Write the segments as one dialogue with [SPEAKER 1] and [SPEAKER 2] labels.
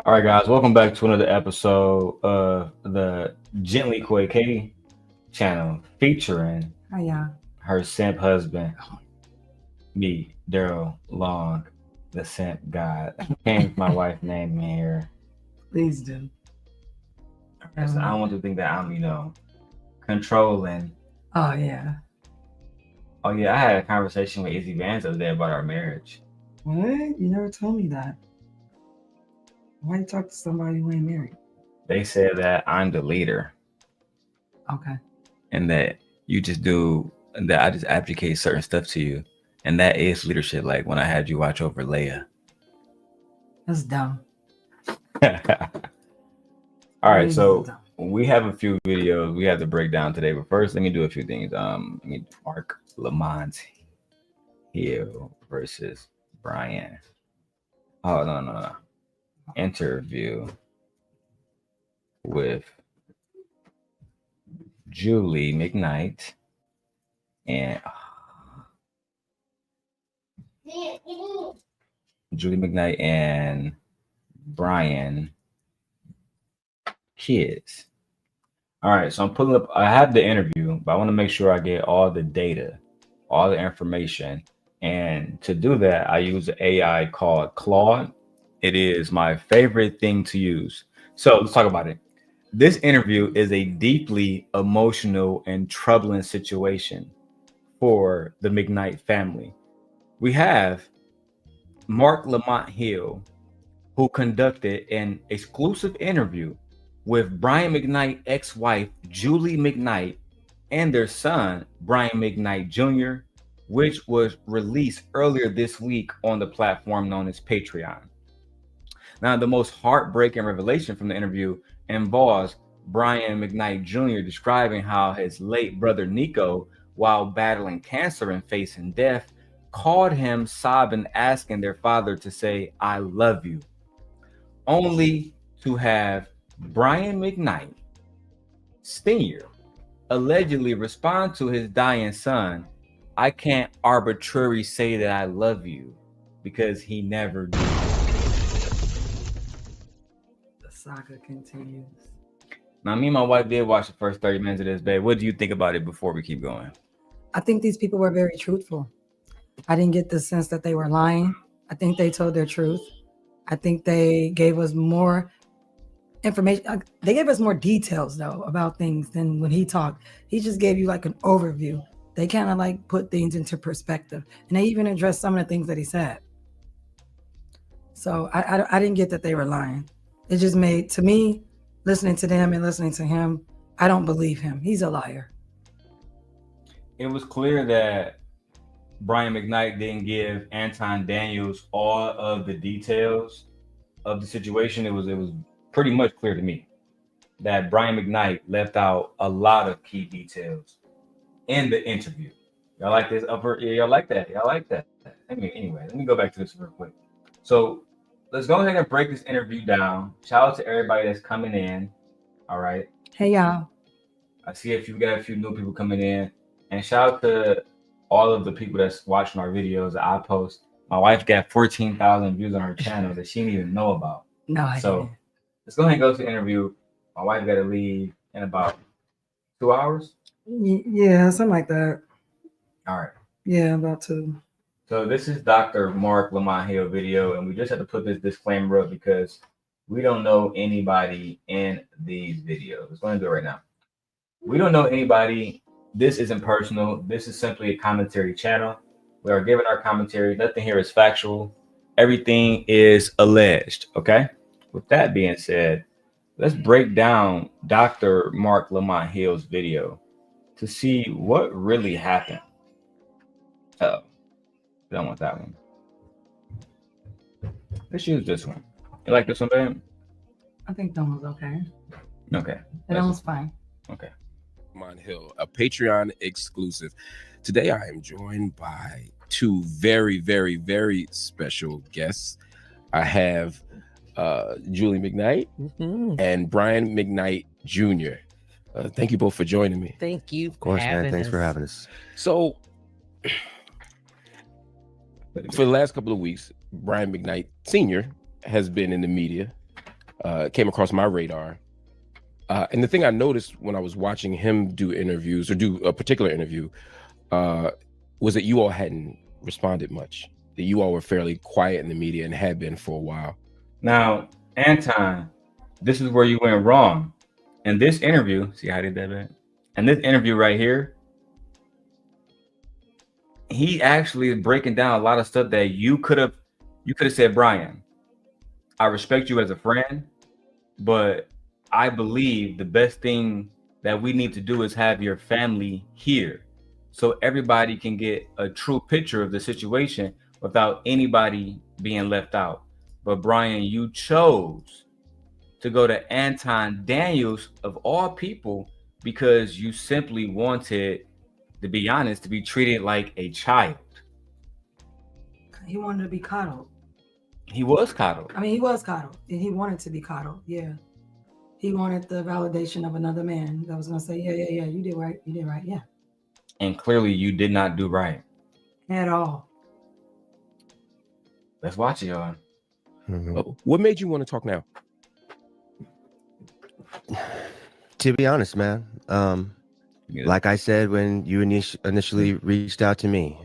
[SPEAKER 1] All right, guys, welcome back to another episode of the Gently Koi Katie channel featuring
[SPEAKER 2] Oh yeah.
[SPEAKER 1] her simp husband, me, Darrel Long, the simp God. Change my wife's name in here.
[SPEAKER 2] Please do.
[SPEAKER 1] So I don't want to think that I'm, controlling.
[SPEAKER 2] Oh yeah.
[SPEAKER 1] Oh, yeah, I had a conversation with Izzy Vance the other day about our marriage.
[SPEAKER 2] What? You never told me that. Why you talk to somebody who ain't married?
[SPEAKER 1] They said that I'm the leader
[SPEAKER 2] Okay.
[SPEAKER 1] and that you just do, that I just advocate certain stuff to you. And that is leadership, like when I had you watch over Leia.
[SPEAKER 2] That's dumb.
[SPEAKER 1] All right, so we have a few videos we have to break down today, but first let me do a few things. Marc Lamont Hill versus Brian. Oh no. Interview with Julie McKnight and Brian Kids. All right, so I'm pulling up. I have the interview, but I want to make sure I get all the data, all the information. And to do that, I use an AI called Claude. It is my favorite thing to use. So let's talk about it. This interview is a deeply emotional and troubling situation for the McKnight family. We have Marc Lamont Hill, who conducted an exclusive interview with Brian McKnight ex-wife Julie McKnight and their son Brian McKnight Jr., which was released earlier this week on the platform known as Patreon. Now, the most heartbreaking revelation from the interview involves Brian McKnight Jr. describing how his late brother Nico, while battling cancer and facing death, called him sobbing, asking their father to say, "I love you," only to have Brian McKnight Sr. allegedly respond to his dying son, "I can't arbitrarily say that I love you," because he never did.
[SPEAKER 2] The saga continues.
[SPEAKER 1] Now, me and my wife did watch the first 30 minutes of this, babe. What do you think about it before we keep going?
[SPEAKER 2] I think these people were very truthful. I didn't get the sense that they were lying. I think they told their truth. I think they gave us more information. They gave us more details though about things than when he talked. He just gave you like an overview. They kind of like put things into perspective, and they even addressed some of the things that he said. So I didn't get that they were lying. It just made, to me, listening to them and listening to him, I don't believe him. He's a liar.
[SPEAKER 1] It was clear that Brian McKnight didn't give Anton Daniels all of the details of the situation. It was pretty much clear to me that Brian McKnight left out a lot of key details in the interview. Y'all like this upper? Yeah, y'all like that? Y'all like that? Anyway, let me go back to this real quick. So let's go ahead and break this interview down. Shout out to everybody that's coming in. All right.
[SPEAKER 2] Hey, y'all.
[SPEAKER 1] I see if you got a few new people coming in. And shout out to all of the people that's watching our videos that I post. My wife got 14,000 views on her channel that she didn't even know about.
[SPEAKER 2] No, I
[SPEAKER 1] So
[SPEAKER 2] didn't.
[SPEAKER 1] let's go ahead and go to the interview. My wife got to leave in about 2 hours.
[SPEAKER 2] Yeah, something like that.
[SPEAKER 1] All right.
[SPEAKER 2] Yeah, about 2.
[SPEAKER 1] So this is Dr. Marc Lamont Hill video, and we just have to put this disclaimer up because we don't know anybody in these videos. Let's go ahead and do it right now. We don't know anybody. This isn't personal. This is simply a commentary channel. We are giving our commentary. Nothing here is factual. Everything is alleged. Okay. With that being said, let's break down Dr. Marc Lamont Hill's video to see what really happened. Oh, I don't want that one. Let's use this one. You like this one, babe?
[SPEAKER 2] I think that one's okay.
[SPEAKER 1] Okay.
[SPEAKER 2] That one's fine.
[SPEAKER 1] Okay.
[SPEAKER 3] Lamont Hill, a Patreon exclusive. Today I am joined by two very, very, very special guests. I have Julie McKnight and Brian McKnight Jr. Thank you both for joining me.
[SPEAKER 4] Thank you.
[SPEAKER 5] Of course, man. Thanks for having us.
[SPEAKER 3] So, for the last couple of weeks, Brian McKnight Sr. has been in the media came across my radar. And the thing I noticed when I was watching him do interviews or do a particular interview was that you all hadn't responded much, that you all were fairly quiet in the media and had been for a while.
[SPEAKER 1] Now, Anton, this is where you went wrong. In this interview, see how I did that, man? In this interview right here, he actually is breaking down a lot of stuff that you could have said, Brian, I respect you as a friend, but I believe the best thing that we need to do is have your family here so everybody can get a true picture of the situation without anybody being left out. But Brian, you chose to go to Anton Daniels of all people because you simply wanted, to be honest, to be treated like a child.
[SPEAKER 2] He wanted to be coddled.
[SPEAKER 1] He was coddled.
[SPEAKER 2] I mean, he was coddled, and he wanted to be coddled. Yeah, he wanted the validation of another man that was going to say, yeah, you did right, yeah.
[SPEAKER 1] And clearly, you did not do right
[SPEAKER 2] at all.
[SPEAKER 1] Let's watch it, y'all.
[SPEAKER 3] What made you want to talk now?
[SPEAKER 4] To be honest, man, like I said when you initially reached out to me,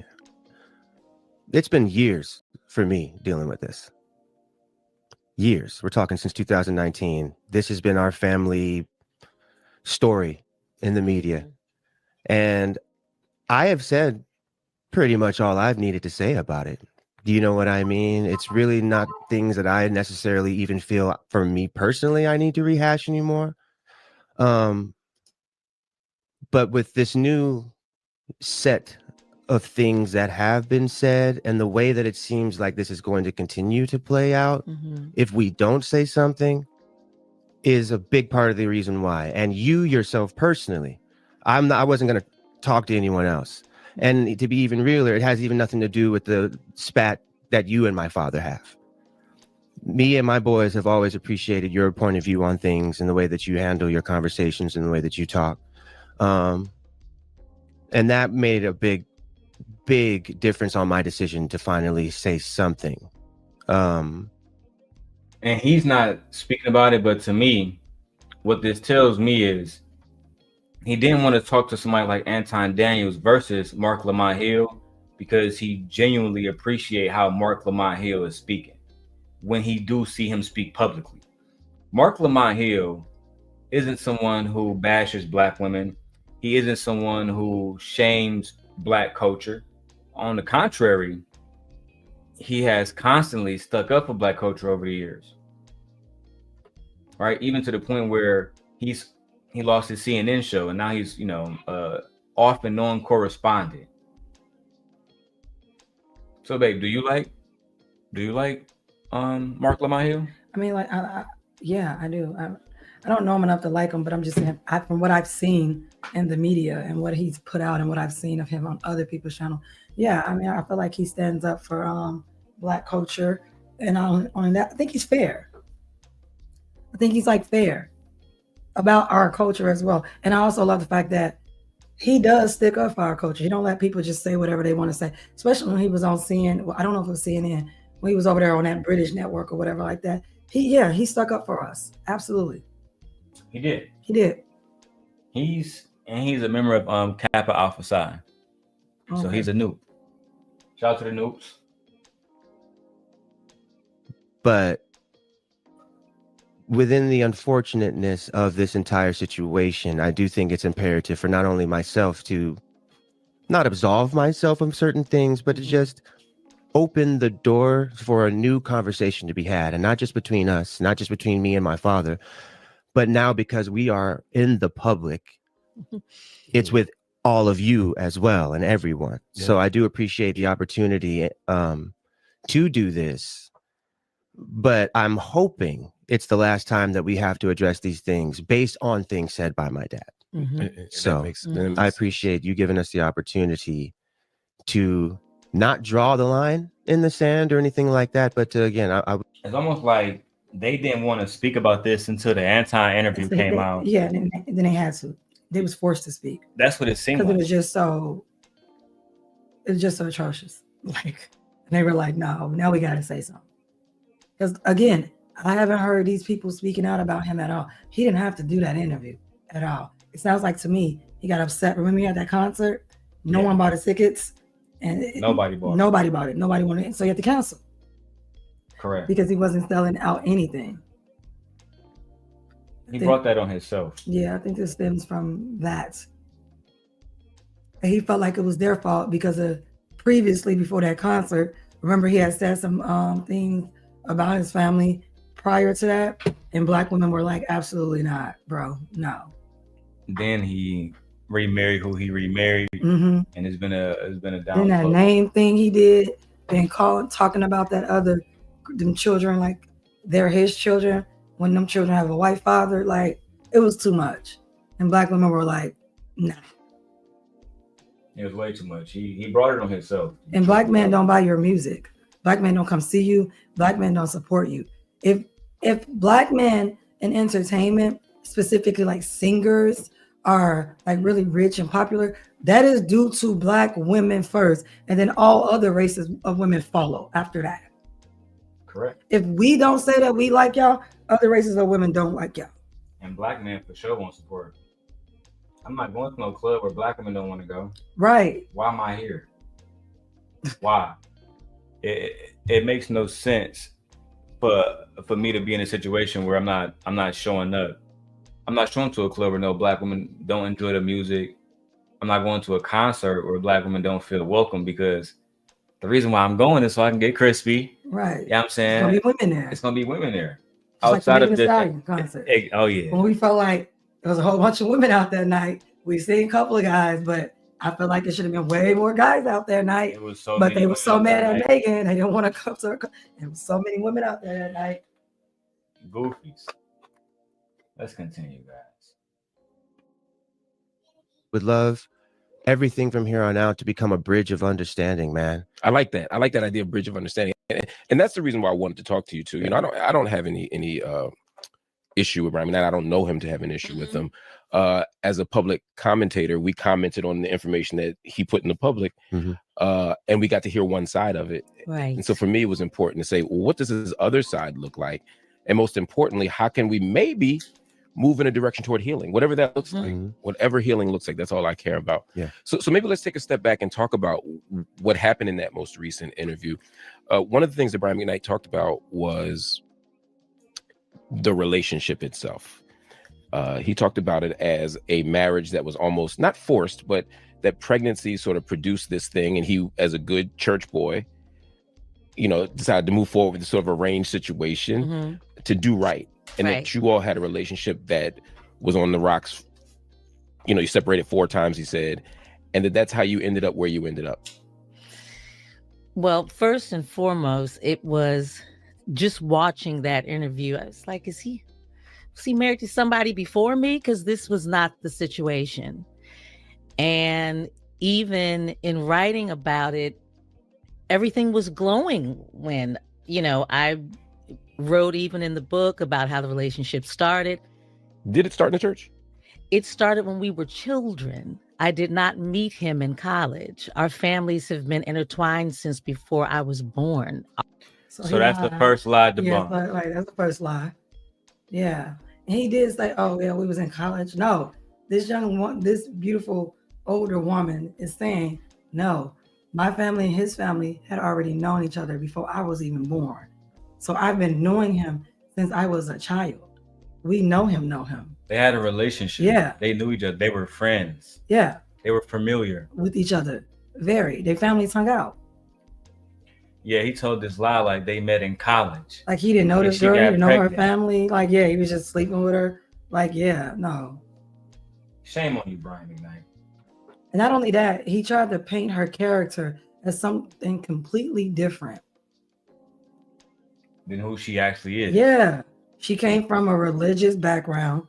[SPEAKER 4] it's been years for me dealing with this. Years. We're talking since 2019. This has been our family story in the media. And I have said pretty much all I've needed to say about it. Do you know what I mean? It's really not things that I necessarily even feel for me personally I need to rehash anymore. But with this new set of things that have been said and the way that it seems like this is going to continue to play out, if we don't say something, is a big part of the reason why. And you yourself personally, I wasn't going to talk to anyone else. And to be even realer, it has even nothing to do with the spat that you and my father have. Me and my boys have always appreciated your point of view on things and the way that you handle your conversations and the way that you talk. And that made a big difference on my decision to finally say something.
[SPEAKER 1] And he's not speaking about it, but to me, what this tells me is he didn't want to talk to somebody like Anton Daniels versus Marc Lamont Hill because he genuinely appreciate how Marc Lamont Hill is speaking when he do see him speak publicly. Marc Lamont Hill isn't someone who bashes Black women. He isn't someone who shames Black culture. On the contrary, he has constantly stuck up for Black culture over the years. Right? Even to the point where he lost his CNN show and now he's, off and on correspondent. So babe, do you like Marc Lamont Hill?
[SPEAKER 2] I mean, like, yeah, I do. I don't know him enough to like him, but I'm just saying, from what I've seen in the media and what he's put out and what I've seen of him on other people's channel, yeah, I mean, I feel like he stands up for Black culture, and on that, I think he's fair. I think he's like fair about our culture as well. And I also love the fact that he does stick up for our culture. He don't let people just say whatever they want to say, especially when he was on CNN. Well, I don't know if it was CNN, when he was over there on that British network or whatever like that. He stuck up for us. Absolutely.
[SPEAKER 1] He did. He's a member of Kappa Alpha Psi. Okay. So he's a noob. Shout out to the noobs.
[SPEAKER 4] But within the unfortunateness of this entire situation, I do think it's imperative for not only myself to not absolve myself of certain things, but to just open the door for a new conversation to be had. And not just between us, not just between me and my father, but now because we are in the public, it's with all of you as well and everyone. Yeah. So I do appreciate the opportunity to do this, but I'm hoping it's the last time that we have to address these things based on things said by my dad. So I appreciate you giving us the opportunity to not draw the line in the sand or anything like that. But again,
[SPEAKER 1] it's almost like they didn't want to speak about this until the interview came out.
[SPEAKER 2] Yeah, and then they had to. They was forced to speak.
[SPEAKER 1] That's what it seemed like.
[SPEAKER 2] Because it was just so atrocious. Like, and they were like, no, now we got to say something. Because again, I haven't heard these people speaking out about him at all. He didn't have to do that interview at all. It sounds like to me he got upset. Remember, he had that concert. No one bought his tickets, and
[SPEAKER 1] Nobody bought
[SPEAKER 2] it. Nobody wanted it, so he had to cancel.
[SPEAKER 1] Correct.
[SPEAKER 2] Because he wasn't selling out anything.
[SPEAKER 1] He brought that on himself.
[SPEAKER 2] Yeah, I think this stems from that. And he felt like it was their fault because of previously, before that concert, remember he had said some things about his family prior to that, and Black women were like, absolutely not, bro, no.
[SPEAKER 1] Then he remarried who he remarried, and it's been a down.
[SPEAKER 2] Then that name thing he did, been talking about them children like they're his children when them children have a white father. Like, it was too much, and Black women were like, nah.
[SPEAKER 1] It was way too much. He brought it on himself.
[SPEAKER 2] And Black men don't buy your music. Black men don't come see you. Black men don't support you. If Black men in entertainment, specifically like singers, are like really rich and popular, that is due to Black women first, and then all other races of women follow after that.
[SPEAKER 1] Correct.
[SPEAKER 2] If we don't say that we like y'all, other races of women don't like y'all.
[SPEAKER 1] And Black men for sure won't support. I'm not going to no club where Black women don't want to go.
[SPEAKER 2] Right.
[SPEAKER 1] Why am I here? Why? It makes no sense for me to be in a situation where I'm not showing up. I'm not showing to a club where no Black women don't enjoy the music. I'm not going to a concert where Black women don't feel welcome, because the reason why I'm going is so I can get crispy.
[SPEAKER 2] Right.
[SPEAKER 1] You know what I'm saying?
[SPEAKER 2] It's gonna be women there.
[SPEAKER 1] It's gonna be women there.
[SPEAKER 2] It's
[SPEAKER 1] outside
[SPEAKER 2] like
[SPEAKER 1] of
[SPEAKER 2] the concert.
[SPEAKER 1] Oh yeah.
[SPEAKER 2] When we felt like there was a whole bunch of women out that night, we seen a couple of guys, but I felt like it should have been way more guys out that night.
[SPEAKER 1] It was so
[SPEAKER 2] but they were so mad at
[SPEAKER 1] night.
[SPEAKER 2] Megan, they didn't want to come to her. There was so many women out there that night.
[SPEAKER 1] Goofies. Let's continue, guys.
[SPEAKER 4] Would love everything from here on out to become a bridge of understanding, man.
[SPEAKER 3] I like that. I like that idea of bridge of understanding, and that's the reason why I wanted to talk to you too. You know, I don't have any issue with Brian McKnight. I don't know him to have an issue with him. As a public commentator, we commented on the information that he put in the public, and we got to hear one side of it.
[SPEAKER 5] Right.
[SPEAKER 3] And so for me, it was important to say, well, what does his other side look like? And most importantly, how can we maybe move in a direction toward healing, whatever that looks like, whatever healing looks like. That's all I care about.
[SPEAKER 4] Yeah.
[SPEAKER 3] So maybe let's take a step back and talk about what happened in that most recent interview. One of the things that Brian McKnight talked about was the relationship itself. He talked about it as a marriage that was almost not forced, but that pregnancy sort of produced this thing. And he, as a good church boy, you know, decided to move forward with this sort of arranged situation to do right. And that you all had a relationship that was on the rocks. You know, you separated 4 times, he said, and that's how you ended up where you ended up.
[SPEAKER 5] Well, first and foremost, it was just watching that interview. I was like, was he married to somebody before me? Because this was not the situation. And even in writing about it, everything was glowing when, you know, I wrote even in the book about how the relationship started.
[SPEAKER 3] Did it start in the church?
[SPEAKER 5] It started when we were children. I did not meet him in college. Our families have been intertwined since before I was born.
[SPEAKER 1] So that's the first lie debunked.
[SPEAKER 2] Yeah, right. That's the first lie. Yeah. And he did say, oh, yeah, we was in college. No, this beautiful older woman is saying, no, my family and his family had already known each other before I was even born. So I've been knowing him since I was a child. We know him.
[SPEAKER 1] They had a relationship.
[SPEAKER 2] Yeah.
[SPEAKER 1] They knew each other. They were friends.
[SPEAKER 2] Yeah.
[SPEAKER 1] They were familiar
[SPEAKER 2] with each other. Their families hung out.
[SPEAKER 1] Yeah, he told this lie like they met in college.
[SPEAKER 2] Like he didn't know this girl, he didn't know her family. Like, yeah, he was just sleeping with her. Like, yeah, no.
[SPEAKER 1] Shame on you, Brian McKnight.
[SPEAKER 2] And not only that, he tried to paint her character as something completely different
[SPEAKER 1] than who she actually is.
[SPEAKER 2] Yeah. She came from a religious background,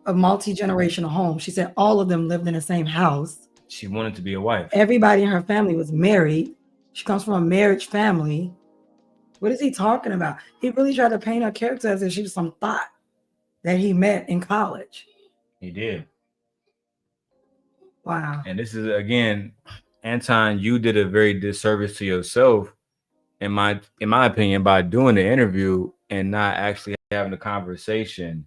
[SPEAKER 2] a multi-generational home. She said all of them lived in the same house.
[SPEAKER 1] She wanted to be a wife.
[SPEAKER 2] Everybody in her family was married. She comes from a marriage family. What is he talking about? He really tried to paint her character as if she was some thought that he met in college.
[SPEAKER 1] He did.
[SPEAKER 2] Wow.
[SPEAKER 1] And this is, again, Anton, you did a very disservice to yourself, in my opinion, by doing the interview and not actually having a conversation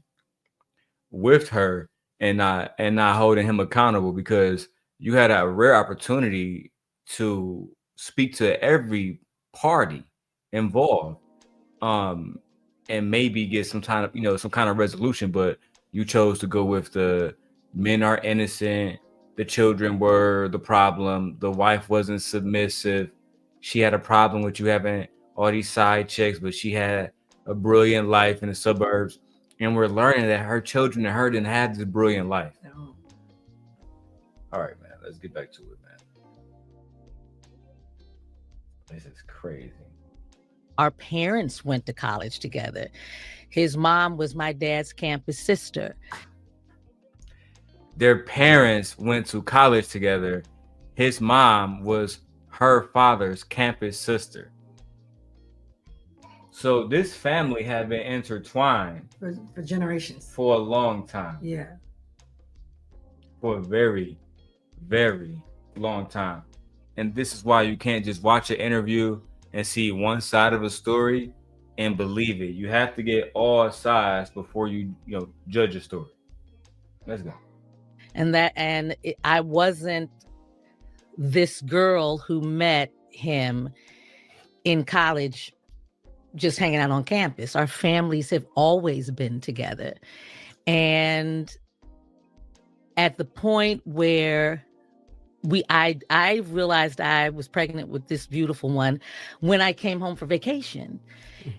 [SPEAKER 1] with her and not holding him accountable, because you had a rare opportunity to speak to every party involved, um and maybe get some kind of some kind of resolution, but you chose to go with the men are innocent, the children were the problem, the wife wasn't submissive, she had a problem with you having all these side chicks, but she had a brilliant life in the suburbs, and we're learning that her children and her didn't have this brilliant life.
[SPEAKER 2] No.
[SPEAKER 1] All right, man, let's get back to it, man. This is crazy.
[SPEAKER 5] Our parents went to college together. His mom was my dad's campus sister.
[SPEAKER 1] Their parents went to college together. His mom was her father's campus sister. So this family had been intertwined
[SPEAKER 2] For generations.
[SPEAKER 1] for a long time.
[SPEAKER 2] Yeah.
[SPEAKER 1] For a very, very long time. And this is why you can't just watch an interview and see one side of a story and believe it. You have to get all sides before you judge a story. Let's go.
[SPEAKER 5] I wasn't this girl who met him in college just hanging out on campus. Our families have always been together. And at the point where I realized I was pregnant with this beautiful one when I came home for vacation.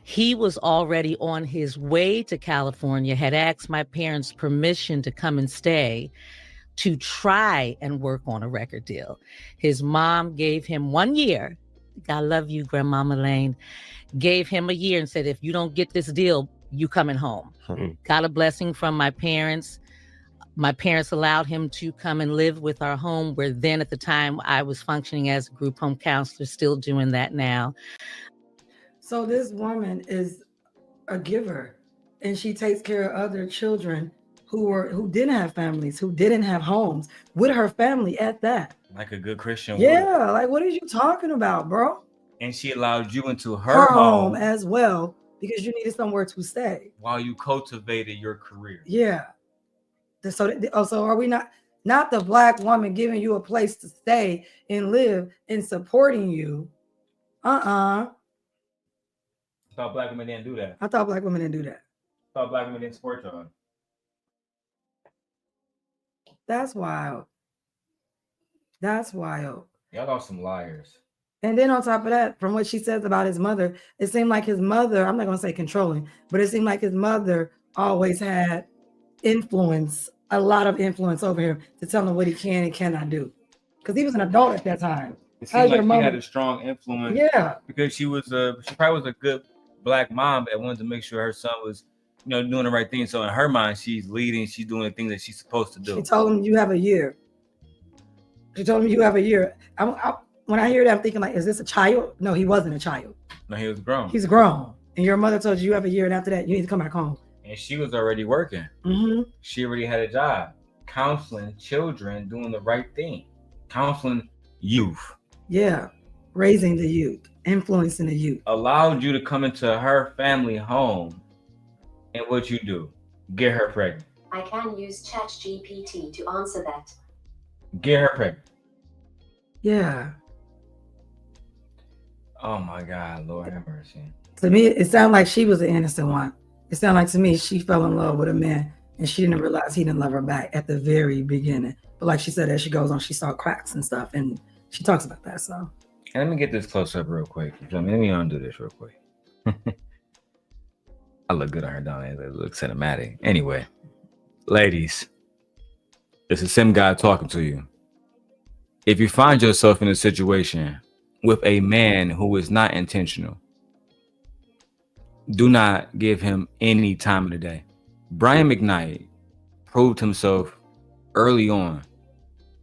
[SPEAKER 5] He was already on his way to California, had asked my parents permission to come and stay to try and work on a record deal. His mom gave him 1 year. I love you, Grandmama Lane. Gave him a year and said, if you don't get this deal, you coming home. Got a blessing from my parents. My parents allowed him to come and live with our home, where then at the time I was functioning as a group home counselor, still doing that now.
[SPEAKER 2] So this woman is a giver, and she takes care of other children who didn't have families, who didn't have homes, with her family at that.
[SPEAKER 1] Like a good Christian
[SPEAKER 2] Yeah,
[SPEAKER 1] woman.
[SPEAKER 2] like what are you talking about, bro?
[SPEAKER 1] And she allowed you into her home
[SPEAKER 2] as well, because you needed somewhere to stay
[SPEAKER 1] while you cultivated your career.
[SPEAKER 2] Yeah. So are we not the Black woman giving you a place to stay and live and supporting you?
[SPEAKER 1] I thought Black women didn't do that.
[SPEAKER 2] I thought Black women didn't do that.
[SPEAKER 1] I thought Black women didn't support y'all.
[SPEAKER 2] That's wild. That's wild.
[SPEAKER 1] Y'all are some liars.
[SPEAKER 2] And then on top of that, from what she says about his mother, it seemed like his mother, I'm not going to say controlling, but it seemed like his mother always had influence, a lot of influence over him to tell him what he can and cannot do. Because he was an adult at that time.
[SPEAKER 1] It seemed like she had a strong influence.
[SPEAKER 2] Yeah.
[SPEAKER 1] Because she probably was a good Black mom that wanted to make sure her son was, doing the right thing. So in her mind, she's leading, she's doing the things that she's supposed to do.
[SPEAKER 2] She told him, you have a year. When I hear that, I'm thinking like, is this a child? No, he wasn't a child.
[SPEAKER 1] No, he was grown.
[SPEAKER 2] He's grown. And your mother told you have a year, and after that, you need to come back home.
[SPEAKER 1] And she was already working.
[SPEAKER 2] Mm-hmm.
[SPEAKER 1] She already had a job, counseling children, doing the right thing, counseling youth.
[SPEAKER 2] Yeah, raising the youth, influencing the youth.
[SPEAKER 1] Allowed you to come into her family home, and what you do? Get her pregnant.
[SPEAKER 6] I can use ChatGPT to answer that.
[SPEAKER 1] Get her pregnant.
[SPEAKER 2] Yeah.
[SPEAKER 1] Oh my God, Lord have mercy.
[SPEAKER 2] To me, it sounded like she was the innocent one. It sounded like to me she fell in love with a man and she didn't realize he didn't love her back at the very beginning. But like she said, as she goes on, she saw cracks and stuff, and she talks about that. So,
[SPEAKER 1] and let me get this close up real quick. Let me undo this real quick. I look good on her, don't I? It looks cinematic. Anyway, ladies, this is Simp God talking to you. If you find yourself in a situation with a man who is not intentional, do not give him any time of the day. Brian McKnight proved himself early on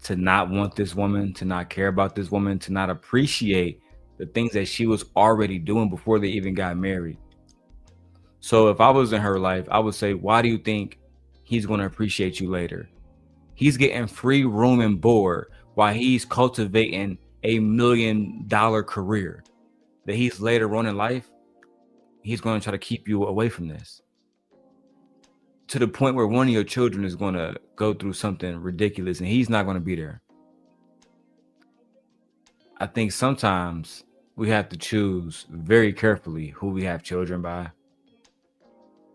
[SPEAKER 1] to not want this woman, to not care about this woman, to not appreciate the things that she was already doing before they even got married. So if I was in her life, I would say, why do you think he's going to appreciate you later? He's getting free room and board while he's cultivating $1 million career that he's later on in life. he's going to try to keep you away from this, to the point where one of your children is going to go through something ridiculous and he's not going to be there. I think sometimes we have to choose very carefully who we have children by.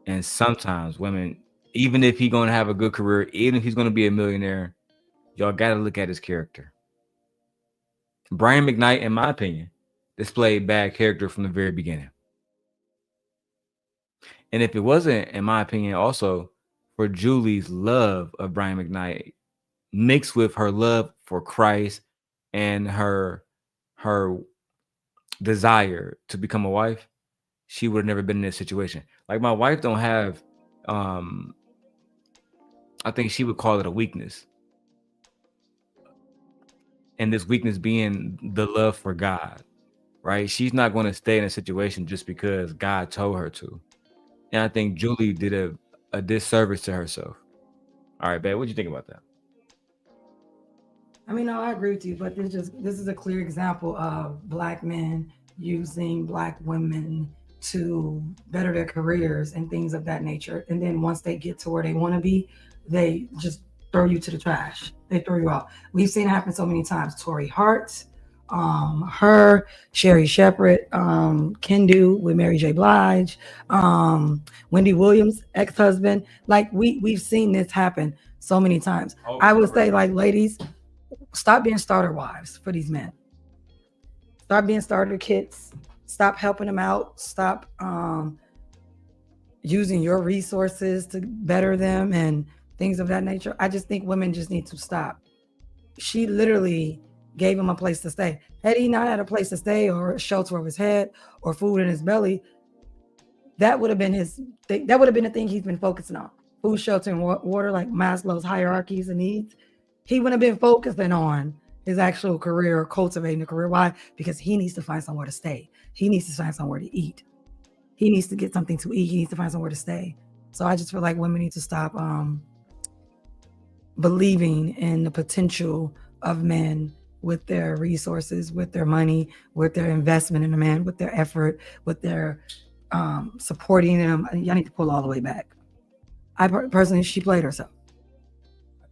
[SPEAKER 1] And sometimes women, even if he's going to have a good career, even if he's going to be a millionaire, y'all got to look at his character. Brian McKnight, in my opinion, displayed bad character from the very beginning. And if it wasn't, in my opinion, also for Julie's love of Brian McKnight mixed with her love for Christ and her desire to become a wife, she would have never been in this situation. Like, my wife don't have, I think she would call it a weakness. And this weakness being the love for God, right? She's not going to stay in a situation just because God told her to. And I think Julie did a disservice to herself. All right, babe, what do you think about that?
[SPEAKER 2] I mean, no, I agree with you, but this is a clear example of Black men using Black women to better their careers and things of that nature. And then once they get to where they want to be, they just throw you to the trash. They throw you out. We've seen it happen so many times. Tory Hart, her, Sherry Shepherd, Kendu with Mary J. Blige, Wendy Williams' ex-husband. Like, we've seen this happen so many times. I would say, like, ladies, stop being starter wives for these men. Stop being starter kits. Stop helping them out. Stop using your resources to better them and things of that nature. I just think women just need to stop. She literally gave him a place to stay. Had he not had a place to stay or a shelter over his head or food in his belly, that would have been that would have been the thing he's been focusing on. Food, shelter, and water, like Maslow's hierarchies of needs. He wouldn't have been focusing on his actual career or cultivating a career. Why? Because he needs to find somewhere to stay. He needs to find somewhere to eat. He needs to get something to eat. He needs to find somewhere to stay. So I just feel like women need to stop believing in the potential of men with their resources, with their money, with their investment in a man, with their effort, with their supporting them. Y'all need to pull all the way back. I personally, she played herself.
[SPEAKER 1] I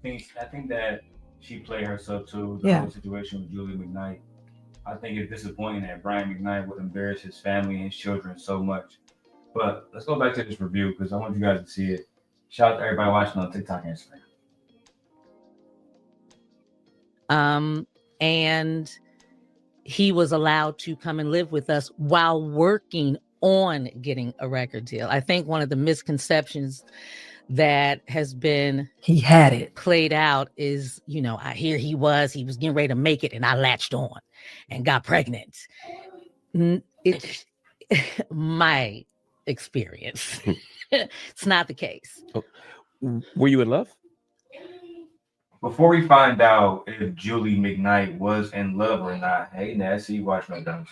[SPEAKER 1] think that she played herself too. The whole situation with Julie McKnight. I think it's disappointing that Brian McKnight would embarrass his family and his children so much. But let's go back to this review because I want you guys to see it. Shout out to everybody watching on TikTok and Instagram.
[SPEAKER 5] And he was allowed to come and live with us while working on getting a record deal. I think one of the misconceptions that has been played out is, I hear he was getting ready to make it and I latched on and got pregnant. It's my experience. It's not the case.
[SPEAKER 3] Were you in love?
[SPEAKER 1] Before we find out if Julie McKnight was in love or not, hey Nancy, you watch my dumb.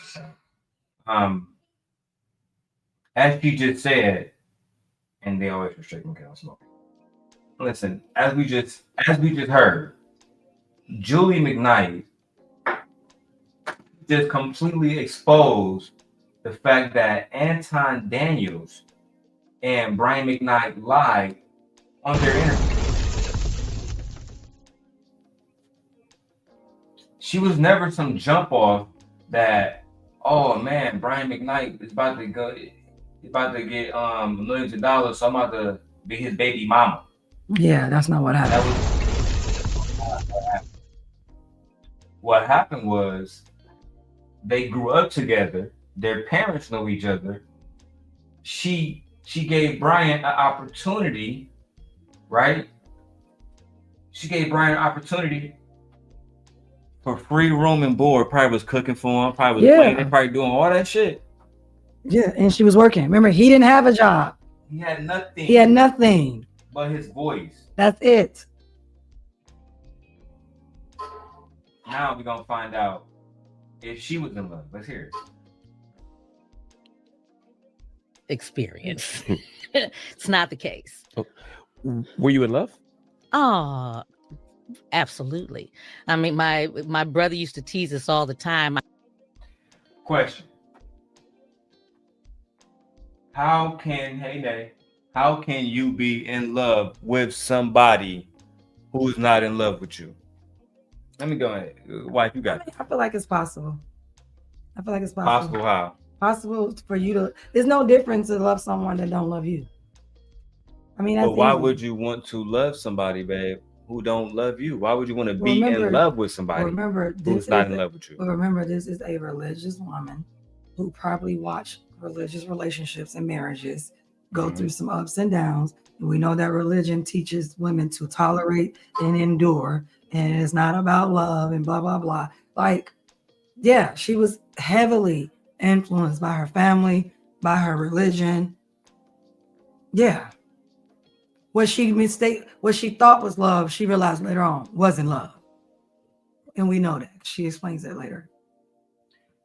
[SPEAKER 1] As she just said, and they always restrict me because I'm smoking. Listen, as we just heard, Julie McKnight just completely exposed the fact that Anton Daniels and Brian McKnight lied on their interview. She was never some jump off that, oh man, Brian McKnight is about to get millions of dollars, so I'm about to be his baby mama.
[SPEAKER 2] Yeah, that's not what happened.
[SPEAKER 1] What happened was they grew up together. Their parents know each other. She gave Brian an opportunity, right? She gave Brian an opportunity for free room and board. Probably was cooking for him. Probably was cleaning. Probably doing all that shit.
[SPEAKER 2] Yeah, and she was working. Remember, he didn't have a job.
[SPEAKER 1] He had nothing.
[SPEAKER 2] He had nothing
[SPEAKER 1] but his voice.
[SPEAKER 2] That's it.
[SPEAKER 1] Now we're gonna find out if she was in love. Let's hear it.
[SPEAKER 5] Experience. It's not the case.
[SPEAKER 3] Were you in love?
[SPEAKER 5] Oh, absolutely. I mean, my brother used to tease us all the time.
[SPEAKER 1] Question. how can you be in love with somebody who's not in love with you? Let me go ahead. Wife, you got it.
[SPEAKER 2] I feel like it's possible. I feel like it's
[SPEAKER 1] Possible how?
[SPEAKER 2] Possible for you to. There's no difference to love someone that don't love you. I mean, that's
[SPEAKER 1] But why
[SPEAKER 2] easy.
[SPEAKER 1] would you want to love somebody, babe, who don't love you? Why would you want to be in love with somebody who's not in love with you?
[SPEAKER 2] But remember, this is a religious woman who probably watched religious relationships and marriages go through some ups and downs. And we know that religion teaches women to tolerate and endure, and it's not about love and blah, blah, blah. Like, yeah, she was heavily influenced by her family, by her religion. Yeah. What she thought was love, she realized later on wasn't love. And we know that. She explains that later.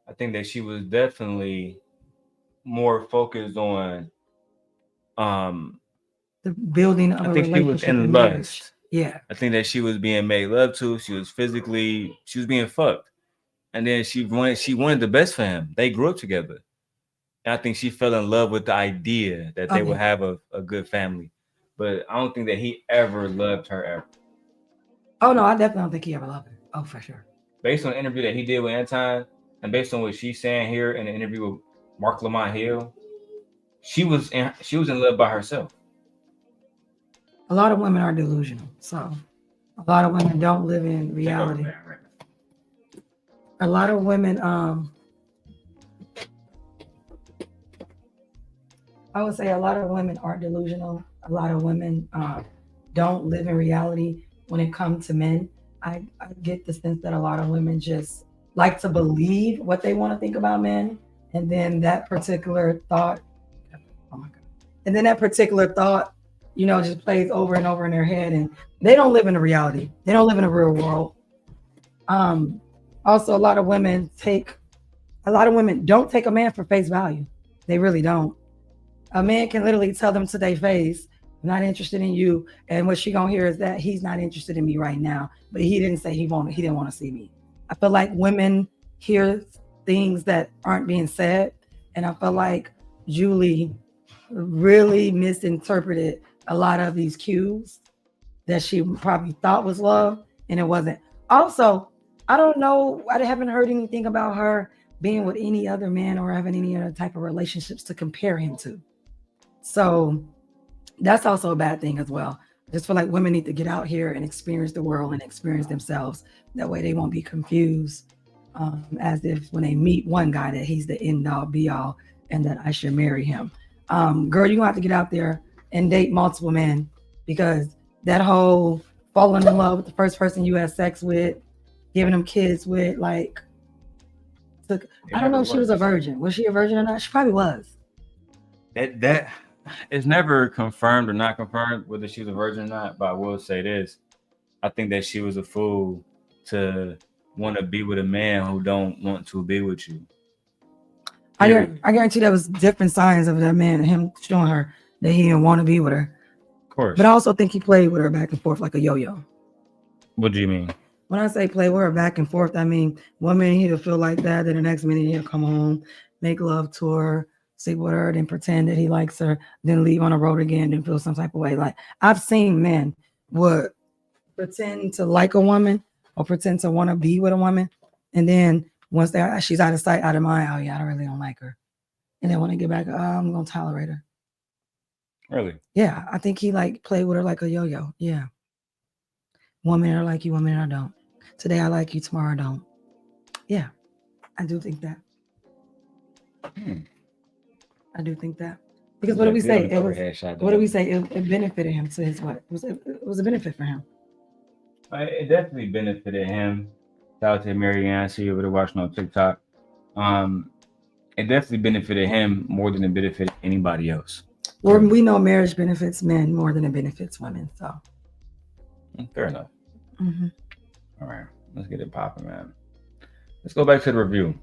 [SPEAKER 1] I think that she was definitely more focused on
[SPEAKER 2] the building of
[SPEAKER 1] I think she was in lust.
[SPEAKER 2] Yeah.
[SPEAKER 1] I think that she was being made love to. She was being fucked. And then she wanted the best for him. They grew up together. And I think she fell in love with the idea that they would have a good family. But I don't think that he ever loved her ever.
[SPEAKER 2] Oh no, I definitely don't think he ever loved her. Oh, for sure.
[SPEAKER 1] Based on the interview that he did with Anton, and based on what she's saying here in the interview with Marc Lamont Hill, she was in love by herself.
[SPEAKER 2] A lot of women are delusional. So a lot of women don't live in reality. A lot of women, I would say a lot of women are delusional. A lot of women don't live in reality when it comes to men. I get the sense that a lot of women just like to believe what they want to think about men. And then that particular thought, just plays over and over in their head. And they don't live in a reality. They don't live in a real world. Also, a lot of women don't take a man for face value. They really don't. A man can literally tell them to their face, I'm not interested in you. And what she gonna hear is that he's not interested in me right now. But he didn't say he didn't want to see me. I feel like women hear things that aren't being said. And I feel like Julie really misinterpreted a lot of these cues that she probably thought was love, and it wasn't. Also, I don't know. I haven't heard anything about her being with any other man or having any other type of relationships to compare him to. So that's also a bad thing as well. I just feel like women need to get out here and experience the world and experience themselves. That way they won't be confused as if when they meet one guy that he's the end all be all and that I should marry him. Girl, you're gonna have to get out there and date multiple men, because that whole falling in love with the first person you had sex with, giving them kids with, like, I don't know if she was a virgin. Was she a virgin or not? She probably was.
[SPEAKER 1] That is never confirmed or not confirmed whether she was a virgin or not, but I will say this. I think that she was a fool to want to be with a man who don't want to be with you.
[SPEAKER 2] I guarantee there was different signs of that man and him showing her that he didn't want to be with her.
[SPEAKER 1] Of course.
[SPEAKER 2] But I also think he played with her back and forth like a yo-yo.
[SPEAKER 1] What do you mean?
[SPEAKER 2] When I say play with her back and forth, I mean, one minute he'll feel like that, then the next minute he'll come home, make love to her, sleep with her, then pretend that he likes her, then leave on the road again, then feel some type of way. Like, I've seen men would pretend to like a woman or pretend to want to be with a woman, and then once she's out of sight, out of mind, oh yeah, I really don't like her. And then when they get back, I'm gonna tolerate her.
[SPEAKER 1] Really?
[SPEAKER 2] Yeah, I think he played with her like a yo-yo. Yeah. One minute I like you, 1 minute I don't. Today I like you, tomorrow I don't. Yeah, I do think that. I do think that. Because what do we say? It benefited him to his what? It was a benefit for him.
[SPEAKER 1] It definitely benefited him. Shout out to Marianne, see you over there watching on TikTok. It definitely benefited him more than it benefited anybody else.
[SPEAKER 2] Well, we know marriage benefits men more than it benefits women, so.
[SPEAKER 1] Fair enough.
[SPEAKER 2] Mm-hmm.
[SPEAKER 1] All right, let's get it popping, man. Let's go back to the review.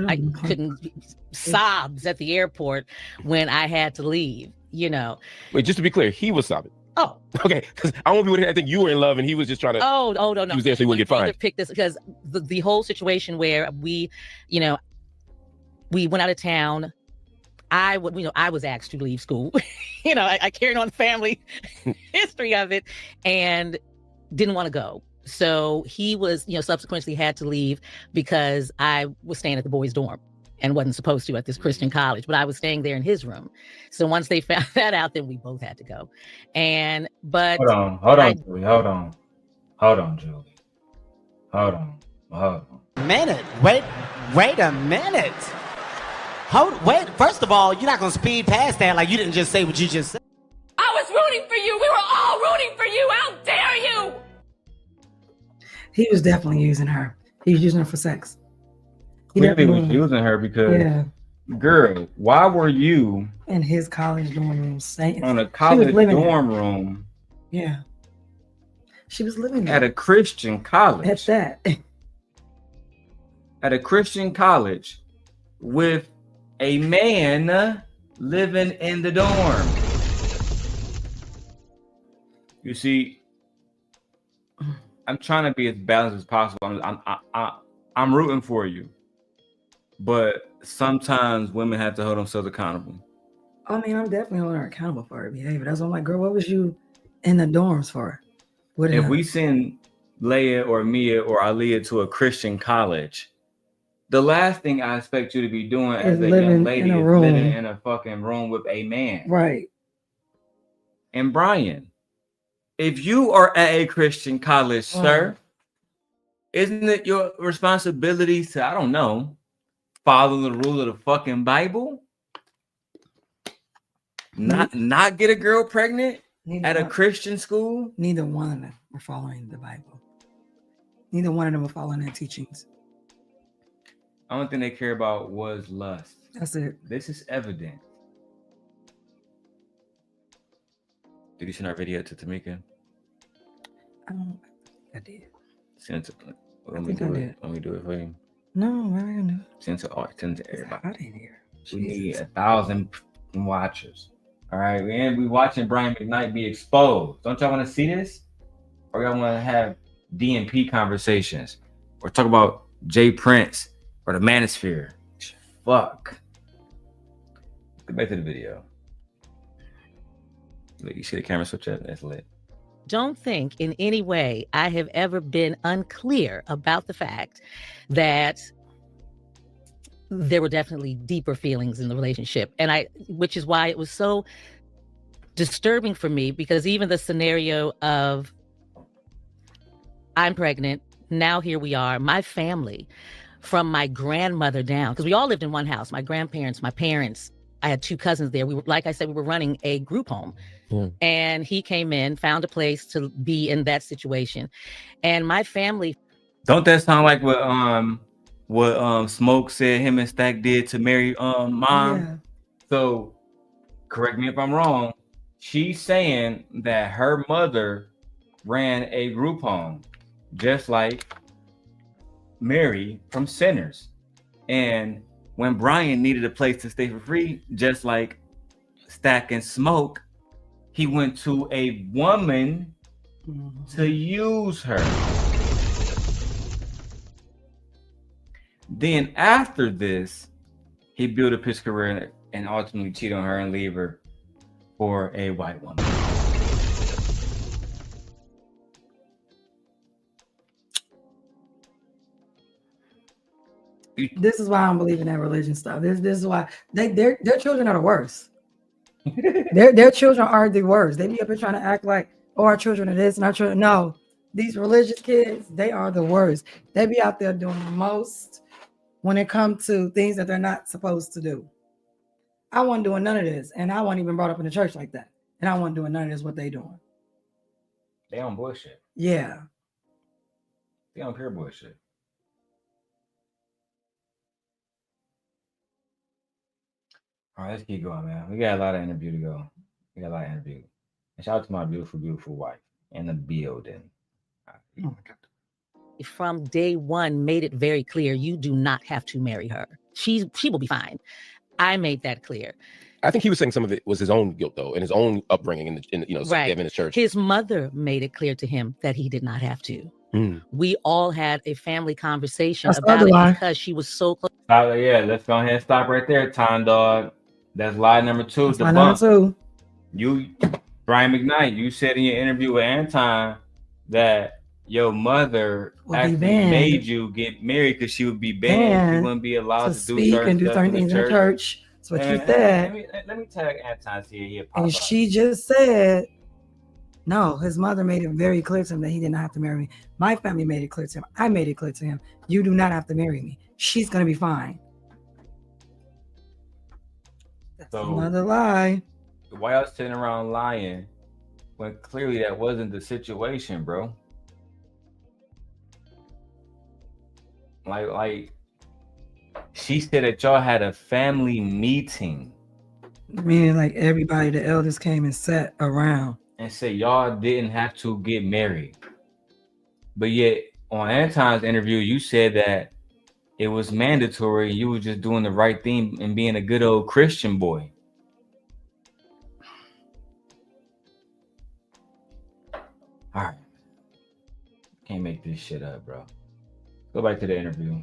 [SPEAKER 5] I couldn't sobs at the airport when I had to leave,
[SPEAKER 3] Wait, just to be clear, he was sobbing.
[SPEAKER 5] Oh,
[SPEAKER 3] okay. Because I won't be with him. I think you were in love and he was just trying to.
[SPEAKER 5] Oh, no.
[SPEAKER 3] He was there so he wouldn't get fined.
[SPEAKER 5] Pick this because the whole situation where we went out of town I was asked to leave school. I carried on the family history of it and didn't want to go. So he was, subsequently had to leave because I was staying at the boys' dorm and wasn't supposed to at this Christian college, but I was staying there in his room. So once they found that out, then we both had to go. But
[SPEAKER 1] hold on, Julie. Hold on, Julie. Hold on.
[SPEAKER 7] Minute. Wait a minute. Wait. First of all, you're not gonna speed past that like you didn't just say what you just said.
[SPEAKER 8] I was rooting for you. We were all rooting for you. How dare you?
[SPEAKER 2] He was definitely using her. He was using her for sex. He
[SPEAKER 1] Clearly was
[SPEAKER 2] definitely
[SPEAKER 1] using her because,
[SPEAKER 2] yeah,
[SPEAKER 1] girl, why were you
[SPEAKER 2] in his college dorm room saying
[SPEAKER 1] on a college dorm
[SPEAKER 2] there.
[SPEAKER 1] room?
[SPEAKER 2] Yeah, she was living there.
[SPEAKER 1] At a Christian college.
[SPEAKER 2] At that.
[SPEAKER 1] At a Christian college with a man living in the dorm. You see, I'm trying to be as balanced as possible. I'm rooting for you, but sometimes women have to hold themselves accountable.
[SPEAKER 2] I mean, I'm definitely holding her accountable for her behavior. That's why I'm like, girl, what was you in the dorms for?
[SPEAKER 1] If we send Leia or Mia or Aaliyah to a Christian college, the last thing I expect you to be doing as a young lady is living in a fucking room with a man.
[SPEAKER 2] Right.
[SPEAKER 1] And Brian, if you are at a Christian college, sir, isn't it your responsibility to, I don't know, follow the rule of the fucking Bible? Not get a girl pregnant at a Christian school?
[SPEAKER 2] Neither one of them were following the Bible. Neither one of them were following their teachings.
[SPEAKER 1] The only thing they care about was lust.
[SPEAKER 2] That's it.
[SPEAKER 1] This is evident. Did you send our video to Tamika?
[SPEAKER 2] I did.
[SPEAKER 1] Send it to
[SPEAKER 2] Let me do
[SPEAKER 1] it for you.
[SPEAKER 2] No, where are we gonna do it?
[SPEAKER 1] Send it to everybody.
[SPEAKER 2] Hot in here.
[SPEAKER 1] We need 1,000 watchers. All right, and we watching Brian McKnight be exposed. Don't y'all want to see this? Or y'all want to have DMP conversations? Or talk about Jay Prince or the Manosphere? Fuck. Get back to the video. Look, you see the camera switch up? That's lit.
[SPEAKER 5] Don't think in any way I have ever been unclear about the fact that there were definitely deeper feelings in the relationship. Which is why it was so disturbing for me, because even the scenario of I'm pregnant, now here we are, my family, from my grandmother down, because we all lived in one house, my grandparents, my parents, I had 2 cousins there. We were, like I said, we were running a group home. And he came in, found a place to be in that situation. And my family.
[SPEAKER 1] Don't that sound like what Smoke said him and Stack did to Mary mom? Yeah. So correct me if I'm wrong. She's saying that her mother ran a group home, just like Mary from Sinners. And when Brian needed a place to stay for free, just like Stack and Smoke, he went to a woman to use her. Then after this, he built up his career and ultimately cheated on her and leave her for a white woman.
[SPEAKER 2] This is why I don't believe in that religion stuff. This is why their children are the worst. Their children are the worst. They be up here trying to act like, oh, our children are this and our children. No, these religious kids, they are the worst. They be out there doing the most when it comes to things that they're not supposed to do. I wasn't doing none of this, and I wasn't even brought up in the church like that. And I wasn't doing none of this, what they doing.
[SPEAKER 1] They on bullshit.
[SPEAKER 2] Yeah.
[SPEAKER 1] They on pure bullshit. All right, let's keep going, man. We got a lot of interview to go. And shout out to my beautiful, beautiful wife in the building. Oh my God.
[SPEAKER 5] From day one, made it very clear you do not have to marry her. She will be fine. I made that clear.
[SPEAKER 3] I think he was saying some of it was his own guilt, though, and his own upbringing in
[SPEAKER 5] right.
[SPEAKER 3] in his church.
[SPEAKER 5] His mother made it clear to him that he did not have to. We all had a family conversation about it because she was so close.
[SPEAKER 1] Yeah, let's go ahead and stop right there, Time Dog. That's lie number 2.
[SPEAKER 2] That's lie number 2.
[SPEAKER 1] You, Brian McKnight, you said in your interview with Anton that your mother actually made you get married because she would be banned. She wouldn't be allowed to do certain things in the church.
[SPEAKER 2] That's what you said.
[SPEAKER 1] Let me tag Anton here.
[SPEAKER 2] And she just said, no, his mother made it very clear to him that he did not have to marry me. My family made it clear to him. I made it clear to him. You do not have to marry me. She's going to be fine. That's another lie.
[SPEAKER 1] Why y'all sitting around lying when clearly that wasn't the situation, bro? Like she said that y'all had a family meeting.
[SPEAKER 2] Meaning like everybody, the elders came and sat around.
[SPEAKER 1] And said y'all didn't have to get married. But yet on Anton's interview, you said that it was mandatory. You were just doing the right thing and being a good old Christian boy. All right. Can't make this shit up, bro. Go back to the interview.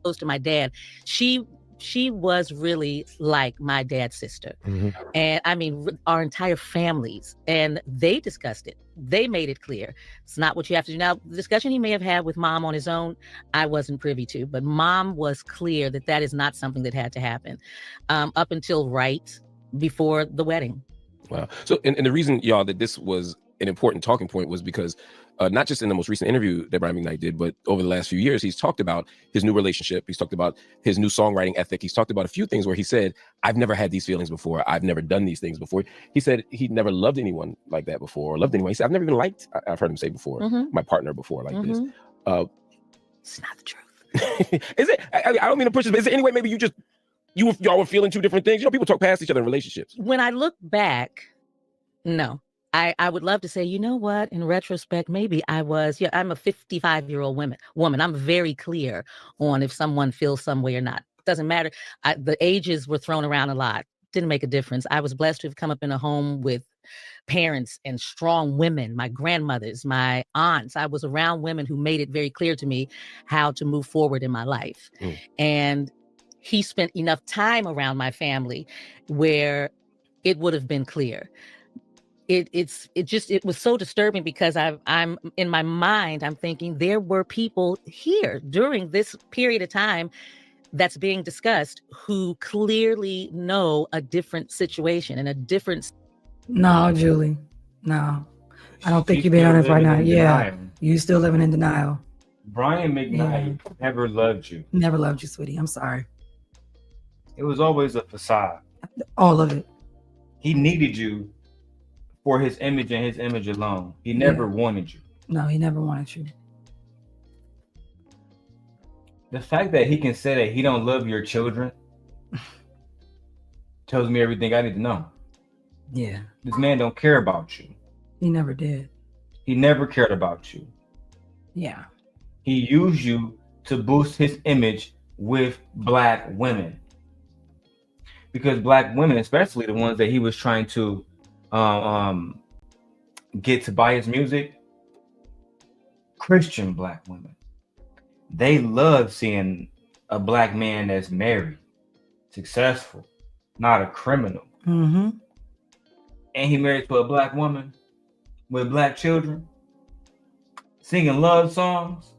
[SPEAKER 5] Close to my dad. She was really like my dad's sister.
[SPEAKER 4] Mm-hmm.
[SPEAKER 5] And I mean, our entire families, and they discussed it. They made it clear. It's not what you have to do. Now, the discussion he may have had with mom on his own, I wasn't privy to, but mom was clear that that is not something that had to happen up until right before the wedding.
[SPEAKER 3] Wow. So, and the reason, y'all, that this was an important talking point was because not just in the most recent interview that Brian McKnight did, but over the last few years, he's talked about his new relationship. He's talked about his new songwriting ethic. He's talked about a few things where he said, I've never had these feelings before. I've never done these things before. He said he never loved anyone like that before, or loved anyone. He said, I've never even liked, I've heard him say before, my partner before like this.
[SPEAKER 5] It's not the truth.
[SPEAKER 3] Is it? I don't mean to push this, but is it anyway? Maybe y'all were feeling two different things. You know, people talk past each other in relationships.
[SPEAKER 5] When I look back, no. I would love to say, you know what, in retrospect, maybe I was, I'm a 55-year-old woman. I'm very clear on if someone feels some way or not. Doesn't matter. The ages were thrown around a lot. Didn't make a difference. I was blessed to have come up in a home with parents and strong women, my grandmothers, my aunts. I was around women who made it very clear to me how to move forward in my life. And he spent enough time around my family where it would have been clear. It was so disturbing because I'm in my mind, I'm thinking there were people here during this period of time that's being discussed who clearly know a different situation and a different.
[SPEAKER 2] No, Julie, no, I don't think you're being honest right now. Yeah, you still living in denial.
[SPEAKER 1] Brian McKnight never loved you.
[SPEAKER 2] Never loved you, sweetie. I'm sorry.
[SPEAKER 1] It was always a facade.
[SPEAKER 2] All of it.
[SPEAKER 1] He needed you for his image and his image alone. He never wanted you.
[SPEAKER 2] No, he never wanted you.
[SPEAKER 1] The fact that he can say that he don't love your children tells me everything I need to know.
[SPEAKER 2] Yeah.
[SPEAKER 1] This man don't care about you.
[SPEAKER 2] He never did.
[SPEAKER 1] He never cared about you.
[SPEAKER 2] Yeah.
[SPEAKER 1] He used you to boost his image with black women. Because black women, especially the ones that he was trying to get to buy his music, Christian black women, they love seeing a black man that's married, successful, not a criminal. And he married to a black woman with black children, singing love songs.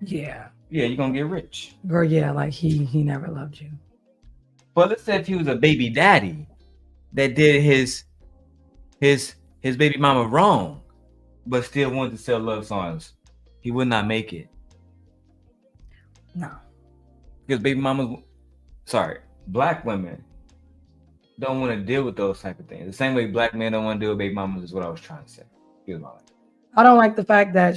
[SPEAKER 1] Yeah, you're gonna get rich.
[SPEAKER 2] Girl, yeah, like he never loved you.
[SPEAKER 1] But let's say if he was a baby daddy that did his baby mama wrong, but still wanted to sell love songs, he would not make it.
[SPEAKER 2] No.
[SPEAKER 1] Because black women don't want to deal with those type of things. The same way black men don't want to deal with baby mamas is what I was trying to say.
[SPEAKER 2] I don't like the fact that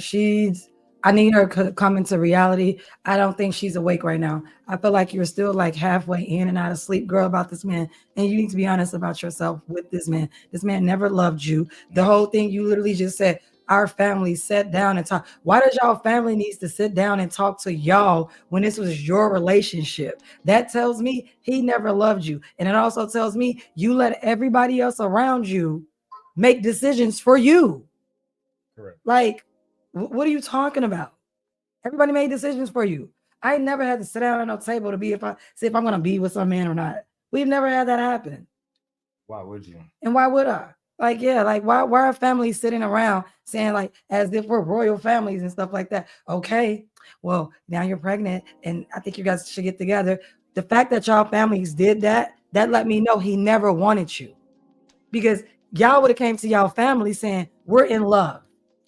[SPEAKER 2] I need her to come into reality. I don't think she's awake right now. I feel like you're still like halfway in and out of sleep, girl, about this man. And you need to be honest about yourself with this man. This man never loved you. The whole thing you literally just said, our family sat down and talked. Why does y'all family needs to sit down and talk to y'all when this was your relationship? That tells me he never loved you. And it also tells me you let everybody else around you make decisions for you. Correct. Like, what are you talking about? Everybody made decisions for you. I never had to sit down at no table to see if I'm gonna be with some man or not. We've never had that happen.
[SPEAKER 1] Why would you?
[SPEAKER 2] And why would I? Like, yeah, like why are families sitting around saying like as if we're royal families and stuff like that? Okay, well, now you're pregnant, and I think you guys should get together. The fact that y'all families did that let me know he never wanted you. Because y'all would have came to y'all family saying, we're in love.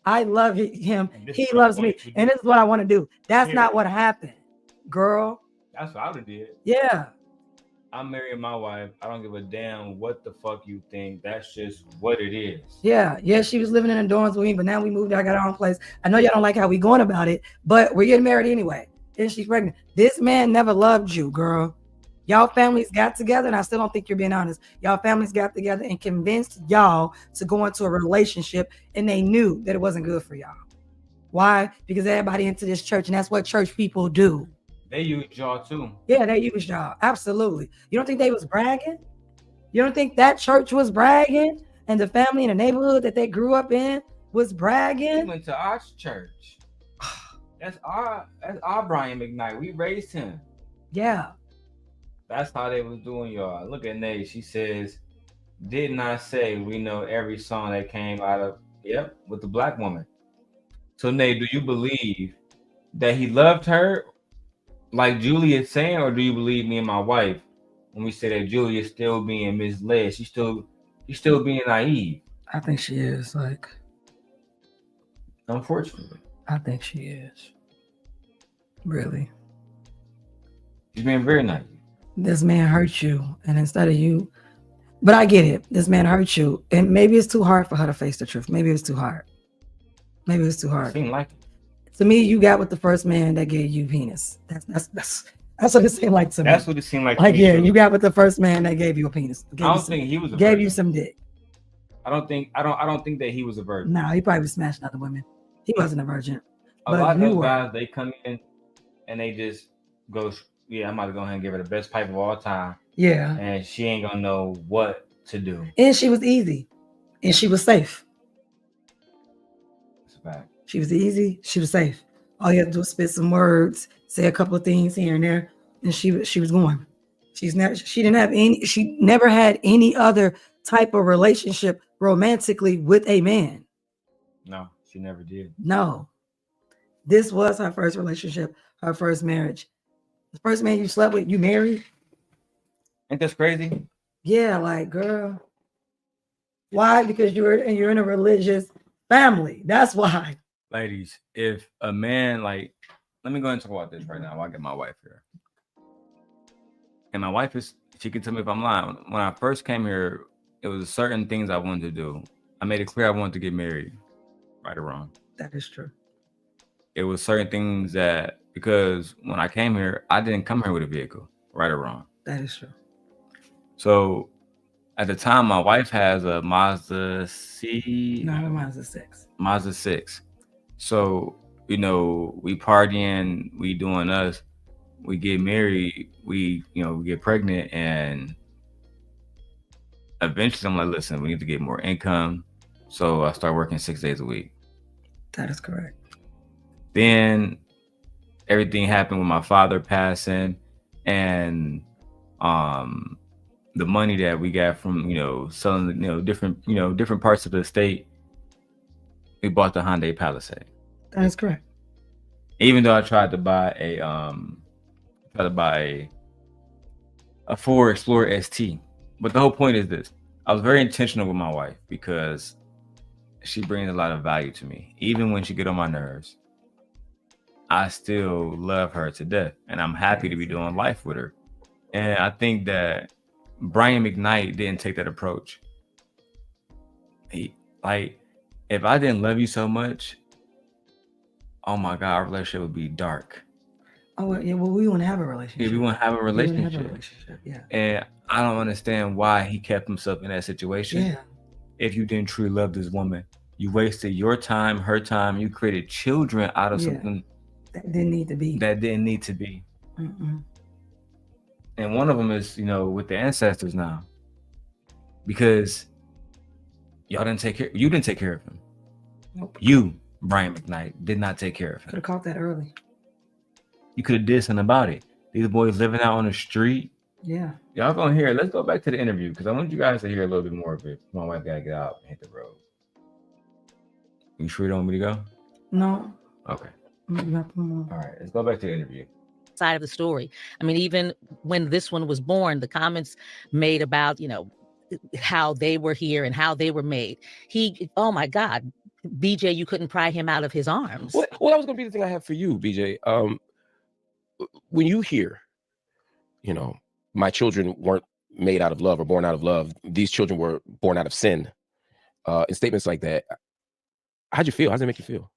[SPEAKER 2] I love him. He loves me. And this is what I want to do. That's not what happened, girl.
[SPEAKER 1] That's what I would have did.
[SPEAKER 2] Yeah.
[SPEAKER 1] I'm marrying my wife. I don't give a damn what the fuck you think. That's just what it is.
[SPEAKER 2] Yeah. Yeah, she was living in the dorms with me, but now we moved. I got our own place. I know y'all don't like how we going about it, but we're getting married anyway. And she's pregnant. This man never loved you, girl. Y'all families got together, and I still don't think you're being honest. Y'all families got together and convinced y'all to go into a relationship, and they knew that it wasn't good for y'all. Why? Because everybody into this church, and that's what church people do.
[SPEAKER 1] They used y'all too.
[SPEAKER 2] Yeah, they used y'all. Absolutely. You don't think they was bragging? You don't think that church was bragging? And the family in the neighborhood that they grew up in was bragging?
[SPEAKER 1] He went to our church. That's our Brian McKnight. We raised him.
[SPEAKER 2] Yeah.
[SPEAKER 1] That's how they was doing, y'all. Look at Nate. She says, didn't I say we know every song that came out of, with the black woman. So Nate, do you believe that he loved her like Julie is saying, or do you believe me and my wife when we say that Julie is still being misled? She's still being naive.
[SPEAKER 2] I think she is, like.
[SPEAKER 1] Unfortunately.
[SPEAKER 2] I think she is. Really.
[SPEAKER 1] She's being very naive.
[SPEAKER 2] This man hurt you, and instead of you, but I get it. This man hurt you, and maybe it's too hard for her to face the truth. Maybe it's too hard. Maybe it's too hard.
[SPEAKER 1] It seemed like it.
[SPEAKER 2] To me, you got with the first man that gave you penis. That's what it seemed like to me.
[SPEAKER 1] That's what it seemed like.
[SPEAKER 2] Like, yeah, you got with the first man that gave you a penis.
[SPEAKER 1] I don't think he was a
[SPEAKER 2] gave
[SPEAKER 1] virgin.
[SPEAKER 2] you some dick.
[SPEAKER 1] I don't think that he was a virgin.
[SPEAKER 2] No, he probably smashed other women. He wasn't a virgin.
[SPEAKER 1] A lot of those guys, they come in and they just go, yeah, I'm about to go ahead and give her the best pipe of all time.
[SPEAKER 2] Yeah.
[SPEAKER 1] And she ain't gonna know what to do.
[SPEAKER 2] And she was easy. And she was safe.
[SPEAKER 1] That's a fact. She
[SPEAKER 2] was easy. She was safe. All you had to do was spit some words, say a couple of things here and there, and she was going. She never had any other type of relationship romantically with a man.
[SPEAKER 1] No, she never did.
[SPEAKER 2] No. This was her first relationship, her first marriage. The first man you slept with, you married?
[SPEAKER 1] Ain't that crazy?
[SPEAKER 2] Yeah, like, girl. Why? Because you're in a religious family. That's why.
[SPEAKER 1] Ladies, if a man, like, let me go and talk about this right now while I get my wife here. And my wife she can tell me if I'm lying. When I first came here, it was certain things I wanted to do. I made it clear I wanted to get married, right or wrong.
[SPEAKER 2] That is true.
[SPEAKER 1] It was certain things that, because when I came here, I didn't come here with a vehicle, right or wrong.
[SPEAKER 2] That is true.
[SPEAKER 1] So at the time, my wife has a Mazda C.
[SPEAKER 2] No, a Mazda 6.
[SPEAKER 1] Mazda 6. So, we partying, we doing us, we get married, we get pregnant, and eventually I'm like, listen, we need to get more income. So I start working 6 days a week.
[SPEAKER 2] That is correct.
[SPEAKER 1] Then everything happened with my father passing, and the money that we got from selling different parts of the state, we bought the Hyundai Palisade.
[SPEAKER 2] That is correct.
[SPEAKER 1] Even though I tried to buy a Ford Explorer ST, but the whole point is this: I was very intentional with my wife because she brings a lot of value to me. Even when she get on my nerves, I still love her to death, and I'm happy to be doing life with her. And I think that Brian McKnight didn't take that approach. If I didn't love you so much, oh my God, our relationship would be dark.
[SPEAKER 2] Oh yeah, well, we want to have a relationship.
[SPEAKER 1] Yeah, we want to have a relationship.
[SPEAKER 2] Yeah.
[SPEAKER 1] And I don't understand why he kept himself in that situation.
[SPEAKER 2] Yeah.
[SPEAKER 1] If you didn't truly love this woman, you wasted your time, her time. You created children out of something
[SPEAKER 2] that didn't need to be. Mm-mm.
[SPEAKER 1] And one of them is, with the ancestors now, because you didn't take care of him.
[SPEAKER 2] Nope.
[SPEAKER 1] You, Brian McKnight, did not take care of him.
[SPEAKER 2] Could have caught that early.
[SPEAKER 1] You could have did something about it. These boys living out on the street,
[SPEAKER 2] Yeah.
[SPEAKER 1] Y'all gonna hear. Let's go back to the interview because I want you guys to hear a little bit more of it. My wife gotta get out and hit the road. You sure you don't want me to go?
[SPEAKER 2] No.
[SPEAKER 1] Okay.
[SPEAKER 2] All
[SPEAKER 1] All right. Let's go back to the interview.
[SPEAKER 5] Side of the story. I mean, even when this one was born, the comments made about, how they were here and how they were made. Oh my God, BJ, you couldn't pry him out of his arms.
[SPEAKER 3] Well, that was going to be the thing I have for you, BJ. When you hear, my children weren't made out of love or born out of love, these children were born out of sin, and statements like that, how'd you feel? How does it make you feel?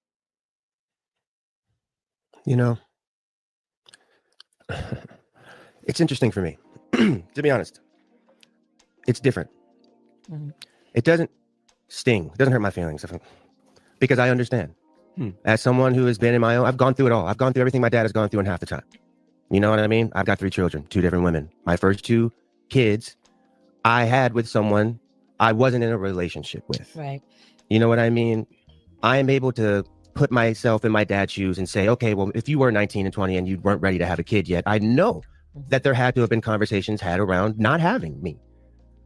[SPEAKER 4] It's interesting for me, to be honest. It's different.
[SPEAKER 5] Mhm.
[SPEAKER 4] It doesn't sting. It doesn't hurt my feelings because I understand. As someone who has been in my own, I've gone through it all. I've gone through everything my dad has gone through in half the time. You know what I mean? I've got 3 children, 2 different women. My first 2 kids I had with someone I wasn't in a relationship with.
[SPEAKER 5] Right.
[SPEAKER 4] You know what I mean? I am able to put myself in my dad's shoes and say, okay, well, if you were 19 and 20 and you weren't ready to have a kid yet, I know that there had to have been conversations had around not having me.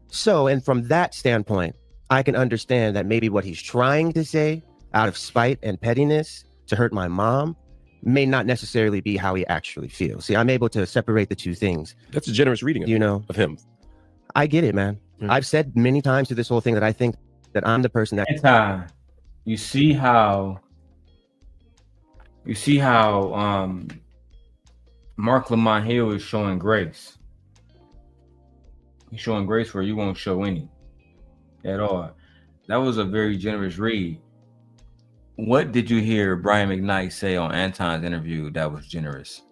[SPEAKER 4] So, and from that standpoint, I can understand that maybe what he's trying to say out of spite and pettiness to hurt my mom may not necessarily be how he actually feels. See, I'm able to separate the 2 things.
[SPEAKER 3] That's a generous reading of him.
[SPEAKER 4] I get it, man. I've said many times to this whole thing that I think that I'm the person that...
[SPEAKER 1] You see how Marc Lamont Hill is showing grace. He's showing grace where you won't show any at all. That was a very generous read. What did you hear Brian McKnight say on Anton's interview that was generous?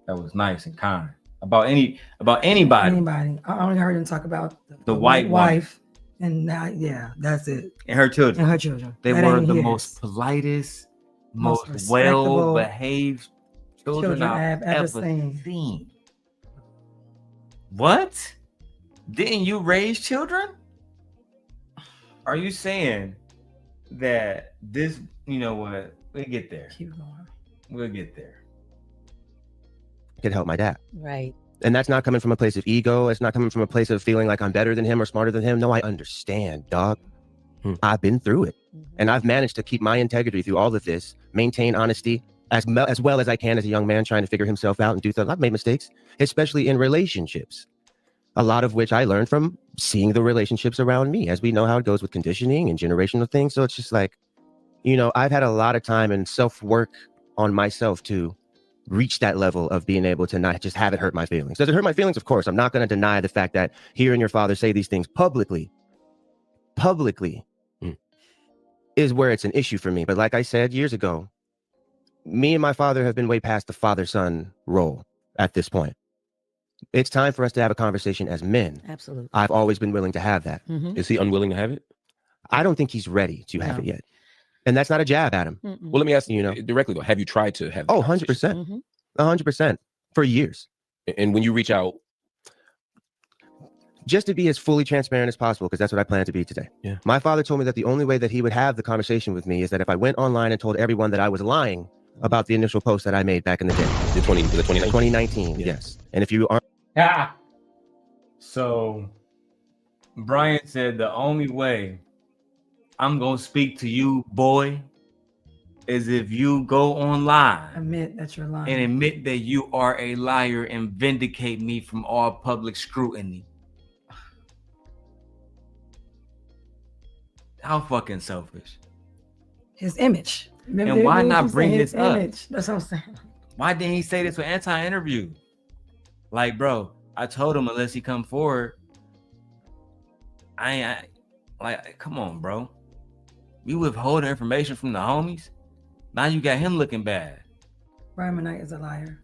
[SPEAKER 1] That was nice and kind about anybody.
[SPEAKER 2] Anybody. I only heard him talk about
[SPEAKER 1] the white
[SPEAKER 2] wife, and that's it.
[SPEAKER 1] And her children.
[SPEAKER 2] And her children.
[SPEAKER 1] They
[SPEAKER 2] That
[SPEAKER 1] were
[SPEAKER 2] ain't
[SPEAKER 1] the
[SPEAKER 2] his.
[SPEAKER 1] most politest, most
[SPEAKER 2] respectable
[SPEAKER 1] well-behaved children I've ever seen. What? Didn't you raise children? Are you saying that this, you know what? We'll get there.
[SPEAKER 2] Keep going.
[SPEAKER 1] We'll get there.
[SPEAKER 4] could help my dad.
[SPEAKER 5] Right.
[SPEAKER 4] And that's not coming from a place of ego. It's not coming from a place of feeling like I'm better than him or smarter than him. No, I understand, dog. I've been through it. And I've managed to keep my integrity through all of this, maintain honesty as well as I can as a young man trying to figure himself out and do things. I've made mistakes, especially in relationships, a lot of which I learned from seeing the relationships around me, as we know how it goes with conditioning and generational things. So it's just like, you know, I've had a lot of time and self-work on myself to reach that level of being able to not just have it hurt my feelings. Does it hurt my feelings? Of course. I'm not going to deny the fact that hearing your father say these things publicly is where it's an issue for me. But like I said years ago, me and my father have been way past the father-son role at this point. It's time for us to have a conversation as men.
[SPEAKER 5] Absolutely.
[SPEAKER 4] I've always been willing to have that.
[SPEAKER 5] Mm-hmm.
[SPEAKER 3] Is he unwilling to have it?
[SPEAKER 4] I don't think he's ready to have it yet. And that's not a jab at him.
[SPEAKER 5] Mm-mm.
[SPEAKER 3] Well, let me ask you directly though. Have you tried to have?
[SPEAKER 4] Oh, 100%. 100% for years.
[SPEAKER 3] And when you reach out,
[SPEAKER 4] just to be as fully transparent as possible, because that's what I plan to be today.
[SPEAKER 3] Yeah.
[SPEAKER 4] My father told me that the only way that he would have the conversation with me is that if I went online and told everyone that I was lying about the initial post that I made back in the day.
[SPEAKER 3] The 2019?
[SPEAKER 4] 2019, yes. And if you aren't...
[SPEAKER 1] So Brian said the only way I'm going to speak to you, boy, is if you go online.
[SPEAKER 2] Admit that you're lying.
[SPEAKER 1] And admit that you are a liar and vindicate me from all public scrutiny. How fucking selfish.
[SPEAKER 2] His image. Remember,
[SPEAKER 1] and why not bring this up?
[SPEAKER 2] Image. That's what I'm saying.
[SPEAKER 1] Why didn't he say this with anti-interview? Like, bro, I told him unless he come forward, I like, come on, bro. You withholding information from the homies? Now you got him looking bad.
[SPEAKER 2] Brian McKnight is a liar.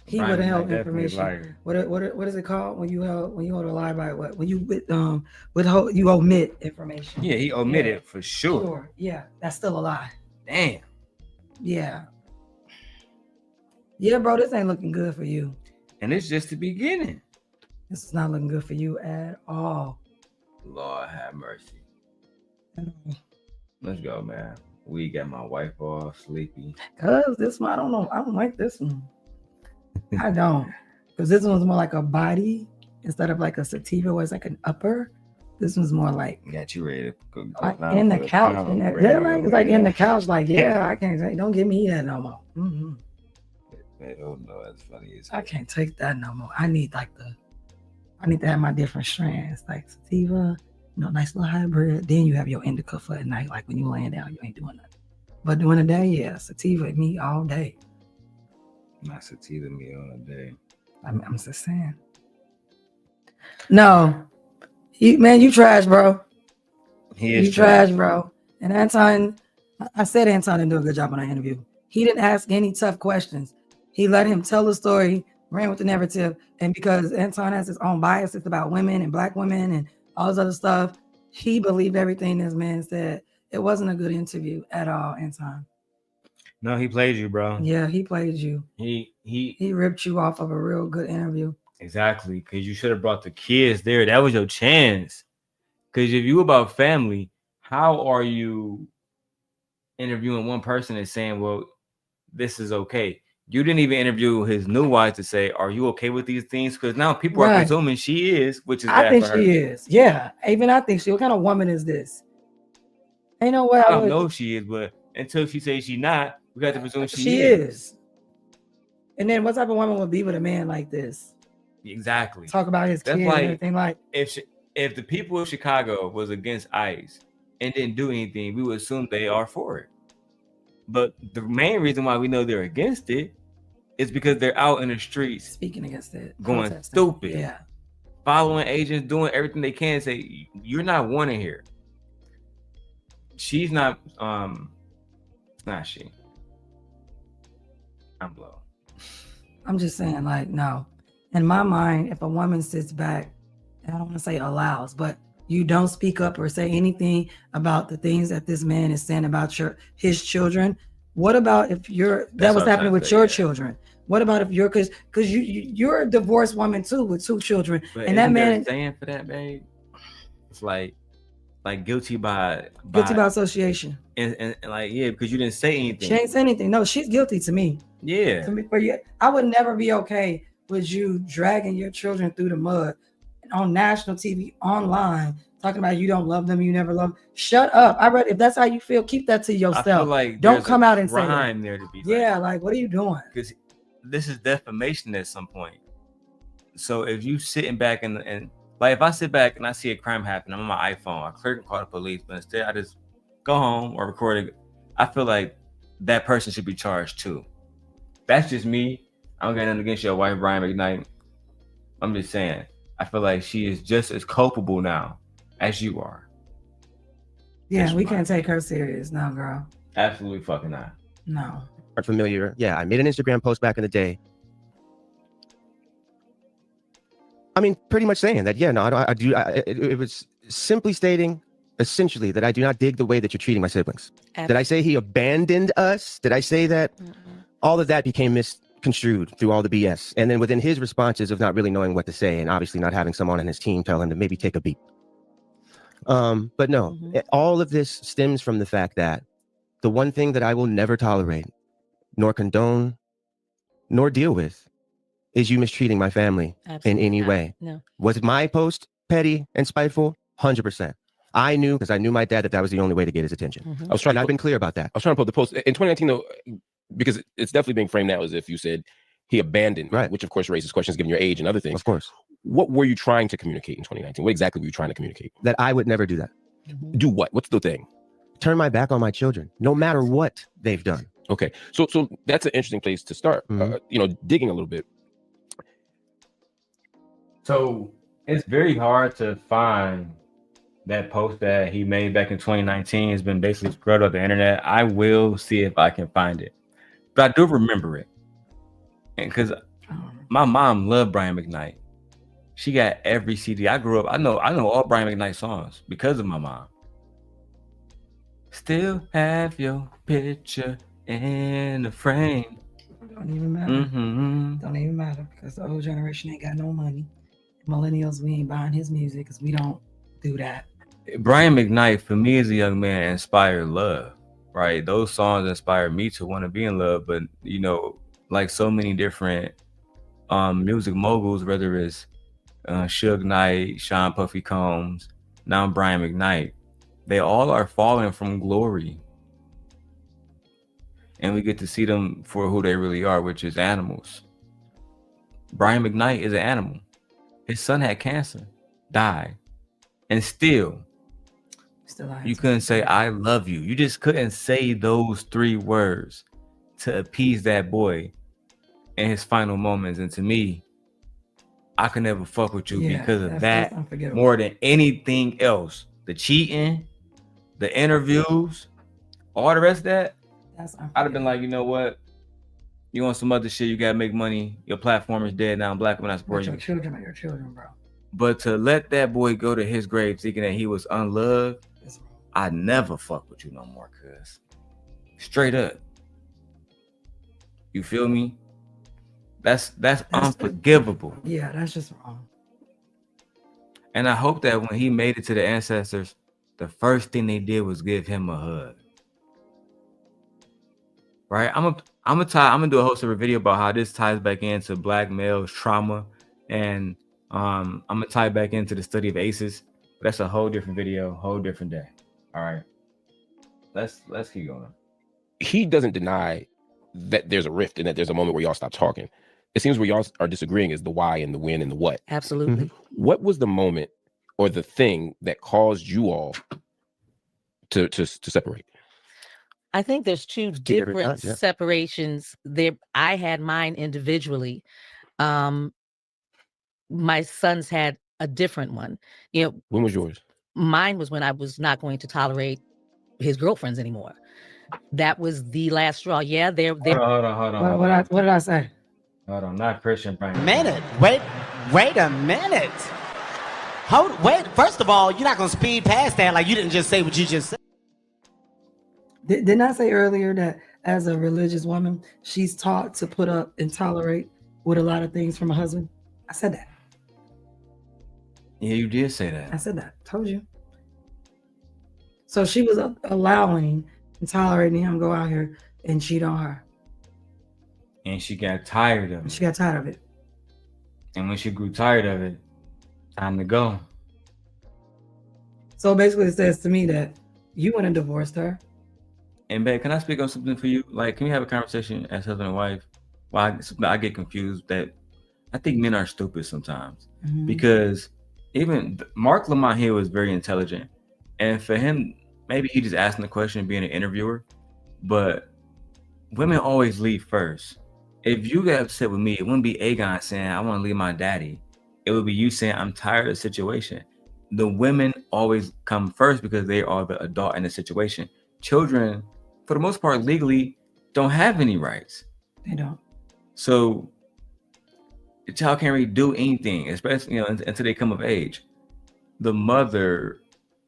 [SPEAKER 2] He would have held information. What is it called when you hold a lie by what? When you withhold, you omit information.
[SPEAKER 1] Yeah, he omitted for sure.
[SPEAKER 2] Yeah, that's still a lie.
[SPEAKER 1] Damn.
[SPEAKER 2] Yeah. Yeah, bro, this ain't looking good for you.
[SPEAKER 1] And it's just the beginning.
[SPEAKER 2] This is not looking good for you at all.
[SPEAKER 1] Lord have mercy. Let's go, man. We got my wife all sleepy.
[SPEAKER 2] Cause this one, I don't know. I don't like this one. I don't. Because this one was more like a body instead of like a sativa where it's like an upper. This one's more like
[SPEAKER 1] Got you ready to go
[SPEAKER 2] like
[SPEAKER 1] down
[SPEAKER 2] in the
[SPEAKER 1] for
[SPEAKER 2] couch.
[SPEAKER 1] pound,
[SPEAKER 2] In that,
[SPEAKER 1] ready
[SPEAKER 2] yeah,
[SPEAKER 1] to go,
[SPEAKER 2] like, it's like
[SPEAKER 1] yeah.
[SPEAKER 2] in the couch. Like, yeah, I can't say, don't give me that no more. Mm-hmm.
[SPEAKER 1] Oh no, that's funny.
[SPEAKER 2] I can't take that no more. I need to have my different strands, like sativa, nice little hybrid. Then you have your indica for at night, like when you laying down, you ain't doing nothing. But during the day, yeah, sativa me all day.
[SPEAKER 1] Not sativa me all day.
[SPEAKER 2] I'm just saying. No, you trash, bro.
[SPEAKER 1] He is
[SPEAKER 2] You trash, bro. And Anton, I said Anton didn't do a good job on that interview. He didn't ask any tough questions. He let him tell the story, ran with the narrative, and because Anton has his own biases about women and black women and all this other stuff, he believed everything this man said. It wasn't a good interview at all, Anton.
[SPEAKER 1] No, he played you, bro.
[SPEAKER 2] Yeah, he played you.
[SPEAKER 1] He
[SPEAKER 2] ripped you off of a real good interview.
[SPEAKER 1] Exactly, because you should have brought the kids there. That was your chance. Because if you about family, how are you interviewing one person and saying, well, this is okay? You didn't even interview his new wife to say, are you okay with these things? Because now people are presuming she is, which is bad
[SPEAKER 2] I think
[SPEAKER 1] for her.
[SPEAKER 2] she is. Yeah, even I think she. What kind of woman is this? Ain't no way.
[SPEAKER 1] I don't know if she is, but until she says she's not, we got to presume she is.
[SPEAKER 2] And then what type of woman would be with a man like this?
[SPEAKER 1] Exactly.
[SPEAKER 2] Talk about his kids and everything. Like
[SPEAKER 1] if the people of Chicago was against ICE and didn't do anything, we would assume they are for it. But the main reason why we know they're against it is because they're out in the streets
[SPEAKER 2] speaking against it,
[SPEAKER 1] going stupid, following agents, doing everything they can. Say you're not wanted here. She's not. It's not she. I'm blown.
[SPEAKER 2] I'm just saying, like, no. In my mind, if a woman sits back, and I don't want to say allows, but you don't speak up or say anything about the things that this man is saying about his children. What about if that was happening with your children? What about if because you're a divorced woman too with 2 children,
[SPEAKER 1] but
[SPEAKER 2] and that man
[SPEAKER 1] saying for that, babe, it's like guilty by
[SPEAKER 2] association,
[SPEAKER 1] and like because you didn't say anything.
[SPEAKER 2] She ain't say anything. No, she's guilty to me.
[SPEAKER 1] Yeah.
[SPEAKER 2] To me, for you, I would never be okay with you dragging your children through the mud on national TV, online, talking about you don't love them, you never love them. Shut up. If that's how you feel, keep that to yourself.
[SPEAKER 1] I feel like
[SPEAKER 2] don't come out and say
[SPEAKER 1] that. There to be
[SPEAKER 2] like, what are you doing?
[SPEAKER 1] Because this is defamation at some point. So if you sitting back and like if I sit back and I see a crime happen, I'm on my iPhone, I clearly can call the police, but instead I just go home or record it. I feel like that person should be charged too. That's just me. I don't got nothing against your wife, Brian McKnight. I'm just saying, I feel like she is just as culpable now as you are.
[SPEAKER 2] Yeah, we can't take her serious now, girl.
[SPEAKER 1] Absolutely fucking not.
[SPEAKER 2] No.
[SPEAKER 4] Are familiar. Yeah, I made an Instagram post back in the day. I mean, pretty much saying that, it was simply stating essentially that I do not dig the way that you're treating my siblings. Absolutely. Did I say he abandoned us? Did I say that? All of that became misconstrued through all the BS. And then within his responses of not really knowing what to say and obviously not having someone on his team tell him to maybe take a beat. But no, all of this stems from the fact that the one thing that I will never tolerate, nor condone, nor deal with is you mistreating my family in any way. No. Was my post petty and spiteful? 100%. I knew, because I knew my dad, that was the only way to get his attention. I was trying. I've been clear about that.
[SPEAKER 3] I was trying to pull the post in 2019 though, because it's definitely being framed now as if you said he abandoned, right? Which of course raises questions given your age and other things.
[SPEAKER 4] Of course.
[SPEAKER 3] What were you trying to communicate in 2019? What exactly were you trying to communicate?
[SPEAKER 4] That I would never do that.
[SPEAKER 3] Do what? What's the thing?
[SPEAKER 4] Turn my back on my children, no matter what they've done.
[SPEAKER 3] Okay, so that's an interesting place to start. Digging a little bit.
[SPEAKER 1] So it's very hard to find that post that he made back in 2019. Has been basically spread on the internet. I will see if I can find it, but I do remember it, and because my mom loved Brian McKnight, she got every CD. I grew up. I know all Brian McKnight songs because of my mom. Still have your picture in the frame.
[SPEAKER 2] Don't even matter. Don't even matter because the old generation ain't got no money. Millennials, we ain't buying his music because we don't do that.
[SPEAKER 1] Brian McKnight, for me as a young man, inspired love, right? Those songs inspired me to want to be in love, but like so many different music moguls, whether it's Suge Knight, Sean Puffy Combs, now Brian McKnight, they all are falling from glory. And we get to see them for who they really are, which is animals. Brian McKnight is an animal. His son had cancer, died. And still you couldn't say, I love you. You just couldn't say those 3 words to appease that boy in his final moments. And to me, I could never fuck with you because of that more than anything else. The cheating, the interviews, all the rest of that, I'd have been like, you know what? You want some other shit, you gotta make money. Your platform is dead now. I'm black, I'm not supporting you.
[SPEAKER 2] Your children are your children, bro.
[SPEAKER 1] But to let that boy go to his grave thinking that he was unloved, I'd never fuck with you no more, cuz. Straight up. You feel me? That's unforgivable.
[SPEAKER 2] Yeah, that's just wrong.
[SPEAKER 1] And I hope that when he made it to the ancestors, the first thing they did was give him a hug. Right? I'm gonna do a whole separate video about how this ties back into black males trauma, and I'm gonna tie back into the study of ACEs. But that's a whole different video, whole different day. All right. Let's keep going.
[SPEAKER 3] He doesn't deny that there's a rift and that there's a moment where y'all stop talking. It seems where y'all are disagreeing is the why and the when and the what.
[SPEAKER 5] Absolutely.
[SPEAKER 3] What was the moment or the thing that caused you all to separate?
[SPEAKER 5] I think there's 2 different separations there. I had mine individually. My sons had a different one. You know,
[SPEAKER 3] when was yours?
[SPEAKER 5] Mine was when I was not going to tolerate his girlfriends anymore. That was the last straw. Yeah, they're
[SPEAKER 1] Hold on.
[SPEAKER 2] What did I say?
[SPEAKER 1] Hold on, not Christian Brian.
[SPEAKER 7] Wait a minute. Wait, first of all, you're not gonna speed past that like you didn't just say what you just said.
[SPEAKER 2] Didn't I say earlier that as a religious woman, she's taught to put up and tolerate with a lot of things from a husband? I said that.
[SPEAKER 1] Yeah, you did say that.
[SPEAKER 2] I said that. Told you. So she was allowing and tolerating him go out here and cheat on her.
[SPEAKER 1] And she got tired of it.
[SPEAKER 2] She got tired of it.
[SPEAKER 1] And when she grew tired of it, time to go. So
[SPEAKER 2] basically it says to me that you went and divorced her.
[SPEAKER 1] And babe, can I speak on something for you? Like, can we have a conversation as husband and wife? Well, I get confused that I think men are stupid sometimes. Mm-hmm. Because even Marc Lamont Hill is very intelligent. And for him, maybe he just asking the question, being an interviewer. But women always leave first. If you get upset with me, it wouldn't be Aegon saying, I want to leave my daddy. It would be you saying, I'm tired of the situation. The women always come first because they are the adult in the situation. Children, for the most part, legally don't have any rights.
[SPEAKER 2] They don't.
[SPEAKER 1] So the child can't really do anything, especially until they come of age. The mother,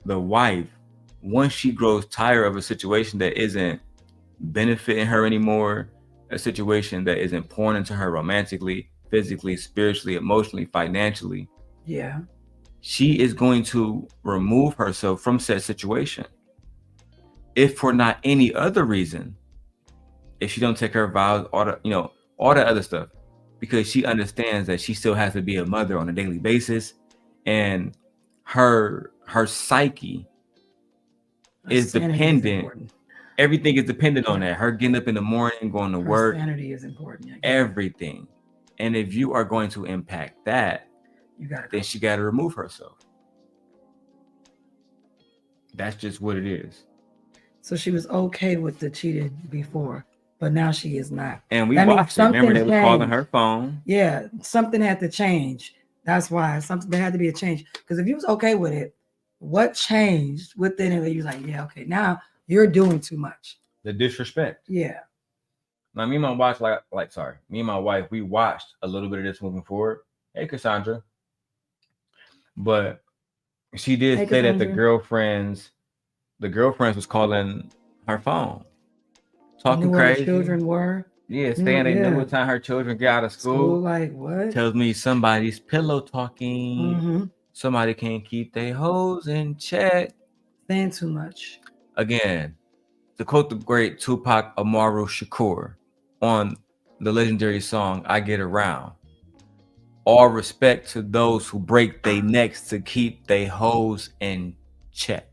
[SPEAKER 1] the wife, once she grows tired of a situation that isn't benefiting her anymore, a situation that isn't pouring into her romantically, physically, spiritually, emotionally, financially.
[SPEAKER 2] Yeah.
[SPEAKER 1] She is going to remove herself from said situation. If for not any other reason, if she don't take her vows, all the other stuff, because she understands that she still has to be a mother on a daily basis, and her psyche is dependent. Everything is dependent on that. Her getting up in the morning, going to work.
[SPEAKER 2] Sanity is important.
[SPEAKER 1] Everything. And if you are going to impact that, then she got to remove herself. That's just what it is.
[SPEAKER 2] So she was okay with the cheating before, but now she is not.
[SPEAKER 1] And we watched it. Remember, they were calling her phone.
[SPEAKER 2] Yeah, something had to change. That's why there had to be a change. Because if you was okay with it, what changed within it? You was like, yeah, okay, now you're doing too much.
[SPEAKER 1] The disrespect.
[SPEAKER 2] Yeah.
[SPEAKER 1] Now, me and my wife, me and my wife, we watched a little bit of this moving forward. Hey, Cassandra. But she did say that the girlfriends was calling her phone, talking crazy.
[SPEAKER 2] Where the children were.
[SPEAKER 1] Yeah, saying they knew what time her children got out of school.
[SPEAKER 2] Like what?
[SPEAKER 1] Tells me somebody's pillow talking.
[SPEAKER 2] Mm-hmm. Somebody
[SPEAKER 1] can't keep their hoes in check.
[SPEAKER 2] Saying too much.
[SPEAKER 1] Again, to quote the great Tupac Amaru Shakur on the legendary song "I Get Around," All respect to those who break their necks to keep their hoes in check.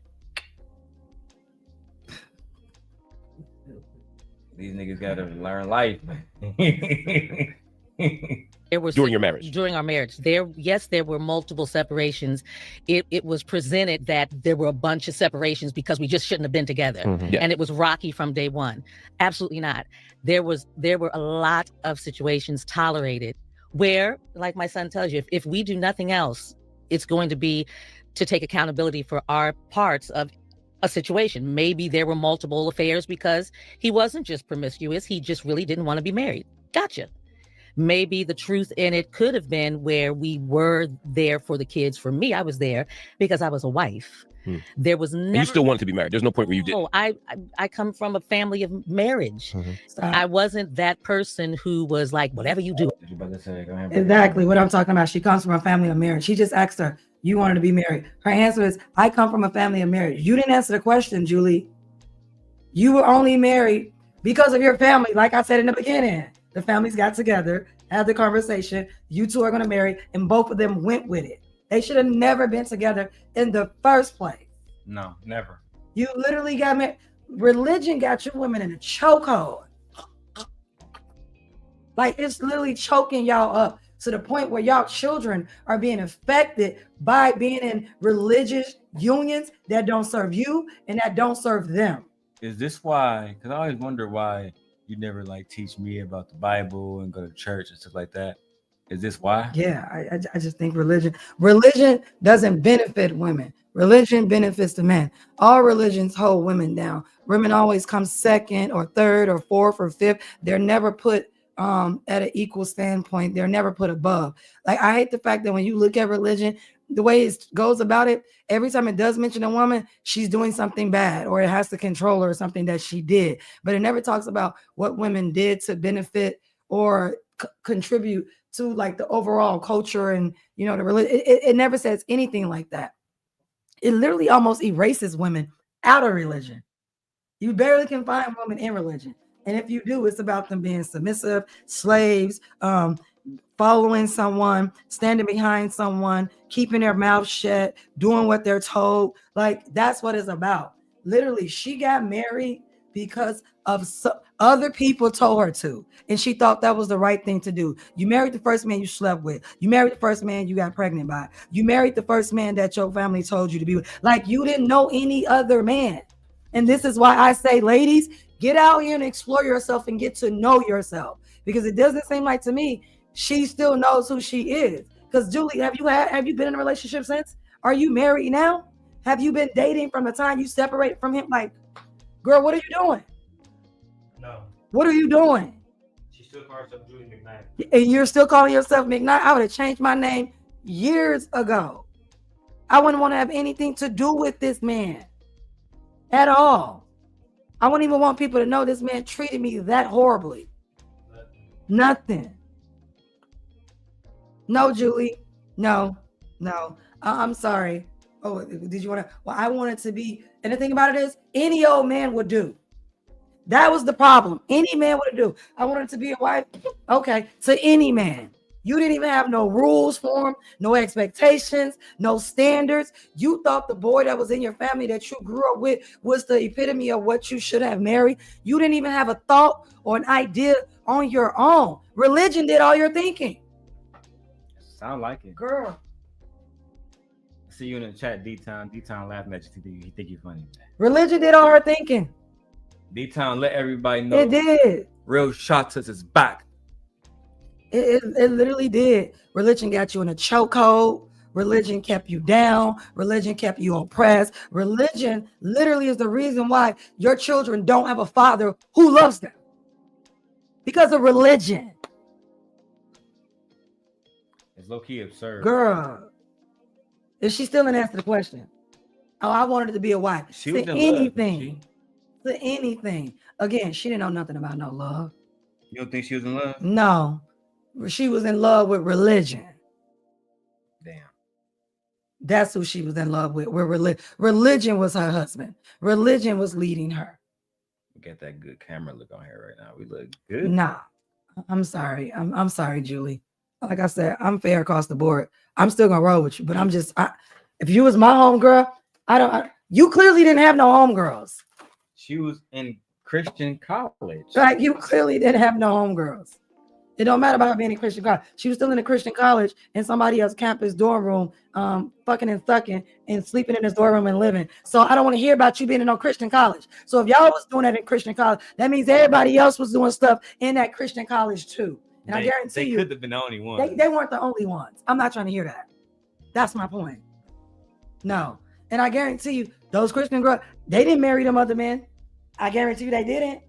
[SPEAKER 1] These niggas gotta learn life.
[SPEAKER 5] There were
[SPEAKER 3] During your marriage.
[SPEAKER 5] During our marriage, there were multiple separations. It was presented that there were a bunch of separations because we just shouldn't have been together,
[SPEAKER 3] Yeah.
[SPEAKER 5] and it was rocky from day one. Absolutely not. There were a lot of situations tolerated where, like my son tells you, if we do nothing else, it's going to be to take accountability for our parts of a situation. Maybe there were multiple affairs because he wasn't just promiscuous; he just really didn't want to be married. Gotcha. Maybe the truth in it could have been where we were there for the kids. For me, I was there because I was a wife. There was never.
[SPEAKER 3] And you still wanted to be married. There's no point where you did.
[SPEAKER 5] Oh, I come from a family of marriage. I wasn't that person who was like, whatever you do.
[SPEAKER 2] Exactly what I'm talking about. She comes from a family of marriage. She just asked her, you wanted to be married. Her answer is, I come from a family of marriage. You didn't answer the question, Julie. You were only married because of your family. Like I said in the beginning, the families got together, had the conversation. You two are going to marry, and both of them went with it. They should have never been together in the first place.
[SPEAKER 1] No, never.
[SPEAKER 2] You literally got married. Religion got you women in a chokehold. Like, it's literally choking y'all up to the point where y'all children are being affected by being in religious unions that don't serve you and that don't serve them.
[SPEAKER 1] Is this why? Because I always wonder why you never like teach me about the Bible and go to church and stuff like that. Is this why?
[SPEAKER 2] Yeah, I just think religion doesn't benefit women. Religion benefits the men. All religions hold women down. Women always come second or third or fourth or fifth. They're never put at an equal standpoint. They're never put above. Like, I hate the fact that when you look at religion, the way it goes about it, every time it does mention a woman, she's doing something bad, or it has to control her or something that she did. But it never talks about what women did to benefit or contribute to like the overall culture and, you know, the religion. It never says anything like that. It literally almost erases women out of religion. You barely can find women in religion. And if you do, it's about them being submissive, slaves, following someone, standing behind someone, keeping their mouth shut, doing what they're told. Like, that's what it's about. Literally, she got married because of other people told her to, and she thought that was the right thing to do. You married the first man you slept with. You married the first man you got pregnant by. You married the first man that your family told you to be with. Like, you didn't know any other man. And this is why I say, ladies, get out here and explore yourself and get to know yourself, because it doesn't seem like to me she still knows who she is. Because Julie, have you been in a relationship since? Are you married now? Have you been dating from the time you separated from him? Like, girl, what are you doing?
[SPEAKER 1] No.
[SPEAKER 2] What are you doing?
[SPEAKER 1] She still calls herself Julie McKnight.
[SPEAKER 2] And you're still calling yourself McKnight? I would have changed my name years ago. I wouldn't want to have anything to do with this man at all. I wouldn't even want people to know this man treated me that horribly. Nothing. No, Julie. No. I'm sorry. Oh, did you want to? Well, I wanted to be. And the thing about it is, any old man would do. That was the problem. Any man would do. I wanted to be a wife. Okay, to any man. You didn't even have no rules for him, no expectations, no standards. You thought the boy that was in your family that you grew up with was the epitome of what you should have married. You didn't even have a thought or an idea on your own. Religion did all your thinking.
[SPEAKER 1] Sound like it.
[SPEAKER 2] Girl.
[SPEAKER 1] See you in the chat, D-Town. D-Town laughing at you. He think you funny.
[SPEAKER 2] Religion did all her thinking.
[SPEAKER 1] D-Town, let everybody know.
[SPEAKER 2] It did.
[SPEAKER 1] Real Shotas is back.
[SPEAKER 2] It literally did. Religion got you in a chokehold. Religion kept you down. Religion kept you oppressed. Religion literally is the reason why your children don't have a father who loves them. Because of religion.
[SPEAKER 1] It's low-key absurd.
[SPEAKER 2] Girl. Is she still in answer the question? Oh, I wanted to be a wife.
[SPEAKER 1] She was
[SPEAKER 2] to
[SPEAKER 1] in
[SPEAKER 2] anything.
[SPEAKER 1] Love,
[SPEAKER 2] to anything. Again, she didn't know nothing about no love.
[SPEAKER 1] You don't think she was in love?
[SPEAKER 2] No. She was in love with religion.
[SPEAKER 1] Damn.
[SPEAKER 2] That's who she was in love with. Religion was her husband. Religion was leading her.
[SPEAKER 1] We got that good camera look on here right now. We look good.
[SPEAKER 2] Nah. I'm sorry. I'm sorry, Julie. like I said, I'm fair across the board. I'm still gonna roll with you, but I'm just, if you was my homegirl, you clearly didn't have no homegirls.
[SPEAKER 1] She was in Christian college.
[SPEAKER 2] Like you clearly didn't have no homegirls. It don't matter about her being in Christian college. She was still in a Christian college in somebody else's campus dorm room, fucking and sucking and sleeping in his dorm room and living. So I don't want to hear about you being in no Christian college. So if y'all was doing that in Christian college, that means everybody else was doing stuff in that Christian college too. And I guarantee you,
[SPEAKER 1] they could have been the only ones.
[SPEAKER 2] They weren't the only ones. I'm not trying to hear that. That's my point. No. And I guarantee you, those Christian girls, they didn't marry them other men. I guarantee you they didn't.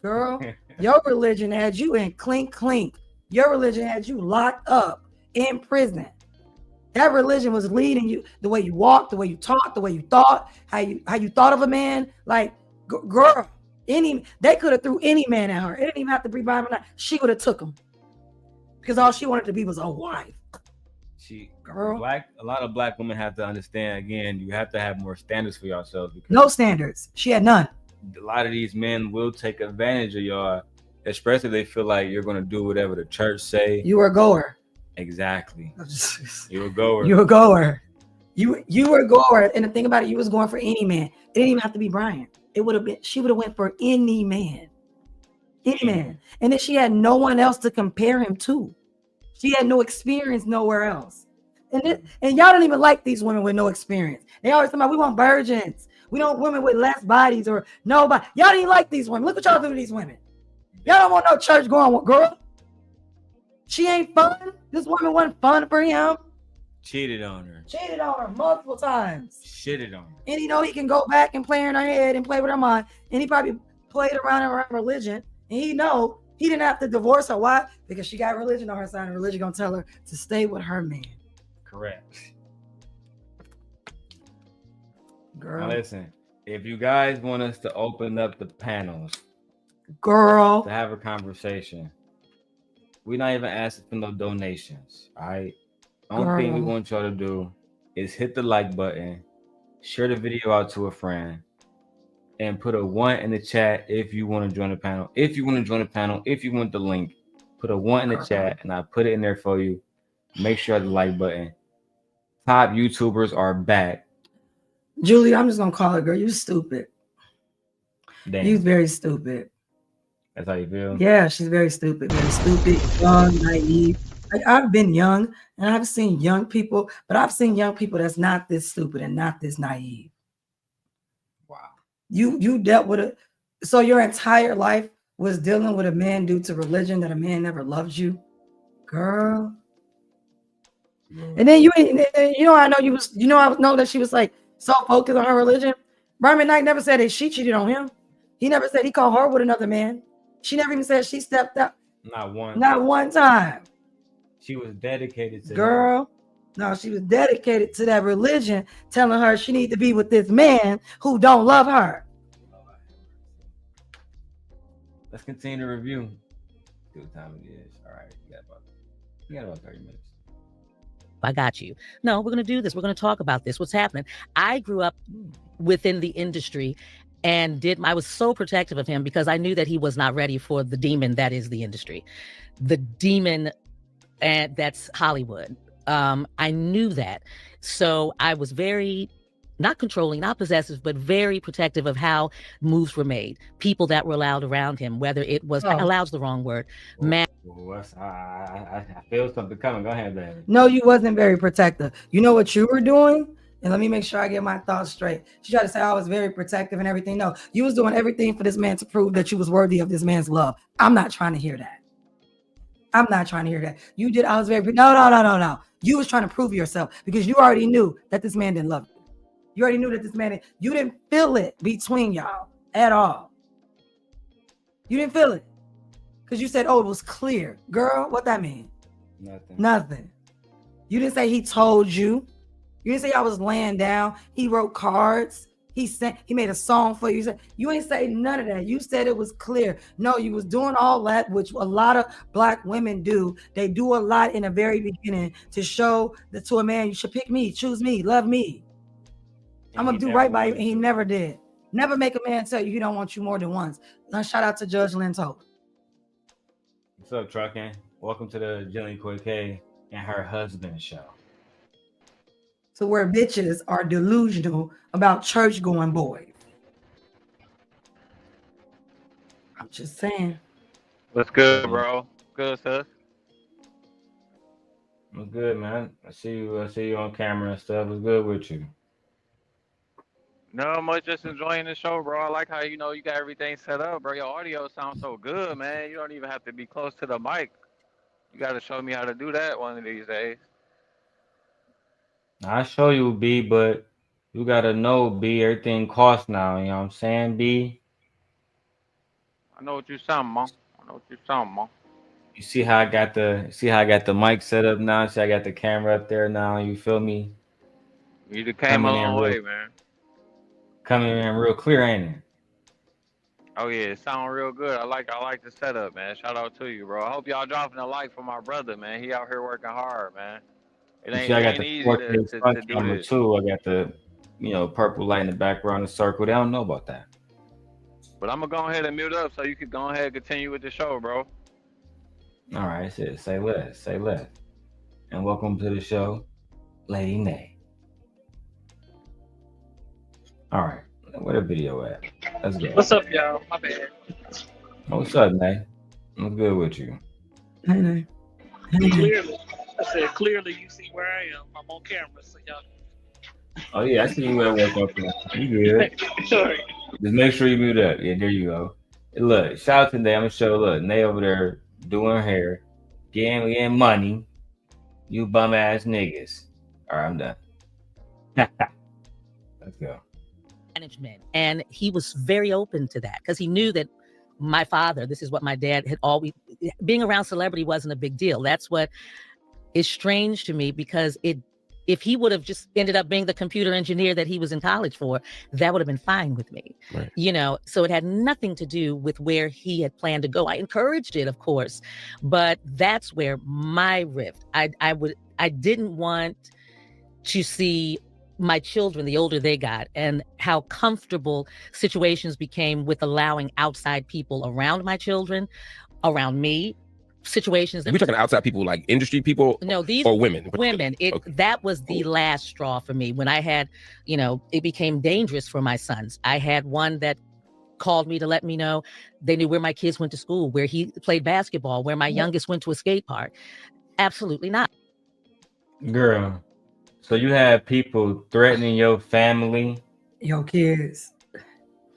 [SPEAKER 2] Girl, your religion had you in clink. Your religion had you locked up in prison. That religion was leading you, the way you walked, the way you talked, the way you thought, how you thought of a man. Like, girl, they could have threw any man at her. It didn't even have to be Brian McKnight. She would have took him because all she wanted to be was a wife.
[SPEAKER 1] A lot of black women have to understand. Again, you have to have more standards for yourselves.
[SPEAKER 2] No standards. She had none.
[SPEAKER 1] A lot of these men will take advantage of y'all, especially if they feel like you're going to do whatever the church say.
[SPEAKER 2] You were a goer.
[SPEAKER 1] Exactly. You were a goer.
[SPEAKER 2] You were a goer. You were a goer. And the thing about it, you was going for any man. It didn't even have to be Brian. It would have been, she would have went for any man. Any man. And then she had no one else to compare him to. She had no experience nowhere else. And y'all don't even like these women with no experience. They always talk about, we want virgins. We don't want women with less bodies or nobody. Y'all didn't like these women. Look what y'all do to these women. Y'all don't want no church going, girl. She ain't fun. This woman wasn't fun for him.
[SPEAKER 1] Cheated on her
[SPEAKER 2] Multiple times.
[SPEAKER 1] Shitted on her.
[SPEAKER 2] And he can go back and play in her head and play with her mind. And he probably played around religion. And he didn't have to divorce her. Why? Because she got religion on her side, and religion gonna tell her to stay with her man.
[SPEAKER 1] Correct.
[SPEAKER 2] Girl.
[SPEAKER 1] Now listen, if you guys want us to open up the panels,
[SPEAKER 2] girl,
[SPEAKER 1] to have a conversation, we're not even asking for no donations. All right. Only thing we want y'all to do is hit the like button, share the video out to a friend, and put a 1 in the chat if you want to join the panel. If you want the link, put a 1 in the chat, and I put it in there for you. Make sure the like button. Top YouTubers are back.
[SPEAKER 2] Julie, I'm just gonna call it, girl. You stupid.
[SPEAKER 1] Damn.
[SPEAKER 2] You very stupid.
[SPEAKER 1] That's how you feel?
[SPEAKER 2] Yeah, she's very stupid, young, naive. Like, I've been young and I've seen young people, but I've seen young people that's not this stupid and not this naive.
[SPEAKER 1] Wow.
[SPEAKER 2] You dealt with it. So your entire life was dealing with a man due to religion, that a man never loved you, girl. And then I know that she was like so focused on her religion. Brian McKnight never said that she cheated on him. He never said he caught her with another man. She never even said she stepped up.
[SPEAKER 1] Not one
[SPEAKER 2] time.
[SPEAKER 1] She was dedicated to
[SPEAKER 2] girl. No, she was dedicated to that religion, telling her she needs to be with this man who don't love her.
[SPEAKER 1] Let's continue to review. See what time it is. All right, you got about 30 minutes.
[SPEAKER 5] I got you. No, we're going to do this. We're going to talk about this. What's happening? I grew up within the industry and I was so protective of him because I knew that he was not ready for the demon that is the industry. The demon, and that's Hollywood. I knew that. So I was very, not controlling, not possessive, but very protective of how moves were made. People that were allowed around him, whether it was, allowed's the wrong word.
[SPEAKER 1] I feel something coming. Go ahead, baby.
[SPEAKER 2] No, you wasn't very protective. You know what you were doing? And let me make sure I get my thoughts straight. She tried to say I was very protective and everything. No, you was doing everything for this man to prove that you was worthy of this man's love. I'm not trying to hear that. You did. I was very, no. You was trying to prove yourself because you already knew that this man didn't love you. You already knew that this man, you didn't feel it between y'all at all. You didn't feel it because you said, it was clear. Girl, what that mean? Nothing. You didn't say he told you. You didn't say I was laying down. He wrote cards. He made a song for you. You ain't say none of that. You said it was clear. No, you was doing all that, which a lot of Black women do. They do a lot in the very beginning to show that to a man, you should pick me, choose me, love me. I'm going to do right by you. And he never did. Never make a man tell you he don't want you more than once. Now, shout out to Judge Lynn Toler.
[SPEAKER 1] What's up, Truckin'? Welcome to the Jillian K and her husband show.
[SPEAKER 2] So where bitches are delusional about church going boys. I'm just saying.
[SPEAKER 9] What's good, bro? Good, sis.
[SPEAKER 1] I'm good, man. I see you on camera and stuff. What's good with you?
[SPEAKER 9] No much, just enjoying the show, bro. I like how you got everything set up, bro. Your audio sounds so good, man. You don't even have to be close to the mic. You got to show me how to do that one of these days.
[SPEAKER 1] I show you, B, but you gotta know, B, everything costs now. You know what I'm saying, B?
[SPEAKER 9] I know what you're saying, man. I know what you're saying, man.
[SPEAKER 1] You see how I got the mic set up now. See, I got the camera up there now. You feel me?
[SPEAKER 9] You just came a
[SPEAKER 1] Coming in
[SPEAKER 9] long
[SPEAKER 1] real,
[SPEAKER 9] way, man.
[SPEAKER 1] clear, ain't it?
[SPEAKER 9] Oh yeah, it sound real good. I like the setup, man. Shout out to you, bro. I hope y'all dropping a like for my brother, man. He out here working hard, man. It
[SPEAKER 1] You
[SPEAKER 9] ain't
[SPEAKER 1] see,
[SPEAKER 9] it
[SPEAKER 1] I got
[SPEAKER 9] ain't
[SPEAKER 1] the
[SPEAKER 9] easy
[SPEAKER 1] 4K
[SPEAKER 9] to
[SPEAKER 1] front
[SPEAKER 9] do
[SPEAKER 1] camera
[SPEAKER 9] this.
[SPEAKER 1] too. I got the purple light in the background, the circle. They don't know about that.
[SPEAKER 9] But I'm gonna go ahead and mute up so you can go ahead and continue with the show, bro.
[SPEAKER 1] All right, say less, and welcome to the show, Lady Nay. All right, where the video at? Let's go.
[SPEAKER 10] What's up, y'all? My bad.
[SPEAKER 1] What's up, Nay? What's good with you?
[SPEAKER 2] Hey.
[SPEAKER 10] Clearly, I said clearly. You see where I am. I'm on camera, so y'all.
[SPEAKER 1] Oh yeah, I see you at work up there. You good?
[SPEAKER 10] Sorry.
[SPEAKER 1] Just make sure you mute up. Yeah, there you go. Hey, look, shout out today. I'm gonna show. Look, Nay over there doing her hair, getting money. You bum ass niggas. All right, I'm done. Let's go.
[SPEAKER 5] Management. And he was very open to that because he knew that my father, this is what my dad had always, being around celebrity wasn't a big deal. That's what is strange to me because if he would have just ended up being the computer engineer that he was in college for, that would have been fine with me. Right. So it had nothing to do with where he had planned to go. I encouraged it, of course, but that's where my rift. I didn't want to see my children, the older they got, and how comfortable situations became with allowing outside people around my children, around me, situations that
[SPEAKER 3] Are we talking outside people, like industry people?
[SPEAKER 5] No, these
[SPEAKER 3] or women.
[SPEAKER 5] Women. That was the last straw for me when I had, it became dangerous for my sons. I had one that called me to let me know they knew where my kids went to school, where he played basketball, where my youngest went to a skate park. Absolutely not.
[SPEAKER 1] Girl, so you had people threatening your family?
[SPEAKER 2] Your kids.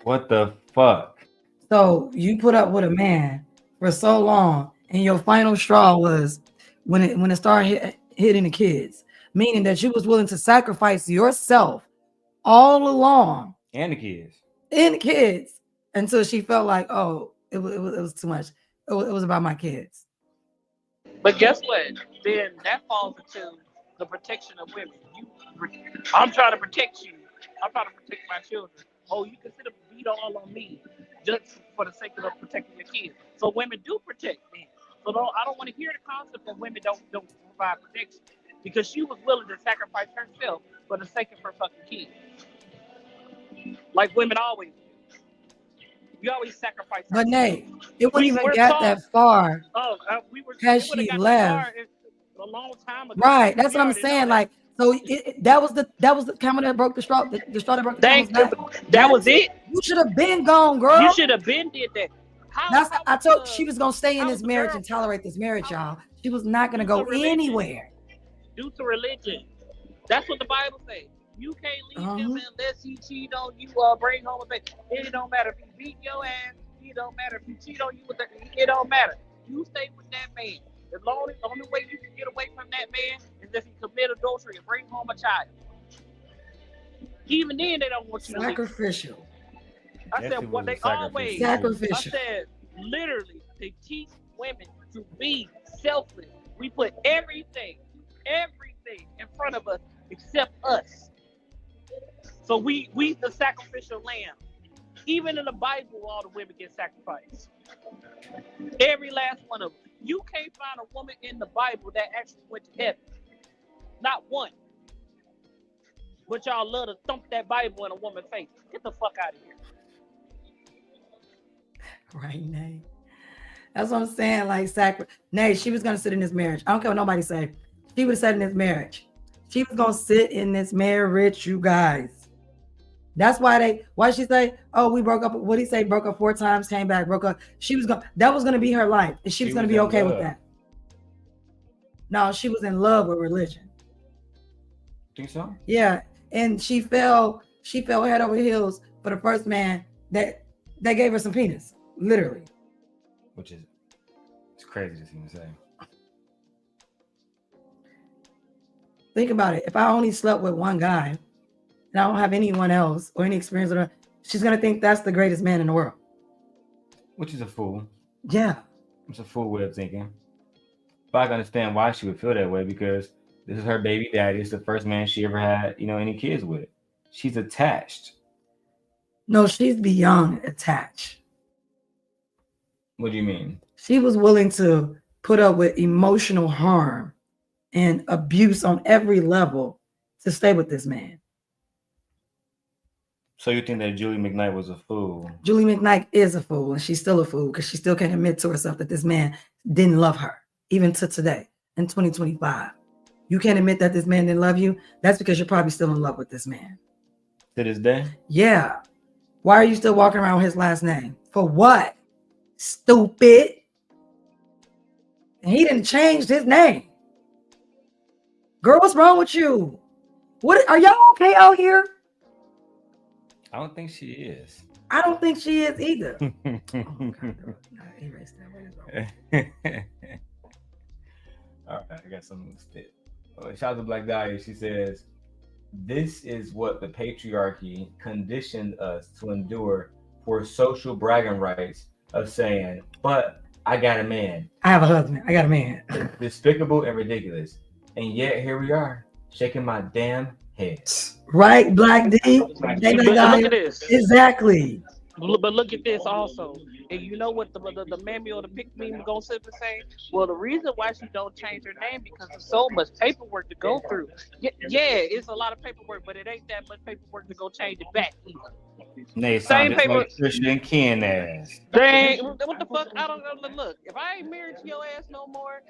[SPEAKER 1] What the fuck?
[SPEAKER 2] So you put up with a man for so long, and your final straw was when it started hitting the kids, meaning that you was willing to sacrifice yourself all along
[SPEAKER 1] And the kids.
[SPEAKER 2] Until she felt like, oh, it was too much. It was about my kids.
[SPEAKER 10] But guess what? Then that falls into the protection of women. I'm trying to protect you. I'm trying to protect my children. Oh, you consider beat all on me just for the sake of protecting your kids. So women do protect men. So I don't want to hear the concept that women don't provide protection because she was willing to sacrifice herself for the sake of her fucking kids. Like women always do. We always sacrifice.
[SPEAKER 2] But Nate, it wouldn't even get that far. Has she left?
[SPEAKER 10] A long time ago.
[SPEAKER 2] Right, that's what I'm saying. Like, so that was the camel that broke the straw. The straw that broke the camel's back.
[SPEAKER 10] That was it.
[SPEAKER 2] You should have been gone, girl.
[SPEAKER 10] You should have been did that.
[SPEAKER 2] I told she was gonna stay in this marriage and tolerate this marriage, y'all. She was not gonna go anywhere.
[SPEAKER 10] Due to religion. That's what the Bible says. You can't leave him unless he cheat on you or bring home a baby. It don't matter if he beat your ass. It don't matter if he cheat on you. It don't matter. You stay with that man. The only way you can get away from that man is if he commit adultery and bring home a child. Even then, they don't want you
[SPEAKER 2] sacrificial.
[SPEAKER 10] To leave. I said, what they always
[SPEAKER 2] sacrificial.
[SPEAKER 10] I said, literally, they teach women to be selfless. We put everything in front of us except us. So we the sacrificial lamb. Even in the Bible, all the women get sacrificed. Every last one of them. You can't find a woman in the Bible that actually went to heaven. Not one. But y'all love to thump that Bible in a woman's face. Get the fuck out of here.
[SPEAKER 2] Right, Nate. That's what I'm saying. Like, Nay, she was gonna sit in this marriage. I don't care what nobody say. She would have sat in this marriage. She was gonna sit in this marriage, you guys. That's why she say, oh, we broke up. What did he say? Broke up 4 times, came back, broke up. That was gonna be her life. And she was gonna be okay with that. No, she was in love with religion.
[SPEAKER 1] Think so?
[SPEAKER 2] Yeah. And she fell head over heels for the first man that gave her some penis. Literally.
[SPEAKER 1] Which is, it's crazy to even say.
[SPEAKER 2] Think about it. If I only slept with one guy and I don't have anyone else or any experience with her, she's going to think that's the greatest man in the world.
[SPEAKER 1] Which is a fool.
[SPEAKER 2] Yeah.
[SPEAKER 1] It's a fool way of thinking. But I can understand why she would feel that way, because this is her baby daddy. It's the first man she ever had, any kids with. She's attached.
[SPEAKER 2] No, she's beyond attached.
[SPEAKER 1] What do you mean?
[SPEAKER 2] She was willing to put up with emotional harm and abuse on every level to stay with this man.
[SPEAKER 1] So you think that Julie McKnight was a fool?
[SPEAKER 2] Julie McKnight is a fool, and she's still a fool because she still can't admit to herself that this man didn't love her, even to today, in 2025. You can't admit that this man didn't love you. That's because you're probably still in love with this man.
[SPEAKER 1] To this day?
[SPEAKER 2] Yeah. Why are you still walking around with his last name? For what? Stupid. And he didn't change his name. Girl, what's wrong with you? What are y'all okay out here?
[SPEAKER 1] I don't think she is.
[SPEAKER 2] I don't think she is either. Oh, God, erase that.
[SPEAKER 1] All right, I got something to spit. Shout out to Black Dahlia. She says, this is what the patriarchy conditioned us to endure for social bragging rights of saying, but I got a man.
[SPEAKER 2] I have a husband. I got a man.
[SPEAKER 1] Despicable and ridiculous. And yet here we are, shaking my damn head.
[SPEAKER 2] Right, Black D?
[SPEAKER 10] Look at this.
[SPEAKER 2] Exactly.
[SPEAKER 10] But look at this also. And you know what the mammy or the pick me gonna sit and say? Well, the reason why she don't change her name because there's so much paperwork to go through. Yeah, it's a lot of paperwork, but it ain't that much paperwork to go change it back either.
[SPEAKER 1] Nay,
[SPEAKER 10] Same paper.
[SPEAKER 1] Like Christian Ken ass.
[SPEAKER 10] Dang, what the fuck? I don't know. Look, if I ain't married to your ass no more,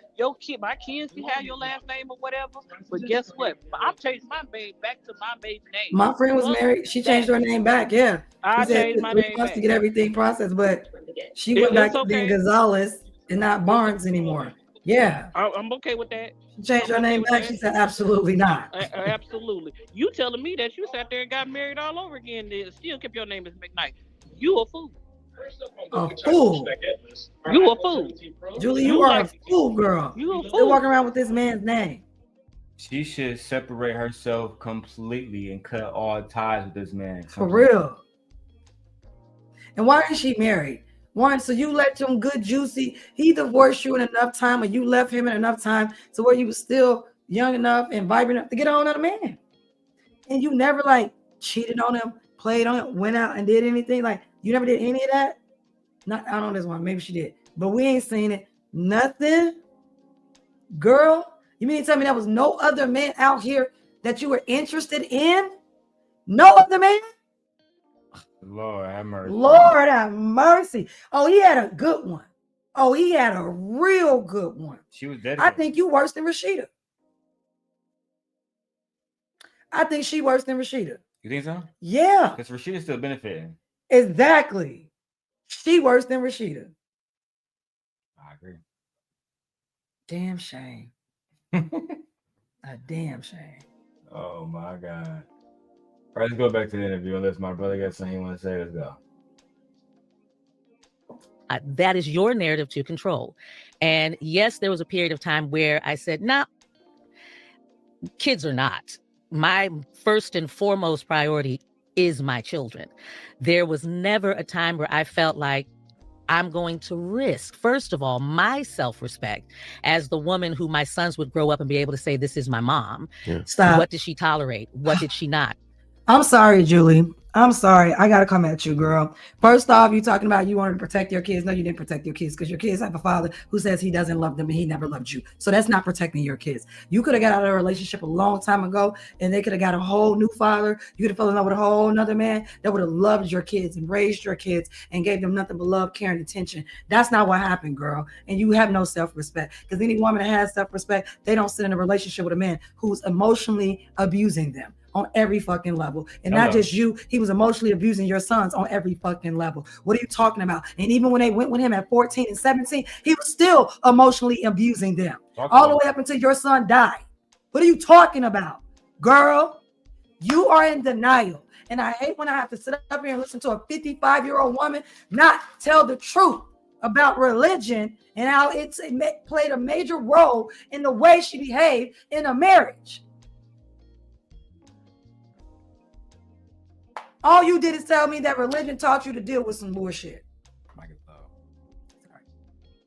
[SPEAKER 10] my kids can have your last name or whatever. But guess what? I've changed my name back to my maiden name.
[SPEAKER 2] My friend was married. She changed her name back. Yeah.
[SPEAKER 10] I changed my name back
[SPEAKER 2] to get everything processed, but she went back to being Gonzalez and not Barnes anymore. Yeah.
[SPEAKER 10] I'm okay with that.
[SPEAKER 2] She changed her name back. She said, absolutely not.
[SPEAKER 10] Absolutely. You telling me that you sat there and got married all over again and still kept your name as McKnight. You a fool.
[SPEAKER 2] A fool.
[SPEAKER 10] You a fool.
[SPEAKER 2] Julie, you are a fool, girl.
[SPEAKER 10] You a fool.
[SPEAKER 2] Still walking around with this man's name.
[SPEAKER 1] She should separate herself completely and cut all ties with this man.
[SPEAKER 2] For real. And why is she married? One, so you let him good juicy. He divorced you in enough time, or you left him in enough time to where you was still young enough and vibrant enough to get on another man. And you never cheated on him, played on him, went out and did anything. You never did any of that. Not out on this one. Maybe she did, but we ain't seen it. Nothing. Girl, you mean to tell me there was no other man out here that you were interested in? No other man?
[SPEAKER 1] Lord have mercy.
[SPEAKER 2] Lord have mercy. Oh, he had a good one. Oh, he had a real good one.
[SPEAKER 1] She was dead.
[SPEAKER 2] I think you worse than Rashida. I think she worse than Rashida.
[SPEAKER 1] You think so?
[SPEAKER 2] Yeah.
[SPEAKER 1] Because Rashida's still benefiting.
[SPEAKER 2] Exactly. She worse than Rashida.
[SPEAKER 1] I agree.
[SPEAKER 2] Damn shame. A damn shame.
[SPEAKER 1] Oh my God. All right, let's go back to the interview unless my brother got something he want to say. Let's go.
[SPEAKER 5] That is your narrative to control. And yes, there was a period of time where I said, nah, kids are not. My first and foremost priority is my children. There was never a time where I felt like I'm going to risk, first of all, my self-respect as the woman who my sons would grow up and be able to say, this is my mom.
[SPEAKER 2] Yeah. Stop.
[SPEAKER 5] What did she tolerate? What did she not?
[SPEAKER 2] I'm sorry, Julie. I'm sorry. I got to come at you, girl. First off, you talking about you wanted to protect your kids. No, you didn't protect your kids because your kids have a father who says he doesn't love them and he never loved you. So that's not protecting your kids. You could have got out of a relationship a long time ago and they could have got a whole new father. You could have fallen in love with a whole another man that would have loved your kids and raised your kids and gave them nothing but love, care, and attention. That's not what happened, girl. And you have no self-respect because any woman that has self-respect, they don't sit in a relationship with a man who's emotionally abusing them on every fucking level. And not just you, he was emotionally abusing your sons on every fucking level. What are you talking about? And even when they went with him at 14 and 17, he was still emotionally abusing them all the way up until your son died. What are you talking about? Girl, you are in denial. And I hate when I have to sit up here and listen to a 55-year-old woman not tell the truth about religion and how it played a major role in the way she behaved in a marriage. All you did is tell me that religion taught you to deal with some bullshit.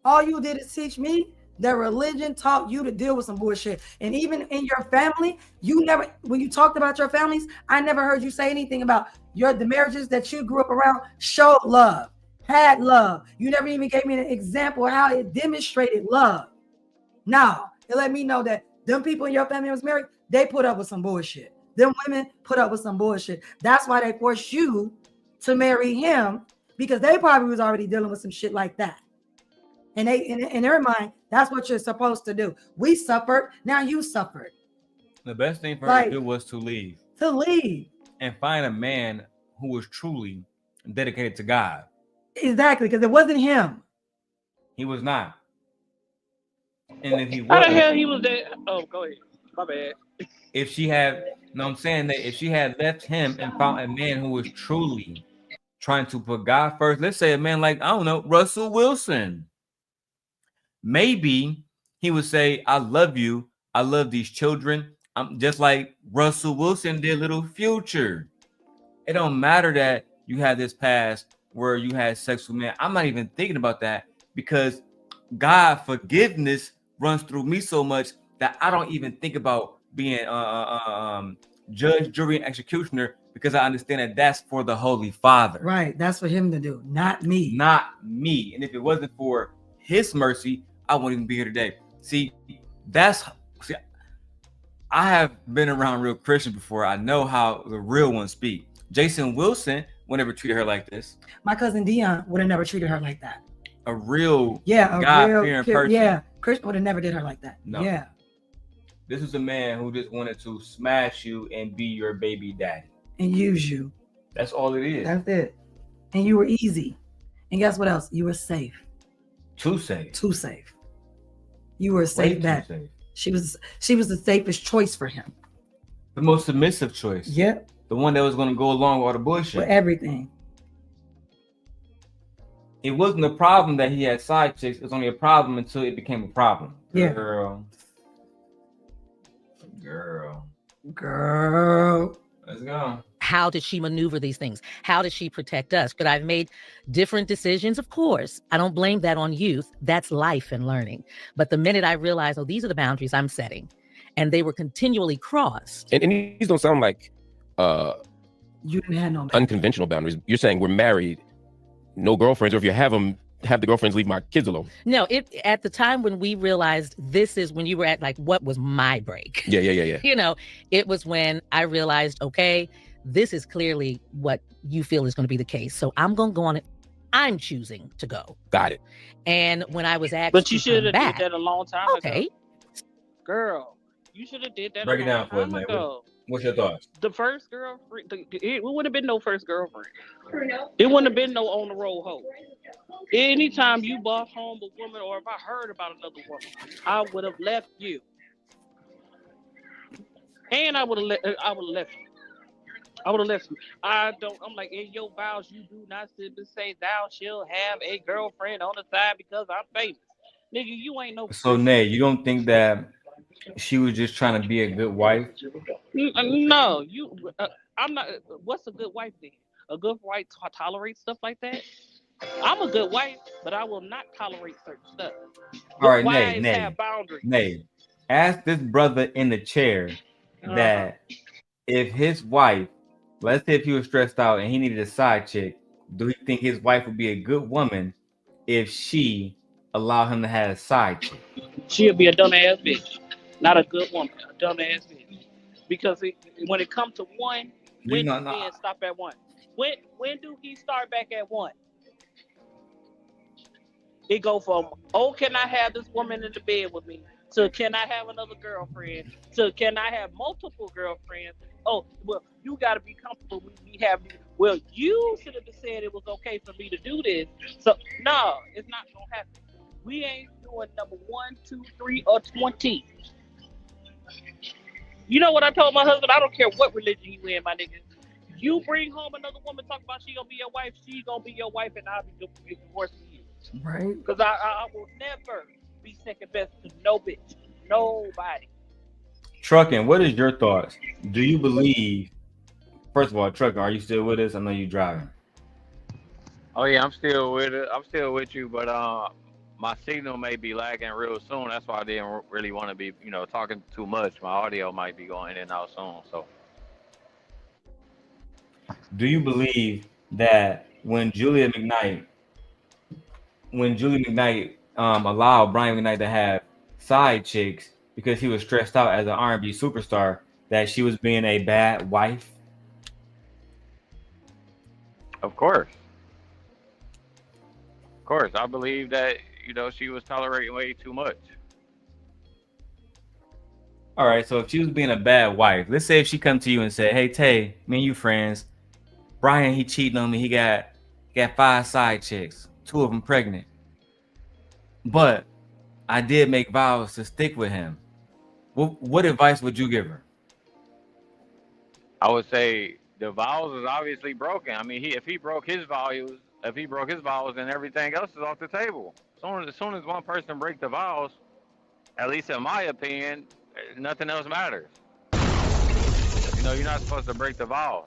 [SPEAKER 2] All you did is teach me that religion taught you to deal with some bullshit. And even in your family, you never, when you talked about your families, I never heard you say anything about the marriages that you grew up around showed love, had love. You never even gave me an example of how it demonstrated love. Now, it let me know that them people in your family was married, they put up with some bullshit. Them women put up with some bullshit. That's why they forced you to marry him, because they probably was already dealing with some shit like that. And they, in their mind, that's what you're supposed to do. We suffered, now you suffered.
[SPEAKER 1] The best thing for her to do was to leave.
[SPEAKER 2] To leave.
[SPEAKER 1] And find a man who was truly dedicated to God.
[SPEAKER 2] Exactly, because it wasn't him.
[SPEAKER 1] He was not. And if he was,
[SPEAKER 10] how the hell he was there? Oh, go ahead. My bad.
[SPEAKER 1] If she had, no, I'm saying that if she had left him and found a man who was truly trying to put God first, let's say a man like, I don't know, Russell Wilson, maybe he would say, I love you. I love these children. I'm just like Russell Wilson did Little Future. It don't matter that you had this past where you had sex with men. I'm not even thinking about that because God forgiveness runs through me so much that I don't even think about being judge, jury, and executioner because I understand that that's for the Holy Father.
[SPEAKER 2] Right. That's for him to do, not me.
[SPEAKER 1] Not me. And if it wasn't for his mercy, I wouldn't even be here today. See, I have been around real Christians before. I know how the real ones speak. Jason Wilson would never treated her like this.
[SPEAKER 2] My cousin Dion would have never treated her like that.
[SPEAKER 1] A real
[SPEAKER 2] God-fearing
[SPEAKER 1] person.
[SPEAKER 2] Yeah, Christian would have never did her like that.
[SPEAKER 1] No.
[SPEAKER 2] Yeah.
[SPEAKER 1] This is a man who just wanted to smash you and be your baby daddy.
[SPEAKER 2] And use you.
[SPEAKER 1] That's all it is.
[SPEAKER 2] That's it. And you were easy. And guess what else? You were safe.
[SPEAKER 1] Too safe.
[SPEAKER 2] Too safe. You were a safe bet. She was the safest choice for him.
[SPEAKER 1] The most submissive choice.
[SPEAKER 2] Yep.
[SPEAKER 1] The one that was going to go along with all the bullshit.
[SPEAKER 2] For everything.
[SPEAKER 1] It wasn't a problem that he had side chicks. It was only a problem until it became a problem.
[SPEAKER 2] Yeah. Girl.
[SPEAKER 1] Let's go.
[SPEAKER 5] How did she maneuver these things? How did she protect us? Could I have made different decisions? Of course. I don't blame that on youth. That's life and learning. But the minute I realized, oh, these are the boundaries I'm setting, and they were continually crossed.
[SPEAKER 3] And these don't sound like
[SPEAKER 2] you didn't have no
[SPEAKER 3] unconventional boundaries. You're saying we're married, no girlfriends, or if you have them, have the girlfriends leave my kids alone.
[SPEAKER 5] No, at the time when we realized this is when you were at like, what was my break?
[SPEAKER 3] Yeah.
[SPEAKER 5] You know, it was when I realized, okay, this is clearly what you feel is going to be the case. So I'm going to go on it. I'm choosing to go.
[SPEAKER 3] Got it.
[SPEAKER 5] And when I was asked,
[SPEAKER 10] but you should have did that a long time
[SPEAKER 5] ago.
[SPEAKER 10] Girl, you should have did that
[SPEAKER 1] Break
[SPEAKER 10] a
[SPEAKER 1] it
[SPEAKER 10] long
[SPEAKER 1] down for us,
[SPEAKER 10] time
[SPEAKER 1] man.
[SPEAKER 10] ago.
[SPEAKER 1] What's your thoughts?
[SPEAKER 10] The first girlfriend, it would have been no first girlfriend. It wouldn't have been no on the road hoe. Anytime you brought home a woman, or if I heard about another woman, I would have left you. And I would have left you. I would have left you. I'm like, in your vows, you do not simply say thou shalt have a girlfriend on the side because I'm famous. Nigga, you ain't no.
[SPEAKER 1] So, Nay, you don't think that she was just trying to be a good wife?
[SPEAKER 10] No, I'm not. What's a good wife then? A good wife tolerates stuff like that? I'm a good wife, but I will not tolerate certain stuff.
[SPEAKER 1] All right,
[SPEAKER 10] Nay.
[SPEAKER 1] Ask this brother in the chair that if his wife let's say if he was stressed out and he needed a side chick, do you think his wife would be a good woman if she allowed him to have a side chick?
[SPEAKER 10] She'll be a dumbass bitch, not a good woman, a dumbass bitch. Because when it comes to one,
[SPEAKER 1] You
[SPEAKER 10] when
[SPEAKER 1] know,
[SPEAKER 10] do
[SPEAKER 1] no,
[SPEAKER 10] men stop at one? When do he start back at one? It go from, oh, can I have this woman in the bed with me, to can I have another girlfriend, to can I have multiple girlfriends? Oh, well, you got to be comfortable with me having. Well, you should have said it was okay for me to do this. So no, it's not gonna happen. We ain't doing number 1, 2, 3, or 20. You know what I told my husband? I don't care what religion you in, my nigga. You bring home another woman talking about she gonna be your wife, she gonna be your wife, and I'll be divorcing you.
[SPEAKER 2] Right.
[SPEAKER 10] Because I will never be second best to no bitch. Nobody.
[SPEAKER 1] Trucking, what is your thoughts? Do you believe, first of all, Trucking, are you still with us? I know you driving.
[SPEAKER 9] Oh yeah, I'm still with it. I'm still with you, but my signal may be lagging real soon. That's why I didn't really want to be, talking too much. My audio might be going in and out soon. So
[SPEAKER 1] Do you believe that when Julia McKnight allowed Brian McKnight to have side chicks because he was stressed out as an R&B superstar, that she was being a bad wife?
[SPEAKER 9] of course, I believe that she was tolerating way too much.
[SPEAKER 1] All right, so if she was being a bad wife, let's say if she come to you and said, "Hey Tay, me and you friends, Brian, he cheating on me. He got 5 side chicks, 2 of them pregnant. But I did make vows to stick with him." What advice would you give her?
[SPEAKER 9] I would say the vows is obviously broken. I mean, if he broke his vows, then everything else is off the table. As soon as one person breaks the vows, at least in my opinion, nothing else matters. You're not supposed to break the vows.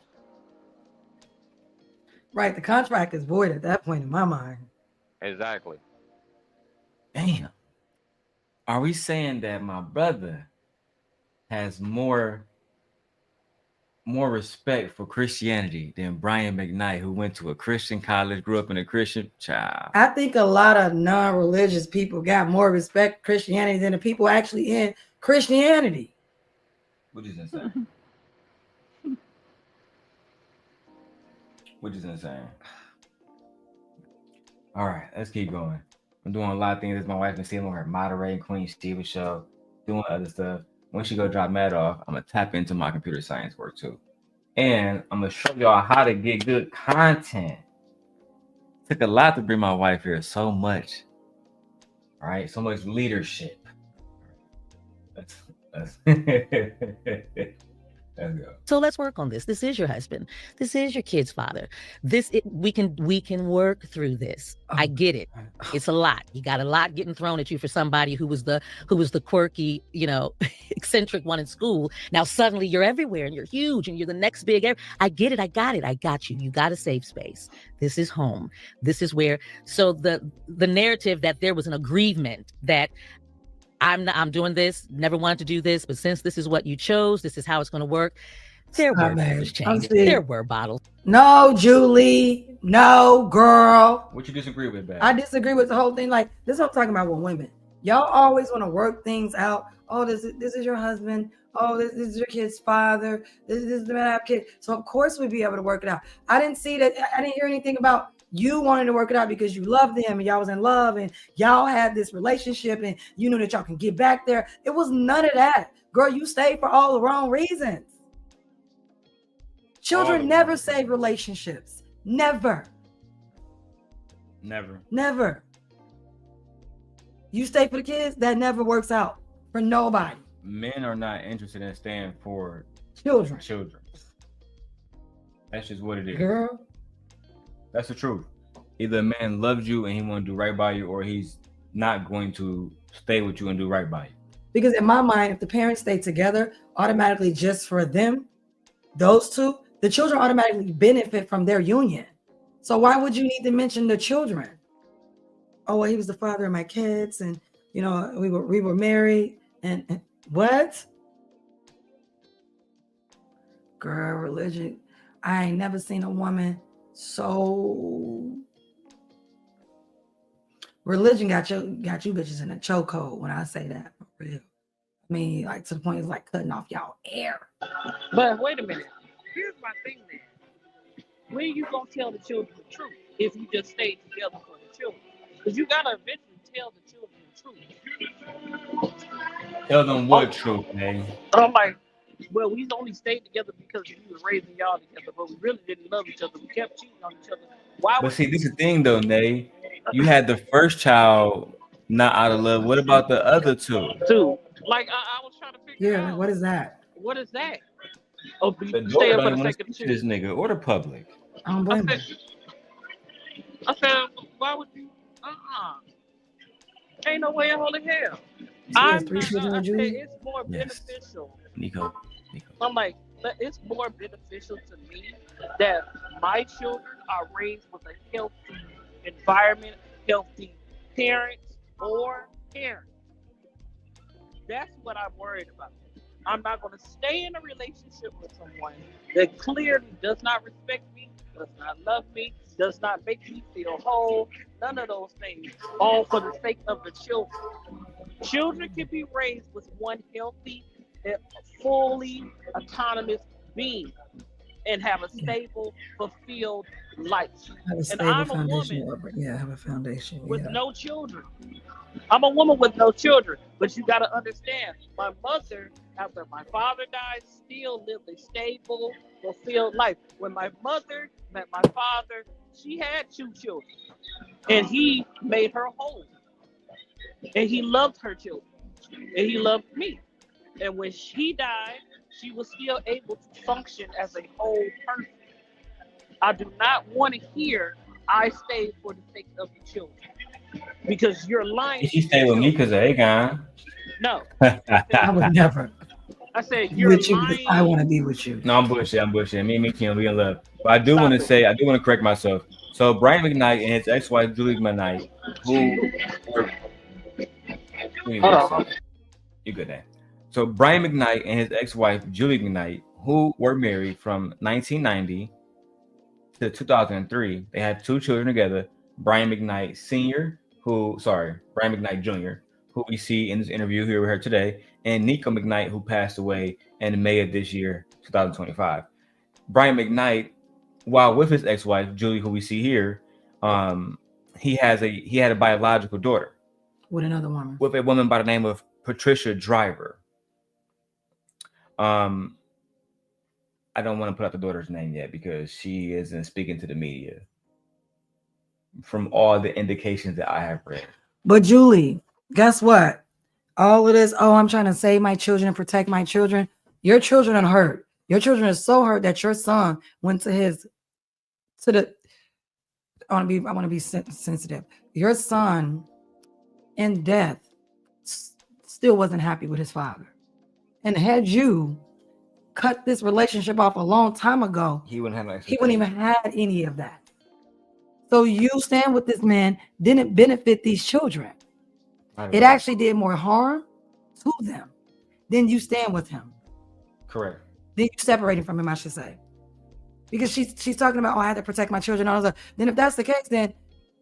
[SPEAKER 2] Right. The contract is void at that point in my mind.
[SPEAKER 9] Exactly.
[SPEAKER 1] Damn. Are we saying that my brother has more respect for Christianity than Brian McKnight, who went to a Christian college, grew up in a Christian child?
[SPEAKER 2] I think a lot of non-religious people got more respect for Christianity than the people actually in Christianity.
[SPEAKER 1] Which is insane. Which is insane. All right, let's keep going. I'm doing a lot of things as my wife can see. I'm on her moderating Queen Stevens show, doing other stuff. When she go drop Matt off, I'm gonna tap into my computer science work too. And I'm gonna show y'all how to get good content. Took a lot to bring my wife here, so much. All right, so much leadership. Let's go.
[SPEAKER 5] So let's work on this. This is your husband. This is your kid's father. We can work through this. I get it. It's a lot. You got a lot getting thrown at you for somebody who was the quirky, eccentric one in school. Now suddenly you're everywhere and you're huge and you're the next big. I get it. I got it. I got you. You got a safe space. This is home. This is where. So the narrative that there was an aggrievement that I'm doing this, never wanted to do this, but since this is what you chose, this is how it's going to work. There were bottles changed. There were bottles.
[SPEAKER 2] No, Julie. No, girl.
[SPEAKER 1] What you disagree with, Bad?
[SPEAKER 2] I disagree with the whole thing. Like, this is what I'm talking about with women. Y'all always want to work things out. Oh, this is your husband. Oh, this is your kid's father. This is the man kid. So of course we'd be able to work it out. I didn't see that. I didn't hear anything about you wanting to work it out because you loved him and y'all was in love and y'all had this relationship and you knew that y'all can get back there. It was none of that. Girl, you stayed for all the wrong reasons. Children never save relationships. Never. Never. You stay for the kids, that never works out for nobody.
[SPEAKER 1] Men are not interested in staying for
[SPEAKER 2] children.
[SPEAKER 1] That's just what it is.
[SPEAKER 2] Girl.
[SPEAKER 1] That's the truth. Either a man loves you and he want to do right by you, or he's not going to stay with you and do right by you.
[SPEAKER 2] Because in my mind, if the parents stay together, automatically just for them, those two, the children automatically benefit from their union. So why would you need to mention the children? Oh, well, he was the father of my kids, and we were married, and what? Girl, religion. I ain't never seen a woman so religion got you bitches in a chokehold when I say that for real. I mean, like to the point it's like cutting off y'all air.
[SPEAKER 10] But wait a minute. Here's my thing then. When you gonna tell the children the truth if you just stay together for the children? Because you gotta eventually tell the children the truth.
[SPEAKER 1] Tell them what truth, man.
[SPEAKER 10] I'm like, well, we only stayed together because we were raising y'all together, but we really didn't love each other. We kept cheating on each other. Why?
[SPEAKER 1] But see, this is the thing though, Nay. You had the first child not out of love. What about the other two?
[SPEAKER 10] Like I was trying to figure out.
[SPEAKER 2] Yeah, what is that?
[SPEAKER 10] What is that? Oh,
[SPEAKER 1] The
[SPEAKER 10] stay
[SPEAKER 1] daughter
[SPEAKER 10] up for
[SPEAKER 1] don't
[SPEAKER 10] the
[SPEAKER 1] want
[SPEAKER 10] sake
[SPEAKER 1] to
[SPEAKER 10] of the
[SPEAKER 1] speak to this
[SPEAKER 10] children.
[SPEAKER 1] nigga or the public.
[SPEAKER 2] I don't blame him.
[SPEAKER 10] I said, why would you? Ain't no way in holy hell.
[SPEAKER 2] She has 3 children with Julie?
[SPEAKER 10] It's more beneficial.
[SPEAKER 1] Nico.
[SPEAKER 10] I'm like, it's more beneficial to me that my children are raised with a healthy environment, healthy parents or parents. That's what I'm worried about. I'm not going to stay in a relationship with someone that clearly does not respect me, does not love me, does not make me feel whole, none of those things, all for the sake of the children. Children can be raised with one healthy, fully autonomous being and have a stable, fulfilled life.
[SPEAKER 2] Have a stable
[SPEAKER 10] And I'm
[SPEAKER 2] foundation.
[SPEAKER 10] a woman
[SPEAKER 2] Yeah, have a foundation.
[SPEAKER 10] with no children. I'm a woman with no children, but you got to understand, my mother, after my father died, still lived a stable, fulfilled life. When my mother met my father, she had 2 children, and he made her whole. And he loved her children, and he loved me. And when he died, she was still able to function as a whole person. I do not want to hear I stayed for the sake of the children. Because you're lying.
[SPEAKER 1] She stay with me because of Aegon.
[SPEAKER 10] No.
[SPEAKER 2] I would never.
[SPEAKER 10] I said you're
[SPEAKER 2] With you
[SPEAKER 10] lying.
[SPEAKER 2] because I want to be with you.
[SPEAKER 1] No, I'm bullshit. Me and me can't be in love. But I do want to say, I do want to correct myself. So Brian McKnight and his ex-wife Julie McKnight, who were you good then. So Brian McKnight and his ex-wife Julie McKnight, who were married from 1990 to 2003, they had 2 children together. Brian McKnight Brian McKnight Jr., who we see in this interview here with her today, and Nico McKnight, who passed away in May of this year, 2025. Brian McKnight, while with his ex-wife Julie, who we see here, he had a biological daughter
[SPEAKER 2] with another woman,
[SPEAKER 1] with a woman by the name of Patricia Driver. I don't want to put out the daughter's name yet because she isn't speaking to the media. From all the indications that I have read.
[SPEAKER 2] But Julie, guess what? All of this, I'm trying to save my children and protect my children. Your children are hurt. Your children are so hurt that your son went I want to be sensitive. Your son in death still wasn't happy with his father. And had you cut this relationship off a long time ago, he wouldn't even have any of that. So you stand with this man didn't benefit these children. It actually did more harm to them than you stand with him.
[SPEAKER 1] Correct.
[SPEAKER 2] Then you separating from him, I should say. Because she's talking about, I had to protect my children. All that. Then if that's the case, then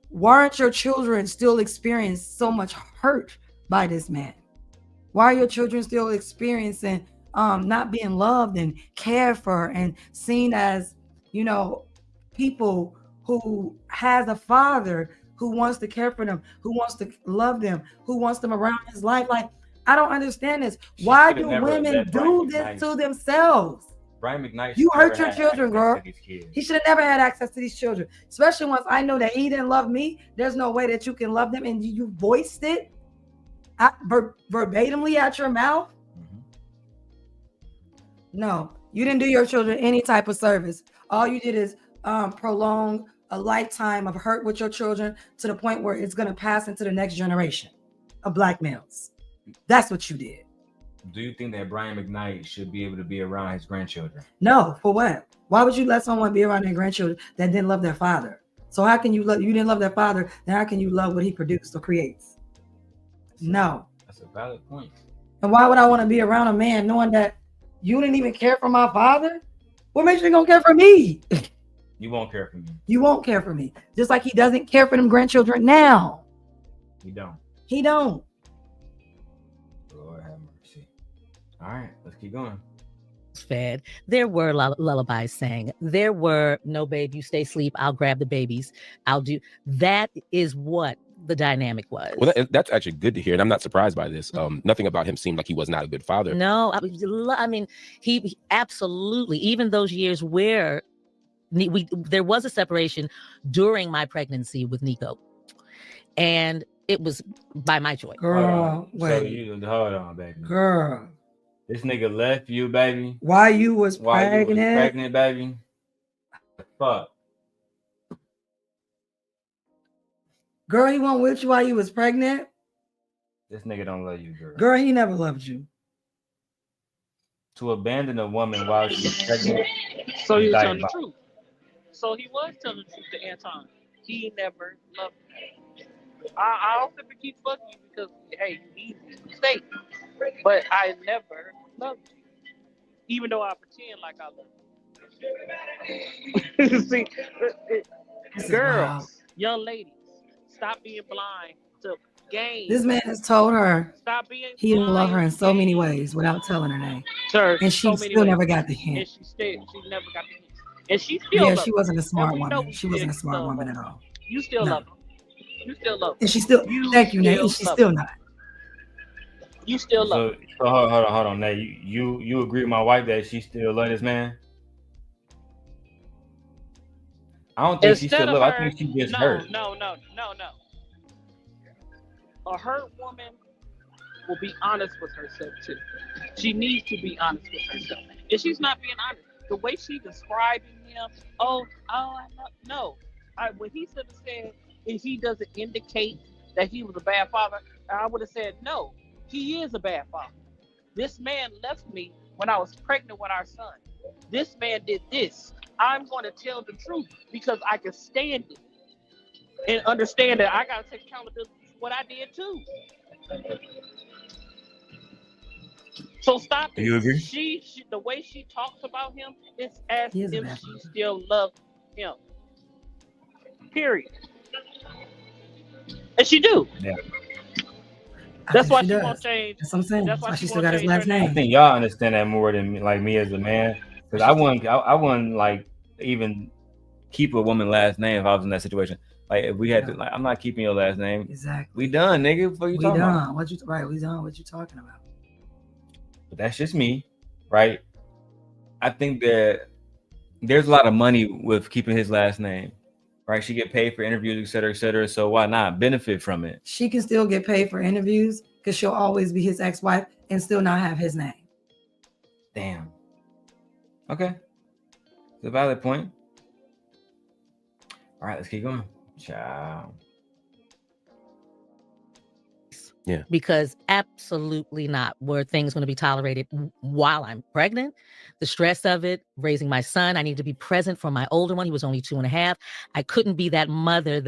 [SPEAKER 2] why aren't your children still experiencing so much hurt by this man? Why are your children still experiencing not being loved and cared for and seen as, people who has a father who wants to care for them, who wants to love them, who wants them around his life? Like, I don't understand this. Why do women do this to themselves?
[SPEAKER 1] Brian McKnight,
[SPEAKER 2] you hurt your children, girl. He should have never had access to these children, especially once I know that he didn't love me. There's no way that you can love them, and you voiced it verbatimly at your mouth. No, you didn't do your children any type of service. All you did is prolong a lifetime of hurt with your children to the point where it's going to pass into the next generation of black males. That's what you did.
[SPEAKER 1] Do you think that Brian McKnight should be able to be around his grandchildren?
[SPEAKER 2] No, for what? Why would you let someone be around their grandchildren that didn't love their father? So how can you didn't love their father, then how can you love what he produced or creates? No.
[SPEAKER 1] That's a valid point.
[SPEAKER 2] And why would I want to be around a man knowing that you didn't even care for my father? What makes you gonna care for me?
[SPEAKER 1] You won't care for me.
[SPEAKER 2] You won't care for me. Just like he doesn't care for them grandchildren now.
[SPEAKER 1] You don't.
[SPEAKER 2] He don't.
[SPEAKER 1] Lord have mercy. All right, let's keep going.
[SPEAKER 5] Fed. There were lullabies sang. There were, no, babe, you stay asleep. I'll grab the babies. I'll do. That is what the dynamic was.
[SPEAKER 3] Well, that's actually good to hear, and I'm not surprised by this. Nothing about him seemed like he was not a good father.
[SPEAKER 5] No, I mean, he absolutely, even those years where there was a separation during my pregnancy with Nico, and it was by my choice.
[SPEAKER 2] Girl, wait.
[SPEAKER 1] So you hold on, baby.
[SPEAKER 2] Girl.
[SPEAKER 1] This nigga left you, baby.
[SPEAKER 2] While you was pregnant,
[SPEAKER 1] baby. Fuck.
[SPEAKER 2] Girl, he went with you while you was pregnant.
[SPEAKER 1] This nigga don't love you, girl.
[SPEAKER 2] Girl, he never loved you.
[SPEAKER 1] To abandon a woman while she's pregnant.
[SPEAKER 10] So he was telling the truth. So he was telling the truth to Anton. He never loved me. I don't simply keep fucking you because, hey, you need to stay. But I never loved you. Even though I pretend like I love you. See, girls, young ladies, stop being blind to game.
[SPEAKER 2] This man has told her he didn't love her in so many
[SPEAKER 10] game.
[SPEAKER 2] ways without telling her name.
[SPEAKER 10] Sir,
[SPEAKER 2] and she still never got the hint.
[SPEAKER 10] And she never got the hint. And she still
[SPEAKER 2] she wasn't a smart woman. She wasn't a smart woman at all.
[SPEAKER 10] You still love her. You still love her.
[SPEAKER 2] And she still, thank you, Nate. And she's still not.
[SPEAKER 10] You still love her.
[SPEAKER 1] So hold on, Nate. You agree with my wife that she still love this man? I don't think she still love. I think she just hurt.
[SPEAKER 10] No. A hurt woman will be honest with herself too. She needs to be honest with herself. If she's not being honest, the way she describing him, when he should have said if he doesn't indicate that he was a bad father, I would have said no. He is a bad father. This man left me when I was pregnant with our son. This man did this. I'm going to tell the truth because I can stand it and understand that I got to take accountability for what I did too. So stop it.
[SPEAKER 1] You agree?
[SPEAKER 10] She the way she talks about him is as if she still loves him. Period. And she do.
[SPEAKER 1] Yeah.
[SPEAKER 10] That's why she won't change.
[SPEAKER 2] That's what I'm saying. That's why she still got his last name.
[SPEAKER 1] I think y'all understand that more than me as a man. Because I wouldn't like even keep a woman last name if I was in that situation. Like if we had to, like, I'm not keeping your last name.
[SPEAKER 2] Exactly.
[SPEAKER 1] We done, nigga. What you talking about?
[SPEAKER 2] We done. What you talking about?
[SPEAKER 1] But that's just me, right? I think that there's a lot of money with keeping his last name, right? She get paid for interviews, et cetera, et cetera. So why not benefit from it?
[SPEAKER 2] She can still get paid for interviews because she'll always be his ex-wife and still not have his name.
[SPEAKER 1] Damn. Okay. It's a valid point. All right, let's keep going. Ciao.
[SPEAKER 5] Yeah. Because absolutely not were things going to be tolerated while I'm pregnant. The stress of it, raising my son, I need to be present for my older one. He was only 2.5. I couldn't be that mother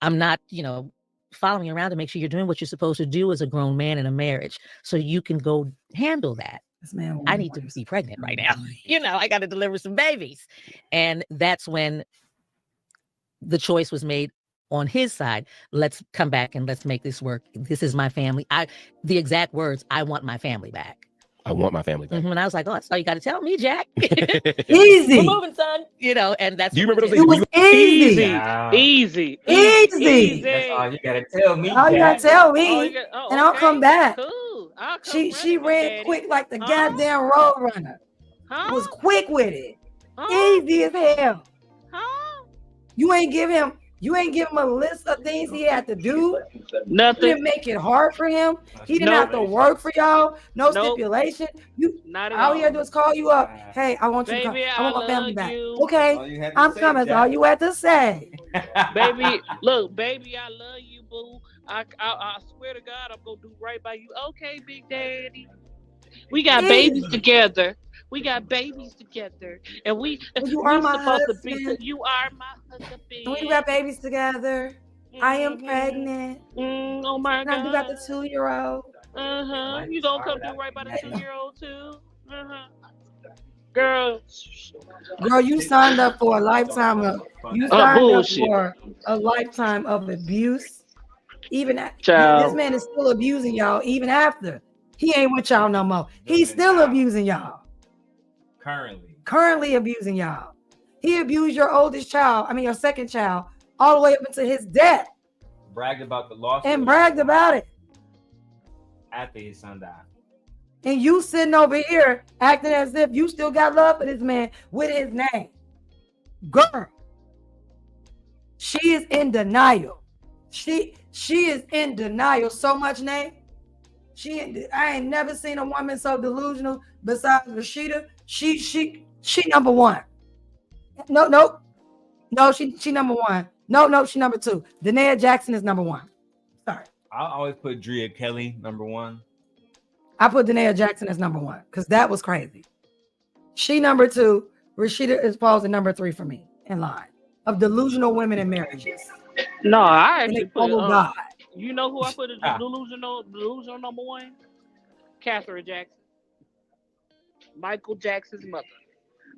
[SPEAKER 5] I'm not, following around to make sure you're doing what you're supposed to do as a grown man in a marriage. So you can go handle that. I need to be pregnant right now. I got to deliver some babies. And that's when the choice was made on his side. Let's come back and let's make this work. This is my family. The exact words, I want my family back.
[SPEAKER 3] I want my family back.
[SPEAKER 5] And I was like, that's all you got to tell me, Jack.
[SPEAKER 2] Easy.
[SPEAKER 5] We're moving, son. And that's.
[SPEAKER 3] Do you remember those
[SPEAKER 2] things? It was easy.
[SPEAKER 10] Easy.
[SPEAKER 1] That's all you got to tell me.
[SPEAKER 2] All you got to tell me. And I'll come back.
[SPEAKER 10] Cool.
[SPEAKER 2] She ran quick like the goddamn road runner. Was quick with it. Easy as hell. You ain't give him a list of things he had to do.
[SPEAKER 10] Nothing.
[SPEAKER 2] You didn't make it hard for him. He didn't have to work for y'all. No stipulation. All he had to do is call you up. Hey, I want you to come. I want my family back. Okay, I'm coming. That's all you had to say.
[SPEAKER 10] Baby, I love you, boo. I swear to God, I'm gonna do right by you. Okay, Big Daddy. We got babies together. And
[SPEAKER 2] you are my
[SPEAKER 10] husband. You are my husband.
[SPEAKER 2] We got babies together. I am pregnant.
[SPEAKER 10] Oh my God.
[SPEAKER 2] And I got the 2-year-old.
[SPEAKER 10] You gonna come do right by the 2-year-old too? Girl,
[SPEAKER 2] Girl, you signed up for a lifetime of
[SPEAKER 10] bullshit.
[SPEAKER 2] for a lifetime of abuse. Even this
[SPEAKER 10] Child.
[SPEAKER 2] man is still abusing y'all even after he ain't with y'all no more. He's still abusing y'all. Currently abusing y'all. He abused your oldest child, I mean your second child, all the way up until his death.
[SPEAKER 1] Bragged about the loss.
[SPEAKER 2] And bragged about it.
[SPEAKER 1] After his son died.
[SPEAKER 2] And you sitting over here acting as if you still got love for this man with his name. Girl, she is in denial. She is in denial so much, Nate. I ain't never seen a woman so delusional besides Rashida. She number one. No, she number one. No, she number two. Danae Jackson is number one. Sorry.
[SPEAKER 1] I always put Drea Kelly number one.
[SPEAKER 2] I put Danae Jackson as number one because that was crazy. She number two. Rashida is falls at number three for me in line of delusional women in marriages.
[SPEAKER 10] No, I actually put
[SPEAKER 2] God.
[SPEAKER 10] You know who I put as delusional number one? Catherine Jackson. Michael Jackson's mother.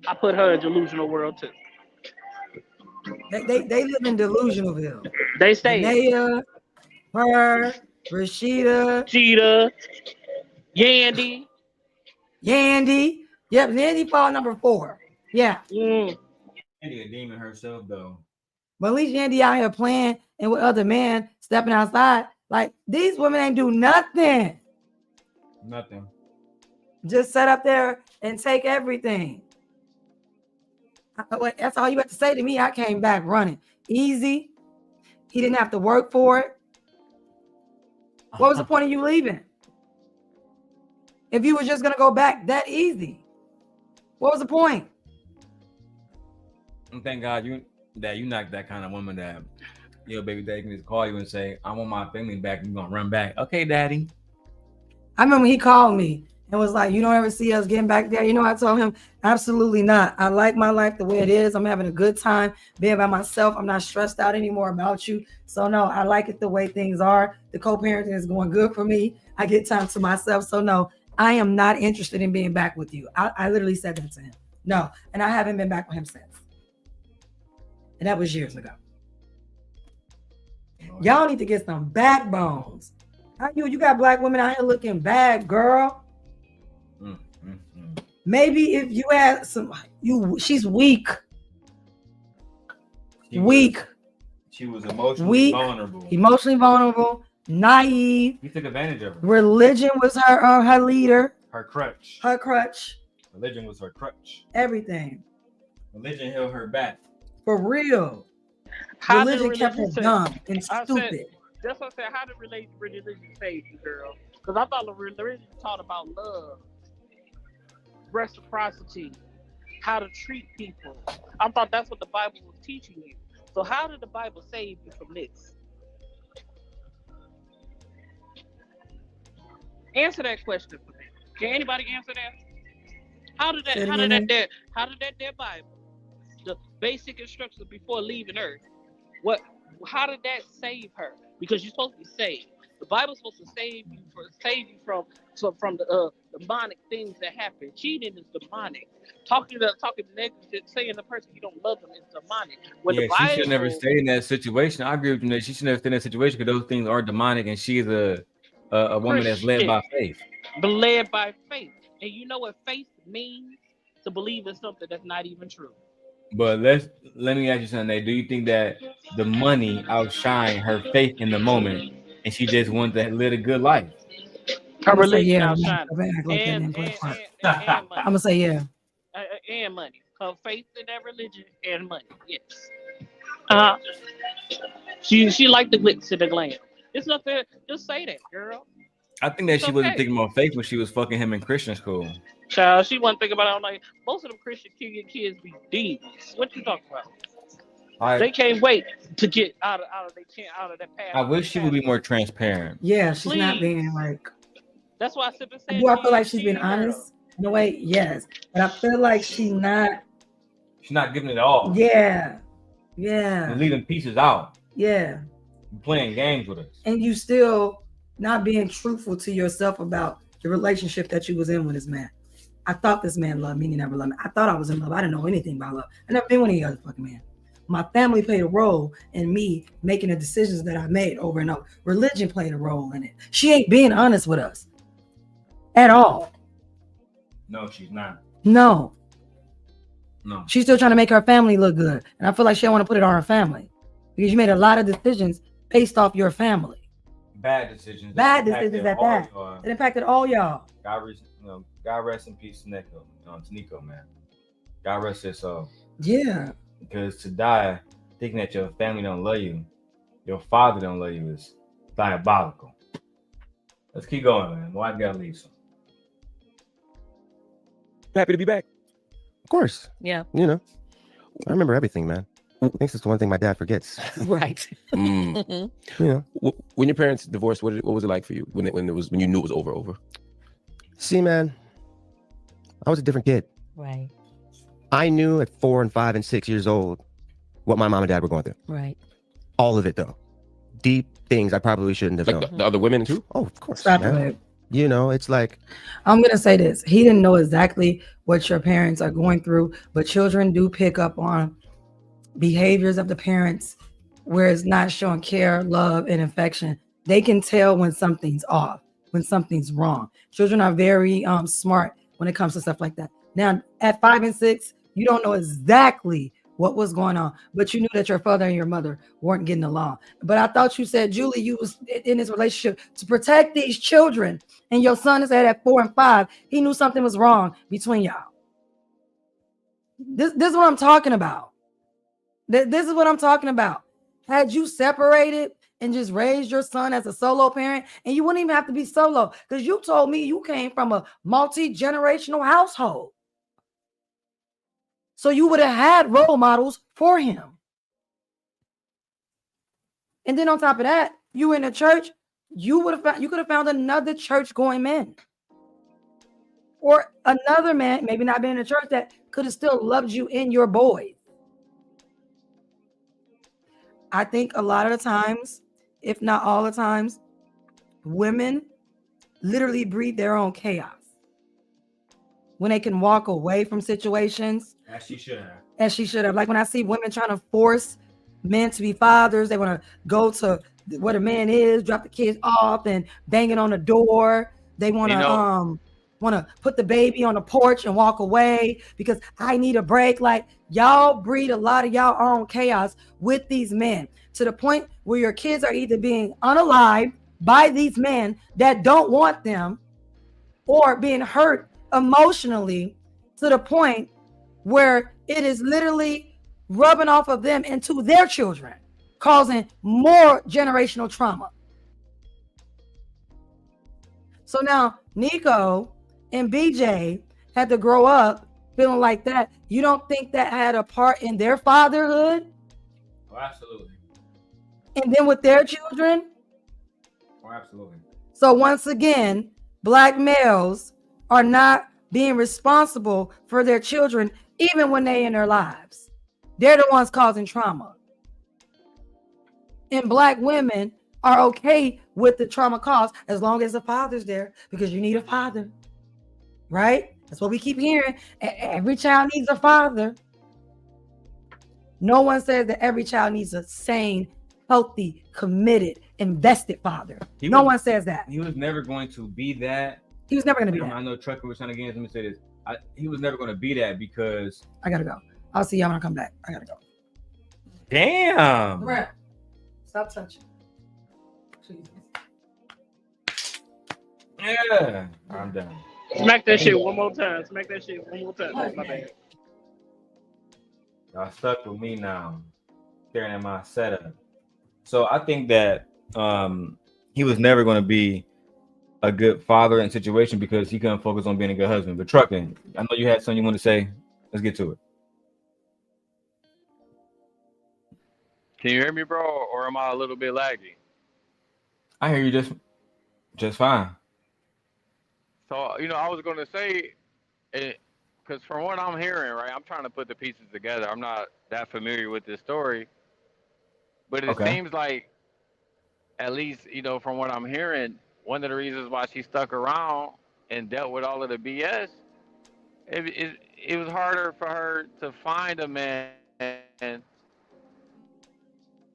[SPEAKER 10] I put her in delusional world too.
[SPEAKER 2] They live in Delusionalville.
[SPEAKER 10] They stay.
[SPEAKER 2] Danae, her, Rashida,
[SPEAKER 10] Cheetah, Yandy.
[SPEAKER 2] Yep, Yandy fall number 4. Yeah.
[SPEAKER 1] Yandy a demon herself though.
[SPEAKER 2] But at least Yandy out here playing and with other men stepping outside. Like these women ain't do nothing.
[SPEAKER 1] Nothing.
[SPEAKER 2] Just sit up there and take everything. That's all you have to say to me. I came back running. Easy. He didn't have to work for it. What was the point of you leaving? If you were just going to go back that easy, what was the point?
[SPEAKER 1] And thank God you're not that kind of woman that your baby daddy can just call you and say, I want my family back. And you're going to run back. Okay, daddy.
[SPEAKER 2] I remember he called me and was like, you don't ever see us getting back there. You know, I told him, absolutely not. I like my life the way it is. I'm having a good time being by myself. I'm not stressed out anymore about you. So no, I like it the way things are. The co-parenting is going good for me. I get time to myself. So no, I am not interested in being back with you. I literally said that to him. No, and I haven't been back with him since. And that was years ago. Y'all need to get some backbones. How you got black women out here looking bad, girl? Maybe if you had she's weak.
[SPEAKER 1] She was emotionally vulnerable.
[SPEAKER 2] Emotionally vulnerable, naive.
[SPEAKER 1] You took advantage of her.
[SPEAKER 2] Religion was her leader.
[SPEAKER 1] Her crutch. Religion was her crutch.
[SPEAKER 2] Everything.
[SPEAKER 1] Religion held her back.
[SPEAKER 2] For real. Religion kept her dumb and stupid.
[SPEAKER 10] That's what I said. How did religion save you, girl? Because I thought the religion taught about love, reciprocity, how to treat people. I thought that's what the Bible was teaching you. So how did the Bible save you from this? Answer that question for me. Can anybody answer that? How did that Bible, the basic instructions before leaving Earth, how did that save her? Because you're supposed to be saved. The Bible's supposed to save you from the demonic things that happen. Cheating is demonic. Talking negative, saying the person you don't love them is demonic.
[SPEAKER 1] She should never stay in that situation. I agree with you. She should never stay in that situation because those things are demonic, and she is a woman that's led by faith.
[SPEAKER 10] But led by faith, and you know what faith means? To believe in something that's not even true.
[SPEAKER 1] But let me ask you something. Do you think that the money outshined her faith in the moment, and she just wanted to live a good life?
[SPEAKER 10] Her religion outshined.
[SPEAKER 2] I'm gonna say yeah.
[SPEAKER 10] And money. Her faith in that religion and money. Yes. She liked the glitz and the glam. It's nothing. Just say that, girl.
[SPEAKER 1] I think that she wasn't thinking about faith when she was fucking him in Christian school.
[SPEAKER 10] Child, she wasn't thinking about it. I'm like, most of them Christian kids be demons. What you talking about? They can't wait to get out of that path.
[SPEAKER 1] I wish she would be more transparent.
[SPEAKER 2] Yeah, she's not being like.
[SPEAKER 10] That's why I said.
[SPEAKER 2] Do I feel like she's being honest? In a way, yes. But I feel like she's not
[SPEAKER 1] giving it all.
[SPEAKER 2] Yeah. Yeah.
[SPEAKER 1] You're leaving pieces out.
[SPEAKER 2] Yeah.
[SPEAKER 1] You're playing games with us.
[SPEAKER 2] And you still not being truthful to yourself about the relationship that you was in with this man. I thought this man loved me. He never loved me. I thought I was in love. I didn't know anything about love. I never been with any other fucking man. My family played a role in me making the decisions that I made over and over. Religion played a role in it. She ain't being honest with us at all.
[SPEAKER 1] No, she's not.
[SPEAKER 2] No.
[SPEAKER 1] No.
[SPEAKER 2] She's still trying to make her family look good. And I feel like she don't want to put it on her family because you made a lot of decisions based off your family.
[SPEAKER 1] Bad decisions.
[SPEAKER 2] Bad decisions at that. It impacted all y'all.
[SPEAKER 1] God rest in peace, Nico, man. God rest his soul.
[SPEAKER 2] Yeah.
[SPEAKER 1] Because to die thinking that your family don't love you, your father don't love you is diabolical. Let's keep going, man. Why you gotta leave some?
[SPEAKER 3] Happy to be back.
[SPEAKER 4] Of course.
[SPEAKER 5] Yeah.
[SPEAKER 4] You know, I remember everything, man. I think it's the one thing my dad forgets.
[SPEAKER 5] Right.
[SPEAKER 4] You know,
[SPEAKER 3] when your parents divorced, what was it like for you when you knew it was over?
[SPEAKER 4] See, man, I was a different kid.
[SPEAKER 5] Right.
[SPEAKER 4] I knew at 4 and 5 and 6 years old what my mom and dad were going through.
[SPEAKER 5] Right.
[SPEAKER 4] All of it, though. Deep things I probably shouldn't have known.
[SPEAKER 3] The other women too?
[SPEAKER 4] Oh, of course.
[SPEAKER 2] Stop
[SPEAKER 4] man.
[SPEAKER 2] it.
[SPEAKER 4] You know, it's like,
[SPEAKER 2] I'm going to say this. He didn't know exactly what your parents are going through, but children do pick up on behaviors of the parents where it's not showing care, love, and affection. They can tell when something's off, when something's wrong. Children are very smart when it comes to stuff like that. Now, at 5 and 6, you don't know exactly what was going on, but you knew that your father and your mother weren't getting along. But I thought you said, Julie, you was in this relationship to protect these children, and your son said at 4 and 5, he knew something was wrong between y'all. This is what I'm talking about. This is what I'm talking about. Had you separated and just raised your son as a solo parent, and you wouldn't even have to be solo, because you told me you came from a multi-generational household. So you would have had role models for him. And then on top of that, you in a church, you could have found another church going man. Or another man, maybe not been in a church, that could have still loved you and your boys. I think a lot of the times, if not all the times, women literally breed their own chaos. When they can walk away from situations.
[SPEAKER 1] As she should have.
[SPEAKER 2] As she should have. Like when I see women trying to force men to be fathers, they want to go to where the man is, drop the kids off and bang it on the door. They want to put the baby on the porch and walk away because I need a break. Like, y'all breed a lot of y'all own chaos with these men, to the point where your kids are either being unalived by these men that don't want them, or being hurt emotionally to the point where it is literally rubbing off of them into their children, causing more generational trauma. So now Nico and BJ had to grow up feeling like that. You don't think that had a part in their fatherhood?
[SPEAKER 1] Oh, absolutely.
[SPEAKER 2] And then with their children?
[SPEAKER 1] Oh, absolutely.
[SPEAKER 2] So once again, Black males are not being responsible for their children, even when they're in their lives. They're the ones causing trauma. And Black women are okay with the trauma caused as long as the father's there, because you need a father, right? That's what we keep hearing. Every child needs a father. No one says that every child needs a sane, healthy, committed, invested father. No one says that.
[SPEAKER 1] He was never going to be that.
[SPEAKER 2] He was never going to be that.
[SPEAKER 1] I know Trucker was trying to get him to say this. He was never going to be that because...
[SPEAKER 2] I got to go. I'll see y'all when I come back. I got to go.
[SPEAKER 1] Damn.
[SPEAKER 2] Right. Stop touching. Jesus.
[SPEAKER 1] Yeah. I'm done.
[SPEAKER 10] Smack that shit one more time. Smack that shit one more time. My bad.
[SPEAKER 1] Y'all stuck with me now, staring at my setup. So I think that he was never going to be a good father in situation because he couldn't focus on being a good husband. But Trucking, I know you had something you want to say. Let's get to it.
[SPEAKER 9] Can you hear me, bro, or am I a little bit laggy?
[SPEAKER 1] I hear you just fine.
[SPEAKER 9] So, I was going to say, because from what I'm hearing, right, I'm trying to put the pieces together. I'm not that familiar with this story. But it seems like, at least, from what I'm hearing, one of the reasons why she stuck around and dealt with all of the BS it was harder for her to find a man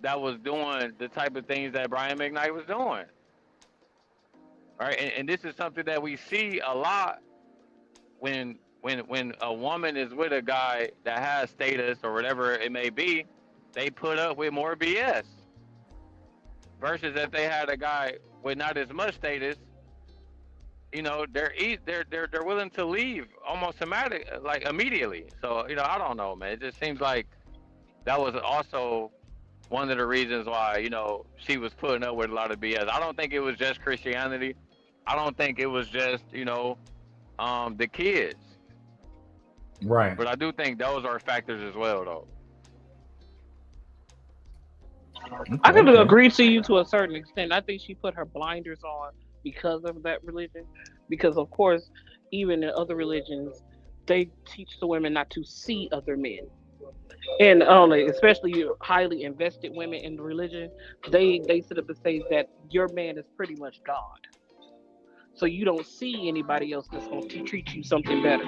[SPEAKER 9] that was doing the type of things that Brian McKnight was doing. Right, and this is something that we see a lot when a woman is with a guy that has status or whatever it may be, they put up with more BS. Versus if they had a guy with not as much status, they're willing to leave almost like immediately. So I don't know, man. It just seems like that was also one of the reasons why she was putting up with a lot of BS. I don't think it was just Christianity. I don't think it was just the kids.
[SPEAKER 1] Right.
[SPEAKER 9] But I do think those are factors as well, though.
[SPEAKER 10] I can
[SPEAKER 1] Okay.
[SPEAKER 10] agree to you to a certain extent. I think she put her blinders on because of that religion. Because of course, even in other religions, they teach the women not to see other men. And only, especially highly invested women in the religion, they sit up and say that your man is pretty much God. So you don't see anybody else that's going to treat you something better.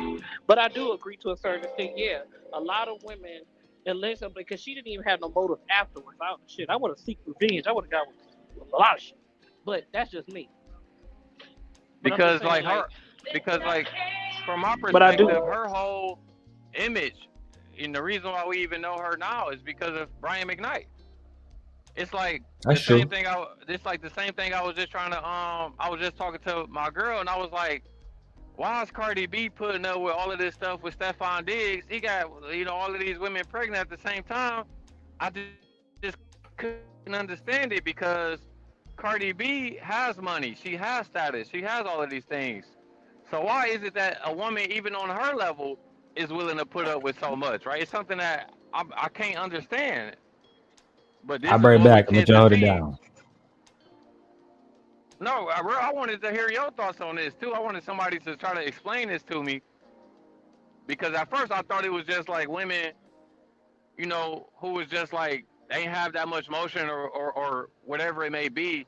[SPEAKER 10] But I do agree to a certain extent. Yeah, a lot of women, unless because she didn't even have no motive afterwards. I would have seek revenge. I would have got with a lot of shit. But that's just me. But I'm just
[SPEAKER 9] Because
[SPEAKER 10] saying,
[SPEAKER 9] like from my
[SPEAKER 10] but I do.
[SPEAKER 9] perspective, her whole image, and the reason why we even know her now is because of Brian McKnight. It's like the
[SPEAKER 1] That's
[SPEAKER 9] same
[SPEAKER 1] true.
[SPEAKER 9] thing. It's like the same thing. I was just trying to. I was just talking to my girl, and I was like, "Why is Cardi B putting up with all of this stuff with Stephon Diggs? He got all of these women pregnant at the same time." I just couldn't understand it because Cardi B has money. She has status. She has all of these things. So why is it that a woman, even on her level, is willing to put up with so much? Right? It's something that I can't understand. But
[SPEAKER 1] I'll
[SPEAKER 9] this is
[SPEAKER 1] bring it
[SPEAKER 9] what we
[SPEAKER 1] back and let
[SPEAKER 9] tend
[SPEAKER 1] you
[SPEAKER 9] to
[SPEAKER 1] hold it
[SPEAKER 9] see.
[SPEAKER 1] down.
[SPEAKER 9] No, I wanted to hear your thoughts on this too. I wanted somebody to try to explain this to me because at first I thought it was just like women, who was just like they ain't have that much motion or whatever it may be.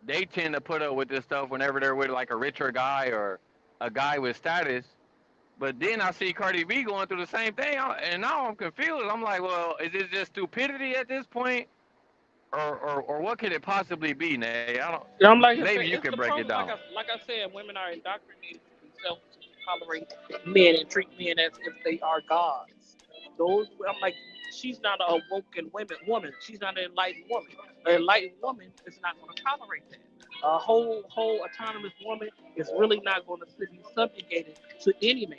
[SPEAKER 9] They tend to put up with this stuff whenever they're with like a richer guy or a guy with status. But then I see Cardi B going through the same thing, and now I'm confused. I'm like, well, is this just stupidity at this point, or what could it possibly be, Nay? I don't.
[SPEAKER 10] I'm like I
[SPEAKER 9] Maybe
[SPEAKER 10] said,
[SPEAKER 9] you
[SPEAKER 10] it's
[SPEAKER 9] could
[SPEAKER 10] the
[SPEAKER 9] break it
[SPEAKER 10] problem.
[SPEAKER 9] down.
[SPEAKER 10] Like I said, women are indoctrinated to be selfish, to tolerate men and treat men as if they are gods. I'm like, she's not a awoken woman. She's not an enlightened woman. An enlightened woman is not going to tolerate that. A whole autonomous woman is really not going to be subjugated to any man.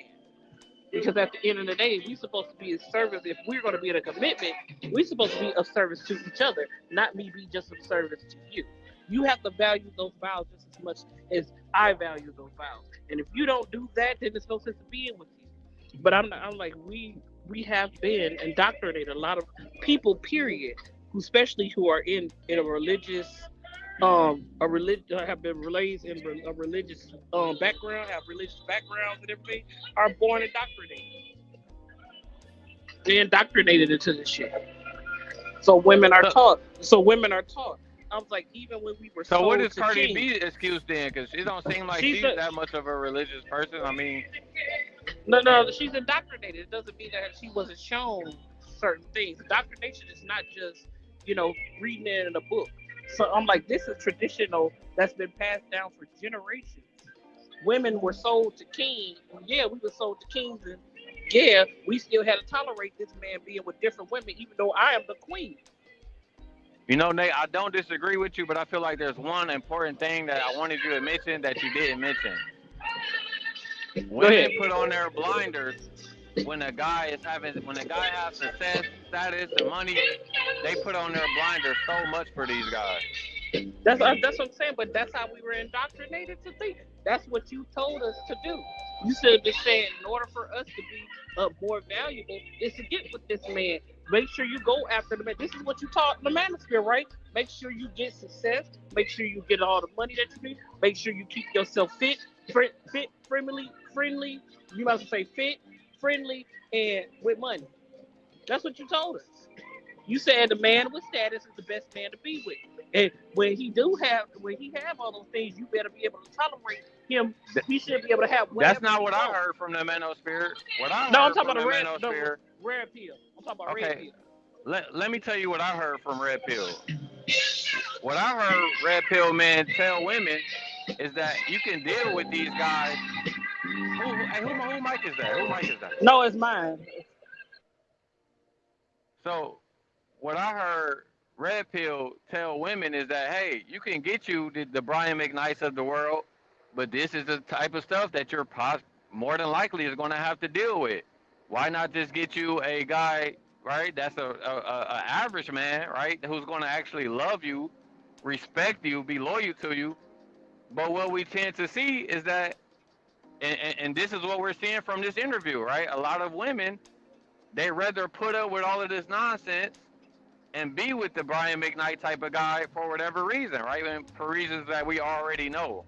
[SPEAKER 10] Because at the end of the day, we're supposed to be a service. If we're going to be in a commitment, we're supposed to be of service to each other, not me be just of service to you. You have to value those vows just as much as I value those vows. And if you don't do that, then there's no sense of being with you. But I'm like, we have been indoctrinated. A lot of people, period, especially who are in a religious have been raised in a religious background, have religious backgrounds and everything, are born indoctrinated. They indoctrinated into this shit. So women are
[SPEAKER 9] So,
[SPEAKER 10] taught. So women are taught. I was like, even when we were
[SPEAKER 9] so what
[SPEAKER 10] sold
[SPEAKER 9] is
[SPEAKER 10] to
[SPEAKER 9] Cardi
[SPEAKER 10] kings,
[SPEAKER 9] B excuse then? Because it don't seem like
[SPEAKER 10] she's
[SPEAKER 9] she's
[SPEAKER 10] a,
[SPEAKER 9] that much of a religious person. I mean,
[SPEAKER 10] no, she's indoctrinated. It doesn't mean that she wasn't shown certain things. Indoctrination is not just, reading it in a book. So I'm like, this is traditional that's been passed down for generations. Women were sold to kings. Yeah, we were sold to kings, and yeah, we still had to tolerate this man being with different women, even though I am the queen.
[SPEAKER 9] Nate, I don't disagree with you, but I feel like there's one important thing that I wanted you to mention that you didn't mention.
[SPEAKER 10] Go ahead.
[SPEAKER 9] Women put on their blinders when a guy has success, status, and money. They put on their blinders so much for these guys.
[SPEAKER 10] That's what I'm saying. But that's how we were indoctrinated to think. That's what you told us to do. You should have just said, in order for us to be more valuable, is to get with this man. Make sure you go after the man. This is what you taught in the manosphere, right? Make sure you get success. Make sure you get all the money that you need. Make sure you keep yourself fit, friendly. You must say fit, friendly, and with money. That's what you told us. You said the man with status is the best man to be with. And when he have all those things, you better be able to tolerate him. He should be able to have whatever.
[SPEAKER 9] That's not
[SPEAKER 10] he
[SPEAKER 9] what I
[SPEAKER 10] wants.
[SPEAKER 9] heard from the manosphere. What I
[SPEAKER 10] No, I'm
[SPEAKER 9] heard
[SPEAKER 10] talking
[SPEAKER 9] from
[SPEAKER 10] about
[SPEAKER 9] the
[SPEAKER 10] the
[SPEAKER 9] manosphere.
[SPEAKER 10] red pill. I'm talking about red
[SPEAKER 9] Okay,
[SPEAKER 10] pill.
[SPEAKER 9] let me tell you what I heard from Red Pill. What I heard Red Pill men tell women is that you can deal with these guys. Who mic is that? Who mic is that?
[SPEAKER 10] No, it's mine.
[SPEAKER 9] So what I heard Red Pill tell women is that, hey, you can get you the Brian McKnights of the world, but this is the type of stuff that you're more than likely is going to have to deal with. Why not just get you a guy, right? That's a average man, right? Who's going to actually love you, respect you, be loyal to you. But what we tend to see is that, and this is what we're seeing from this interview, right? A lot of women, they rather put up with all of this nonsense and be with the Brian McKnight type of guy for whatever reason, right? And for reasons that we already know.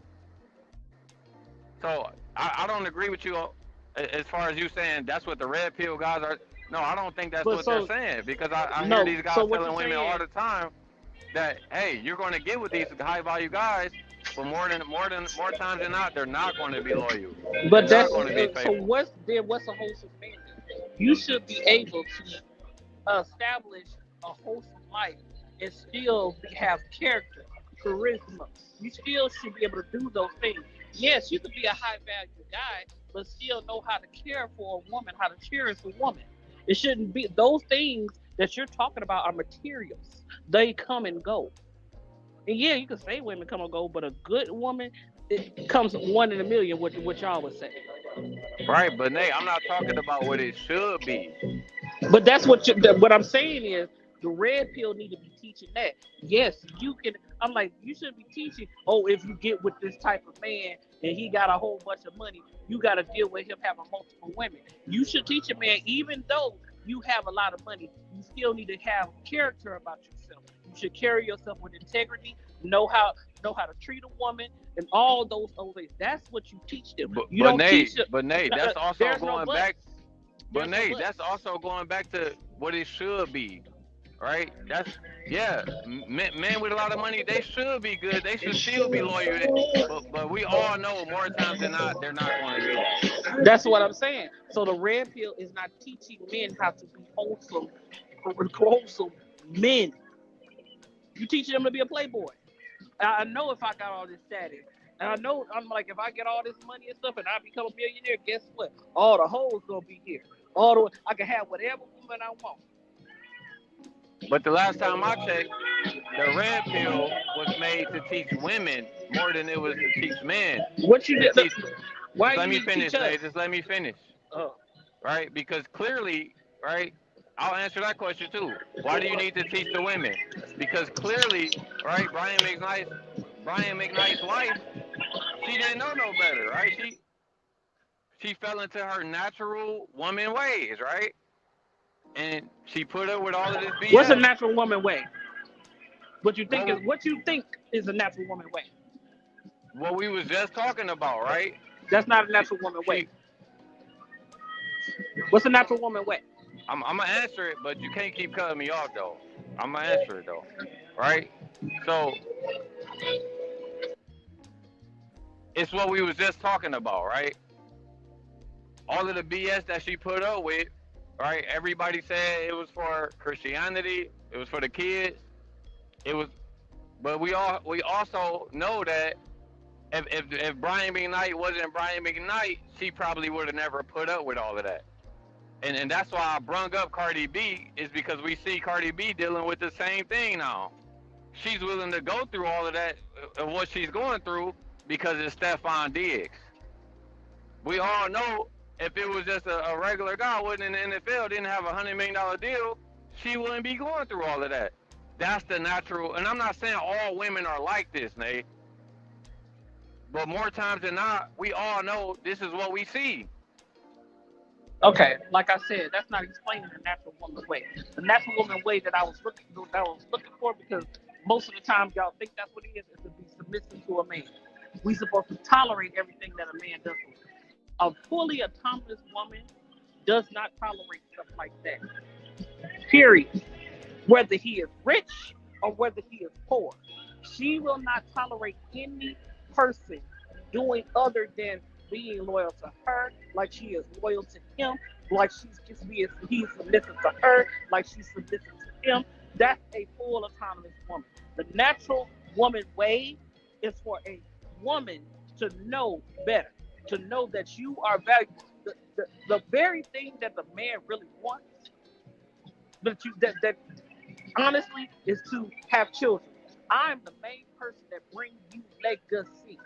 [SPEAKER 9] So I don't agree with you as far as you saying that's what the red pill guys are. No, I don't think that's what they're saying, because I hear these guys telling women all the time that, hey, you're going to get with these high value guys, but more times than not, they're not going to be loyal.
[SPEAKER 10] But
[SPEAKER 9] they're
[SPEAKER 10] that's
[SPEAKER 9] not going to be faithful.
[SPEAKER 10] so. What's a wholesome man? You should be able to establish a wholesome life and still have character, charisma. You still should be able to do those things. Yes, you could be a high value guy, but still know how to care for a woman, how to cherish a woman. It shouldn't be those things that you're talking about are materials. They come and go. And yeah, you can say women come and go, but a good woman, it comes one in a million, what y'all would say.
[SPEAKER 9] Right, but Nate, I'm not talking about what it should be.
[SPEAKER 10] But that's what I'm saying is the red pill need to be teaching that. Yes, you can. I'm like, you should be teaching. Oh, if you get with this type of man and he got a whole bunch of money, you got to deal with him having multiple women. You should teach a man, even though you have a lot of money, you still need to have character about yourself. You should carry yourself with integrity. Know how to treat a woman and all those things. That's what you teach them. You don't teach them.
[SPEAKER 9] But Nate, that's also going back. But Nate,
[SPEAKER 10] no
[SPEAKER 9] that's also going back to what it should be, right? That's men with a lot of money, they should be good. They should still be loyal. But we all know more times than not, they're not going to be that.
[SPEAKER 10] That's what I'm saying. So the red pill is not teaching men how to be wholesome men. You teaching them to be a playboy. I know if I got all this status, and I know I'm like, if I get all this money and stuff and I become a millionaire, guess what? All the hoes gonna be here. I can have whatever woman I want.
[SPEAKER 9] But the last time I checked, the red pill was made to teach women more than it was to teach men.
[SPEAKER 10] What you did? Why?
[SPEAKER 9] Let me finish, Nate. Just let me finish.
[SPEAKER 10] Oh.
[SPEAKER 9] Right? Because clearly, right? I'll answer that question too. Why do you need to teach the women? Because clearly, right? Brian McKnight's wife, she didn't know no better, right? She fell into her natural woman ways, right? And she put up with all of this BS.
[SPEAKER 10] What's a natural woman way? What you think is a natural woman way?
[SPEAKER 9] What we was just talking about, right?
[SPEAKER 10] That's not a natural woman way. What's a natural woman way?
[SPEAKER 9] I'm gonna answer it, but you can't keep cutting me off though. I'm gonna answer it though, right? So it's what we was just talking about, right? All of the BS that she put up with, right? Everybody said it was for Christianity, it was for the kids, but we also know that if Brian McKnight wasn't Brian McKnight, she probably would have never put up with all of that. And that's why I brung up Cardi B, is because we see Cardi B dealing with the same thing now. She's willing to go through all of that, of what she's going through, because it's Stephon Diggs. We all know if it was just a regular guy, wasn't in the NFL, didn't have a $100 million deal, she wouldn't be going through all of that. That's the natural, and I'm not saying all women are like this, Nate. But more times than not, we all know this is what we see.
[SPEAKER 10] Okay, like I said, that's not explaining the natural woman way. The natural woman way that I was looking for, because most of the time y'all think that's what it is to be submissive to a man. We supposed to tolerate everything that a man does. A fully autonomous woman does not tolerate stuff like that. Period. Whether he is rich or whether he is poor. She will not tolerate any person doing other than being loyal to her, like she is loyal to him, like he's submissive to her, like she's submissive to him. That's a full autonomous woman. The natural woman way is for a woman to know better, to know that you are valued. The very thing that the man really wants, that honestly is to have children. I'm the main person that brings you legacy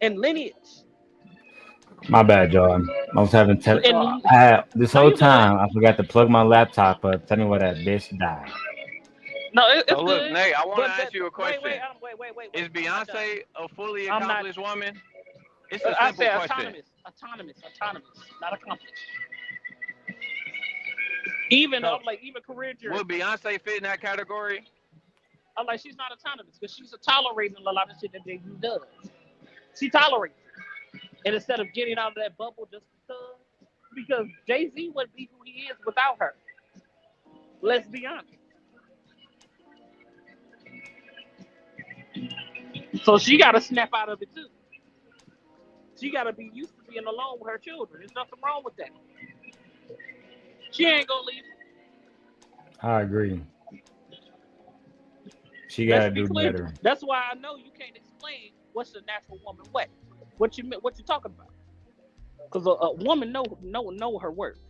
[SPEAKER 10] and lineage.
[SPEAKER 1] My bad, y'all. I was having
[SPEAKER 10] And
[SPEAKER 1] I had this
[SPEAKER 10] no,
[SPEAKER 1] whole
[SPEAKER 10] you good.
[SPEAKER 1] time I forgot to plug my laptop up. Tell me why that bitch died.
[SPEAKER 10] No,
[SPEAKER 9] So
[SPEAKER 10] it's
[SPEAKER 9] look,
[SPEAKER 10] good.
[SPEAKER 9] Nate, I want to
[SPEAKER 10] But
[SPEAKER 9] ask you a question.
[SPEAKER 10] wait.
[SPEAKER 9] Is
[SPEAKER 10] I'm not done.
[SPEAKER 9] Beyonce a fully
[SPEAKER 10] I'm not.
[SPEAKER 9] accomplished woman? It's a
[SPEAKER 10] I
[SPEAKER 9] simple
[SPEAKER 10] said
[SPEAKER 9] question.
[SPEAKER 10] autonomous, not accomplished. Even
[SPEAKER 9] So
[SPEAKER 10] I'm like even career journey.
[SPEAKER 9] would Beyonce fit in that category?
[SPEAKER 10] I'm like she's not autonomous because she's tolerating a lot of shit that Jay-Z does. She tolerates it. And instead of getting out of that bubble just because Jay-Z wouldn't be who he is without her. Let's be honest. So she got to snap out of it too. She got to be used to being alone with her children. There's nothing wrong with that. She ain't gonna leave.
[SPEAKER 1] I agree. She
[SPEAKER 10] Let's
[SPEAKER 1] gotta
[SPEAKER 10] be
[SPEAKER 1] do
[SPEAKER 10] clear.
[SPEAKER 1] better.
[SPEAKER 10] That's why I know you can't explain what's the natural woman way. What you talking about? Because a woman know her worth,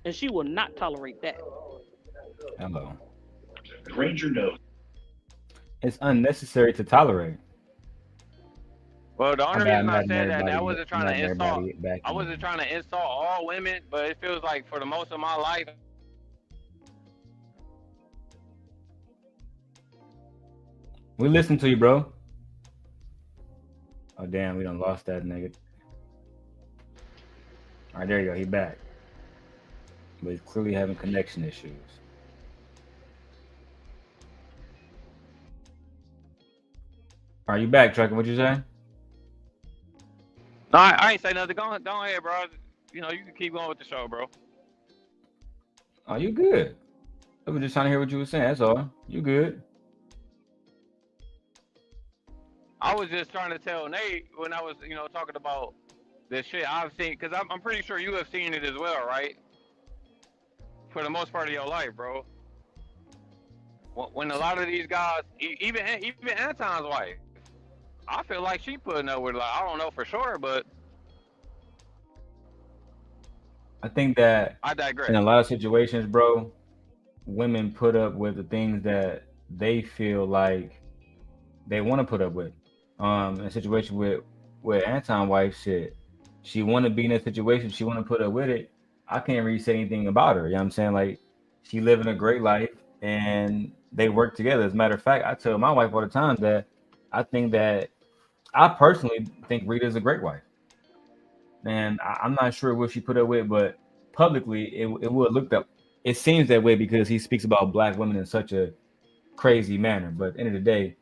[SPEAKER 10] and she will not tolerate that.
[SPEAKER 1] Hello.
[SPEAKER 11] Ranger knows.
[SPEAKER 1] It's unnecessary to tolerate.
[SPEAKER 9] Well, the
[SPEAKER 1] My
[SPEAKER 9] only
[SPEAKER 1] bad,
[SPEAKER 9] reason
[SPEAKER 1] I'm
[SPEAKER 9] I
[SPEAKER 1] adding
[SPEAKER 9] said that, I
[SPEAKER 1] everybody.
[SPEAKER 9] wasn't
[SPEAKER 1] I'm
[SPEAKER 9] trying to
[SPEAKER 1] adding
[SPEAKER 9] insult.
[SPEAKER 1] everybody back
[SPEAKER 9] I wasn't
[SPEAKER 1] in.
[SPEAKER 9] trying to insult all women, but it feels like for the most of my life,
[SPEAKER 1] We listen to you, bro. Oh damn, we done lost that nigga. All right, there you go. He back, but he's clearly having connection issues. Are you back, Trucking? What you say?
[SPEAKER 9] no, I ain't say nothing. Go ahead, bro. You know, you can keep going with the show, bro.
[SPEAKER 1] Oh, you good? I was just trying to hear what you were saying. That's all. You good?
[SPEAKER 9] I was just trying to tell Nate when I was, talking about this shit I've seen, because I'm pretty sure you have seen it as well, right? For the most part of your life, bro. When a lot of these guys, even Anton's wife, I feel like she putting up with, like, I don't know for sure, but
[SPEAKER 1] I think that
[SPEAKER 9] I
[SPEAKER 1] in
[SPEAKER 9] digress.
[SPEAKER 1] a lot of situations, bro, women put up with the things that they feel like they want to put up with. In a situation with Anton wife shit, she want to be in a situation, she want to put up with it. I can't really say anything about her. You know what I'm saying? Like, she living a great life and they work together. As a matter of fact, I tell my wife all the time that I personally think Rita's a great wife. And I'm not sure what she put up with, but publicly it would look up. It seems that way because he speaks about black women in such a crazy manner. But at the end of the day,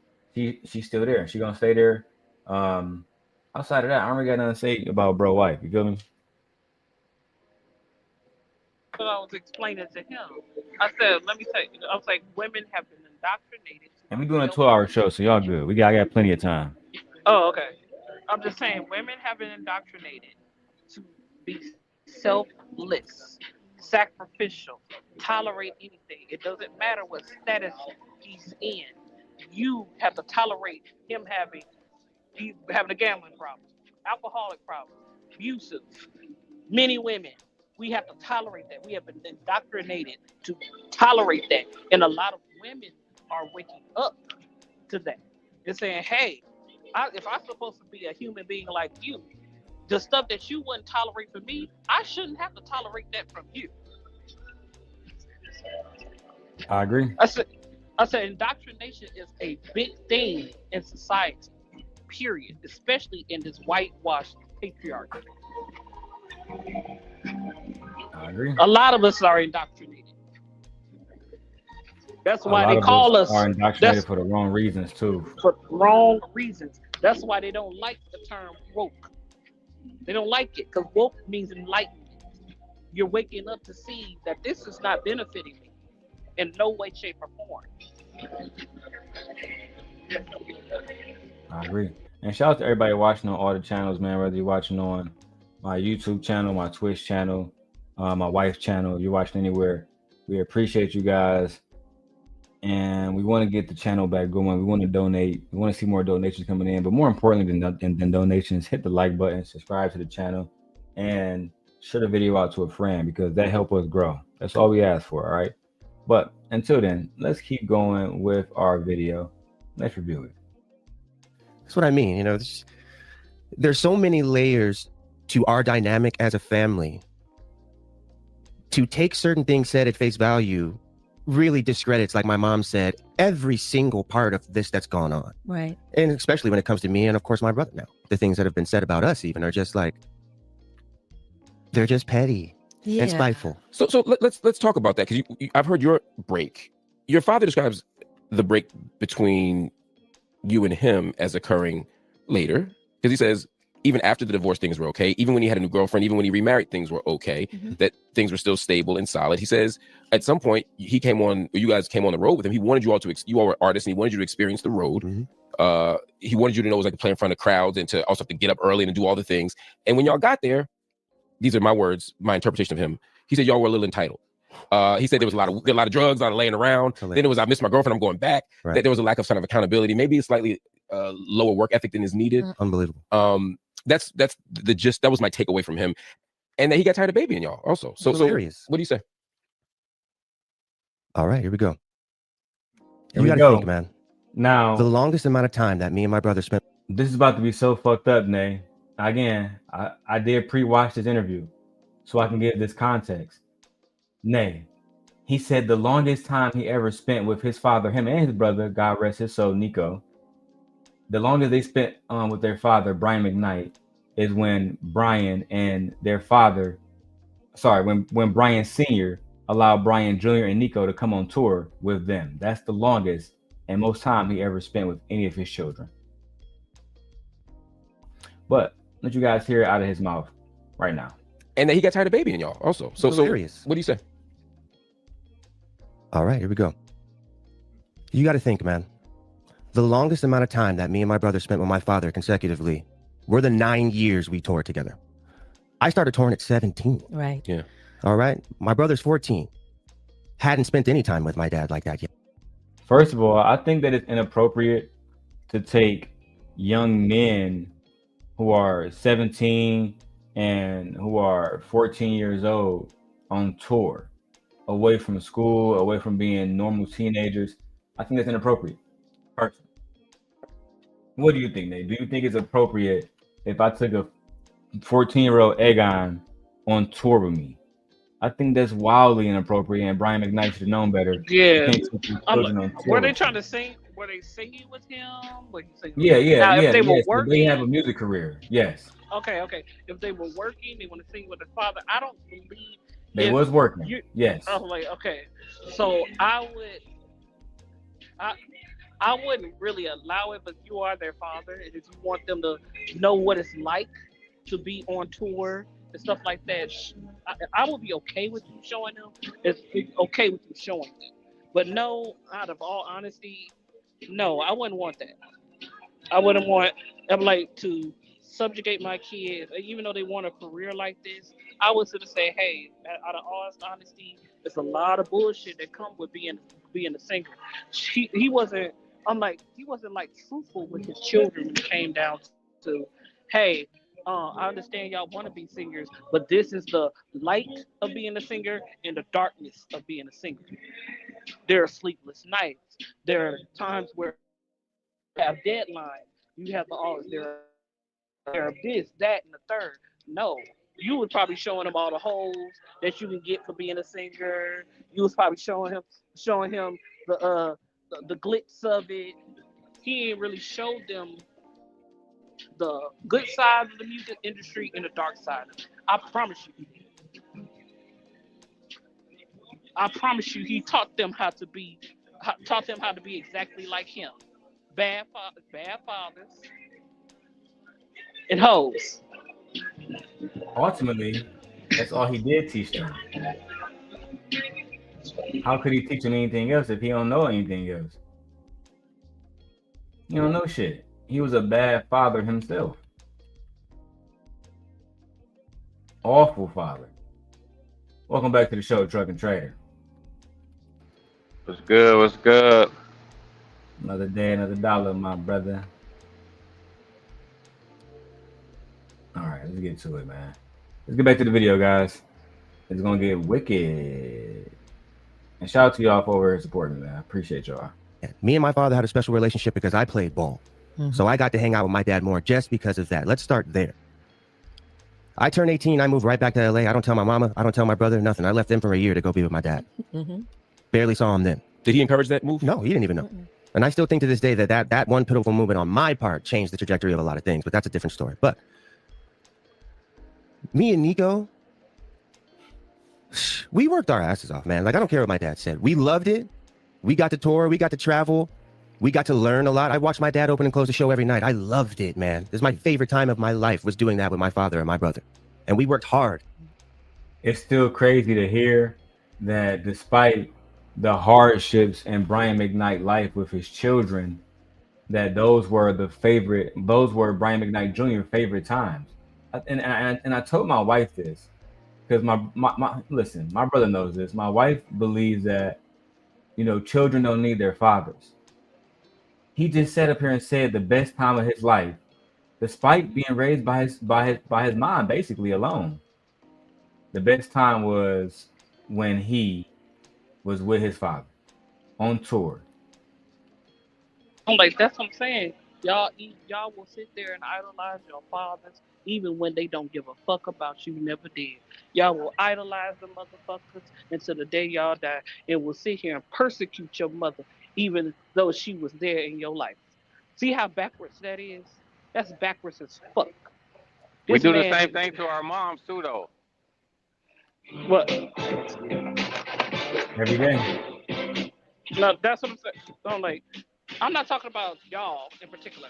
[SPEAKER 1] she's still there. She's gonna stay there. Outside of that, I don't really got nothing to say about bro wife. You feel me?
[SPEAKER 10] But I was explaining to him. I said, let me tell you. I was like, women have been indoctrinated.
[SPEAKER 1] And we doing a 2-hour show, so y'all good. I got plenty of time.
[SPEAKER 10] Oh, okay. I'm just saying, women have been indoctrinated to be selfless, sacrificial, tolerate anything. It doesn't matter what status he's in. You have to tolerate him having a gambling problem, alcoholic problem, abusive. Many women, we have to tolerate that. We have been indoctrinated to tolerate that. And a lot of women are waking up to that. They're saying, hey, if I'm supposed to be a human being like you, the stuff that you wouldn't tolerate for me, I shouldn't have to tolerate that from you.
[SPEAKER 1] I agree.
[SPEAKER 10] I said indoctrination is a big thing in society, period, especially in this whitewashed patriarchy.
[SPEAKER 1] I agree.
[SPEAKER 10] A lot of us are indoctrinated. That's why they call us
[SPEAKER 1] are indoctrinated for the wrong reasons too.
[SPEAKER 10] For wrong reasons. That's why they don't like the term woke. They don't like it because woke means enlightenment. You're waking up to see that this is not benefiting me in no way, shape, or form.
[SPEAKER 1] I agree. And shout out to everybody watching on all the channels, man. Whether you're watching on my YouTube channel, my Twitch channel, my wife's channel, if you're watching anywhere, we appreciate you guys. And we want to get the channel back going. We want to donate. We want to see more donations coming in. But more importantly than donations, hit the like button, subscribe to the channel, and share the video out to a friend because that helps us grow. That's all we ask for, all right? But until then, let's keep going with our video. Let's review it.
[SPEAKER 4] That's what I mean. You know, there's so many layers to our dynamic as a family. To take certain things said at face value really discredits, like my mom said, every single part of this that's gone on.
[SPEAKER 5] Right.
[SPEAKER 4] And especially when it comes to me and, of course, my brother now. The things that have been said about us even are just like, they're just petty and spiteful.
[SPEAKER 3] So let's talk about that, because I've heard your break. Your father describes the break between you and him as occurring later, because he says even after the divorce things were okay, even when he had a new girlfriend, even when he remarried things were okay, that things were still stable and solid. He says at some point you guys came on the road with him. He wanted you all to, you all were artists, and he wanted you to experience the road. He wanted you to know it was like to play in front of crowds and to also have to get up early and do all the things. And when y'all got there, these are my words, my interpretation of him. He said y'all were a little entitled. He said there was a lot of drugs, a lot of laying around. Then it was, I miss my girlfriend, I'm going back.
[SPEAKER 4] Right.
[SPEAKER 3] That there was a lack of kind of accountability, maybe a slightly lower work ethic than is needed.
[SPEAKER 4] Unbelievable.
[SPEAKER 3] That's the gist. That was my takeaway from him, and that he got tired of babying y'all also. So what do you say?
[SPEAKER 4] All right, here we go.
[SPEAKER 1] Here
[SPEAKER 4] You
[SPEAKER 1] we
[SPEAKER 4] got to
[SPEAKER 1] go.
[SPEAKER 4] think, man.
[SPEAKER 1] Now,
[SPEAKER 4] the longest amount of time that me and my brother spent.
[SPEAKER 1] This is about to be so fucked up, Nay. Again, I did pre-watch this interview so I can give this context. Nay, he said the longest time he ever spent with his father, him and his brother, God rest his soul, Nico, the longest they spent with their father, Brian McKnight, is when Brian and their father, when Brian Sr. allowed Brian Jr. and Nico to come on tour with them. That's the longest and most time he ever spent with any of his children. But let you guys hear it out of his mouth right now.
[SPEAKER 3] And that he got tired of babying y'all also. So
[SPEAKER 4] Hilarious.
[SPEAKER 3] What do you say?
[SPEAKER 4] All right, here we go. You got to think, man. The longest amount of time that me and my brother spent with my father consecutively were the 9 years we toured together. I started touring at 17.
[SPEAKER 5] Right.
[SPEAKER 3] Yeah.
[SPEAKER 4] All right. My brother's 14. Hadn't spent any time with my dad like that yet.
[SPEAKER 1] First of all, I think that it's inappropriate to take young men who are 17 and who are 14 years old on tour, away from school, away from being normal teenagers. I think that's inappropriate. Personally. What do you think, Nate? Do you think it's appropriate if I took a 14-year-old Egon on tour with me? I think that's wildly inappropriate, and Brian McKnight should have known better.
[SPEAKER 10] Yeah.
[SPEAKER 1] Were
[SPEAKER 10] they trying to sing? Were they singing with him?
[SPEAKER 1] Yeah.
[SPEAKER 10] If they were
[SPEAKER 1] yes,
[SPEAKER 10] working,
[SPEAKER 1] they have a music career. Yes.
[SPEAKER 10] Okay. If they were working, they want to sing with their father. I don't believe
[SPEAKER 1] they was working. Yes.
[SPEAKER 10] I was like, okay. So I wouldn't really allow it, but you are their father, and if you want them to know what it's like to be on tour and stuff like that, I would be okay with you showing them. It's okay with you showing them. But no, out of all honesty, no, I wouldn't want that. I'm like to subjugate my kids, even though they want a career like this. I was going to say, hey, out of all honesty, there's a lot of bullshit that comes with being a singer. He wasn't like truthful with his children when it came down to, hey, I understand y'all want to be singers, but this is the light of being a singer and the darkness of being a singer. There are sleepless nights. There are times where you have deadlines. You have to always there are this, that, and the third. No, you was probably showing him all the holes that you can get for being a singer. You was probably showing him the glitz of it. He ain't really showed them the good side of the music industry and the dark side of it. I promise you, he taught them how to be exactly like him. Bad fathers, and hoes.
[SPEAKER 1] Ultimately, that's all he did teach them. How could he teach them anything else if he don't know anything else? He don't know shit. He was a bad father himself. Awful father. Welcome back to the show, Truck and Trader.
[SPEAKER 9] What's good? What's good?
[SPEAKER 1] Another day, another dollar, my brother. All right, let's get to it, man. Let's get back to the video, guys. It's gonna get wicked. And shout out to y'all for over supporting me, man. I appreciate y'all.
[SPEAKER 4] Me and my father had a special relationship because I played ball. So I got to hang out with my dad more just because of that. Let's start there. I turned 18. I moved right back to LA. I don't tell my mama. I don't tell my brother, nothing. I left them for a year to go be with my dad. Barely saw him then.
[SPEAKER 3] Did he encourage that move?
[SPEAKER 4] No, he didn't even know. And I still think to this day that one pitiful movement on my part changed the trajectory of a lot of things, but that's a different story. But me and Nico, we worked our asses off, man. Like, I don't care what my dad said. We loved it. We got to tour. We got to travel. We got to learn a lot. I watched my dad open and close the show every night. I loved it, man. This is my favorite time of my life, was doing that with my father and my brother. And we worked hard.
[SPEAKER 1] It's still crazy to hear that despite the hardships in Brian McKnight life with his children, that those were Brian McKnight Jr. favorite times. And I told my wife this, because listen, my brother knows this. My wife believes that, children don't need their fathers. He just sat up here and said the best time of his life, despite being raised by his mom basically alone. The best time was when he was with his father on tour.
[SPEAKER 10] I'm like, that's what I'm saying. Y'all will sit there and idolize your fathers even when they don't give a fuck about you. Never did. Y'all will idolize the motherfuckers until the day y'all die, and will sit here and persecute your mother even though she was there in your life. See how backwards that is? That's backwards as fuck.
[SPEAKER 9] We do the same thing to our moms too, though.
[SPEAKER 10] What?
[SPEAKER 1] Every day.
[SPEAKER 10] No, that's what I'm saying. I'm not talking about y'all in particular.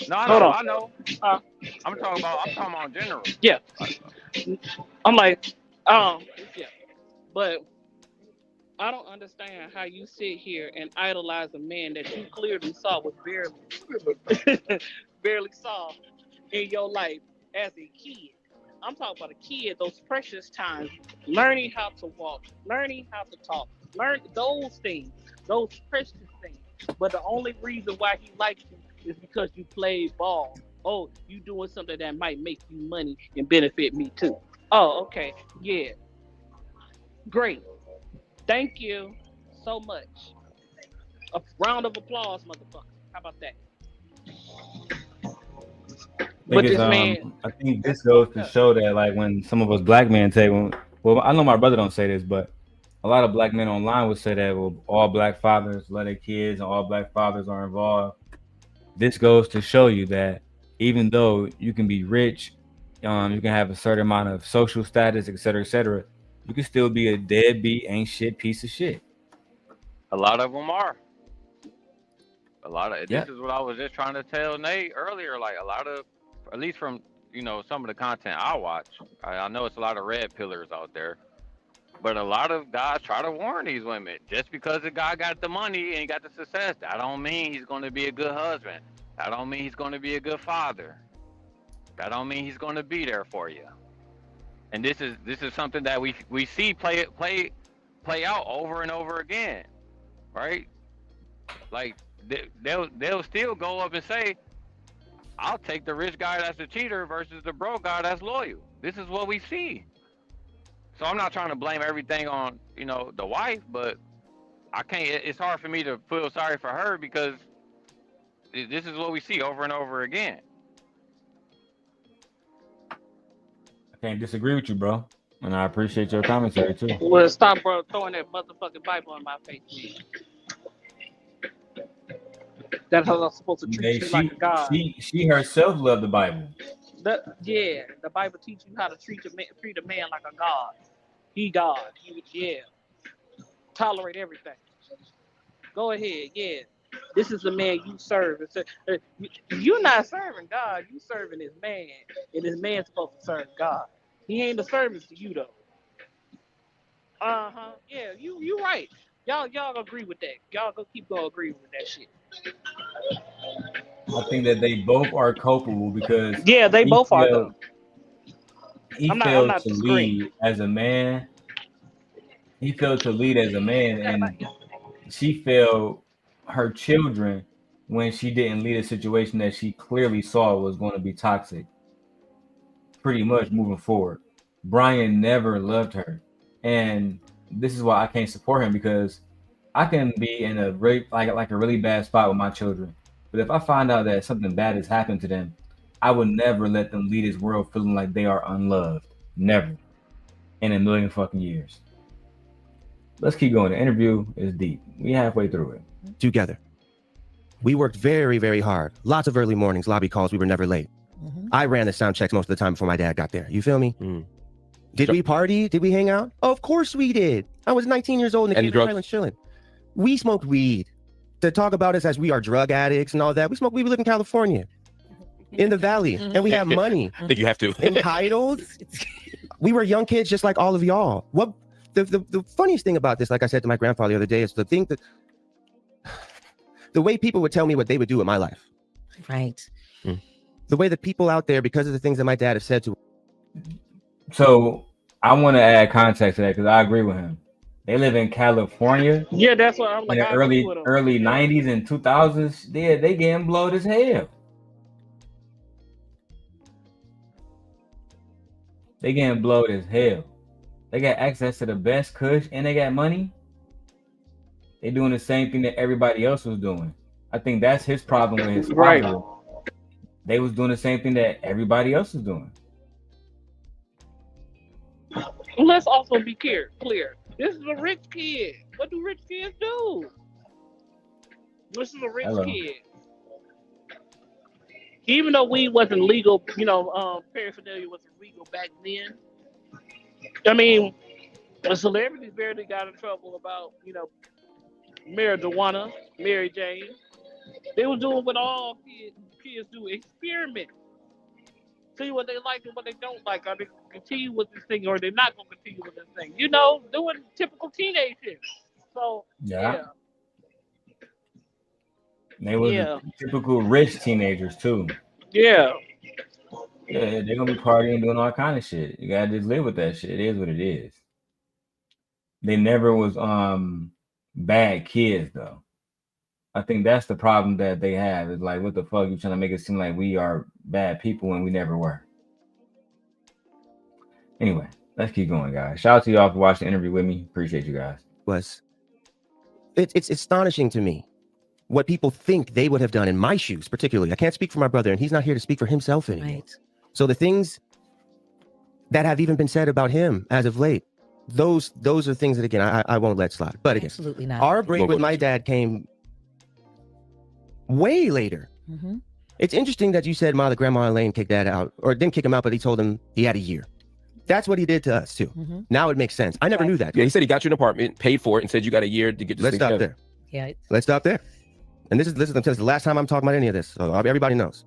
[SPEAKER 9] No, I know. I'm talking about in general.
[SPEAKER 10] Yeah. I'm like, yeah. But I don't understand how you sit here and idolize a man that you clearly saw was barely saw in your life as a kid. I'm talking about a kid, those precious times, learning how to walk, learning how to talk, learn those things, those precious things. But the only reason why he likes you is because you played ball. Oh, you doing something that might make you money and benefit me too. Oh, okay. Yeah. Great. Thank you so much. A round of applause, motherfucker. How about that?
[SPEAKER 1] I think this goes to show that, like, when some of us black men say, well, I know my brother don't say this, but a lot of black men online would say that, well, all black fathers love their kids and all black fathers are involved. This goes to show you that even though you can be rich, you can have a certain amount of social status, et cetera, you can still be a deadbeat, ain't shit piece of shit.
[SPEAKER 9] A lot of them are. This is what I was just trying to tell Nate earlier. Like, a lot of, at least from some of the content I watch, I know it's a lot of red pillars out there, but a lot of guys try to warn these women. Just because the guy got the money and he got the success, that don't mean he's going to be a good husband. That don't mean he's going to be a good father. That don't mean he's going to be there for you. And this is something that we see play out over and over again, right? Like, they'll still go up and say, I'll take the rich guy that's a cheater versus the broke guy that's loyal. This is what we see. So I'm not trying to blame everything on, the wife, but I can't. It's hard for me to feel sorry for her because this is what we see over and over again.
[SPEAKER 1] I can't disagree with you, bro. And I appreciate your commentary too.
[SPEAKER 10] Well, stop, bro, throwing that motherfucking Bible in my face, man. That's how I'm supposed to treat you like a god.
[SPEAKER 1] She herself loved the Bible.
[SPEAKER 10] The Bible teaches you how to treat a man like a god. He God. Tolerate everything. Go ahead, yeah. This is the man you serve. You're not serving God. You serving this man, and this man's supposed to serve God. He ain't a servant to you though. Yeah, you right. Y'all agree with that. Y'all go keep going agree with that shit.
[SPEAKER 1] I think that they both are culpable because
[SPEAKER 10] Yeah, they both are though.
[SPEAKER 1] he
[SPEAKER 10] I'm
[SPEAKER 1] failed
[SPEAKER 10] not
[SPEAKER 1] to
[SPEAKER 10] disagreeing.
[SPEAKER 1] lead as a man. He failed to lead as a man, and she failed her children when she didn't lead a situation that she clearly saw was going to be toxic. Pretty much moving forward, Brian never loved her, and this is why I can't support him because I can be in a really like a really bad spot with my children, but if I find out that something bad has happened to them, I would never let them leave this world feeling like they are unloved. Never in a million fucking years. Let's keep going. The interview is deep. We halfway through it.
[SPEAKER 4] Together. We worked very, very hard. Lots of early mornings, lobby calls. We were never late. I ran the sound checks most of the time before my dad got there. You feel me? Did we party? Did we hang out? Of course we did. I was 19 years old and the kids were chilling. We smoked weed. To talk about us as we are drug addicts and all that, we smoke weed. We live in California, in the valley, and we have money.
[SPEAKER 3] I think you have to.
[SPEAKER 4] Entitled. We were young kids just like all of y'all. What the funniest thing about this, like I said to my grandfather the other day, is the thing that the way people would tell me what they would do in my life.
[SPEAKER 5] Right.
[SPEAKER 4] The way that people out there, because of the things that my dad has said to.
[SPEAKER 1] So I want to add context to that because I agree with him. They live in California.
[SPEAKER 10] Yeah, that's what I'm like.
[SPEAKER 1] In the early 90s and 2000s, they getting blowed as hell. They getting blowed as hell. They got access to the best kush and they got money. They doing the same thing that everybody else was doing. I think that's his problem with his father. They was doing the same thing that everybody else was doing.
[SPEAKER 10] Let's also be clear. This is a rich kid. What do rich kids do? This is a rich kid. Even though weed wasn't legal, paraphernalia wasn't legal back then. I mean, the celebrities barely got in trouble about, marijuana, Mary Jane. They were doing what all kids do, experiment. See what they like and what they don't like. Are they continue with this thing or they're not going to continue with this thing? Doing typical teenage shit. So, yeah.
[SPEAKER 1] They were typical rich teenagers, too.
[SPEAKER 10] Yeah.
[SPEAKER 1] Yeah, they're going to be partying, doing all kind of shit. You got to just live with that shit. It is what it is. They never was bad kids, though. I think that's the problem that they have. Is like, what the fuck? You trying to make it seem like we are bad people when we never were. Anyway, let's keep going, guys. Shout out to y'all for watching the interview with me. Appreciate you guys.
[SPEAKER 4] It's astonishing to me what people think they would have done in my shoes, particularly. I can't speak for my brother, and he's not here to speak for himself anymore. Right. So the things that have even been said about him as of late, those are things that, again, I won't let slide. But again,
[SPEAKER 5] absolutely not.
[SPEAKER 4] Our break with my dad came way later. It's interesting that you said Mother Grandma Elaine kicked Dad out, or didn't kick him out, but he told him he had a year. That's what he did to us too. Now it makes sense. I never knew that.
[SPEAKER 3] Yeah, he said he got you an apartment, paid for it, and said you got a year to get this
[SPEAKER 4] Let's
[SPEAKER 3] thing
[SPEAKER 4] stop
[SPEAKER 3] together.
[SPEAKER 4] there. Yeah. Let's stop there. And this is the last time I'm talking about any of this, so everybody knows.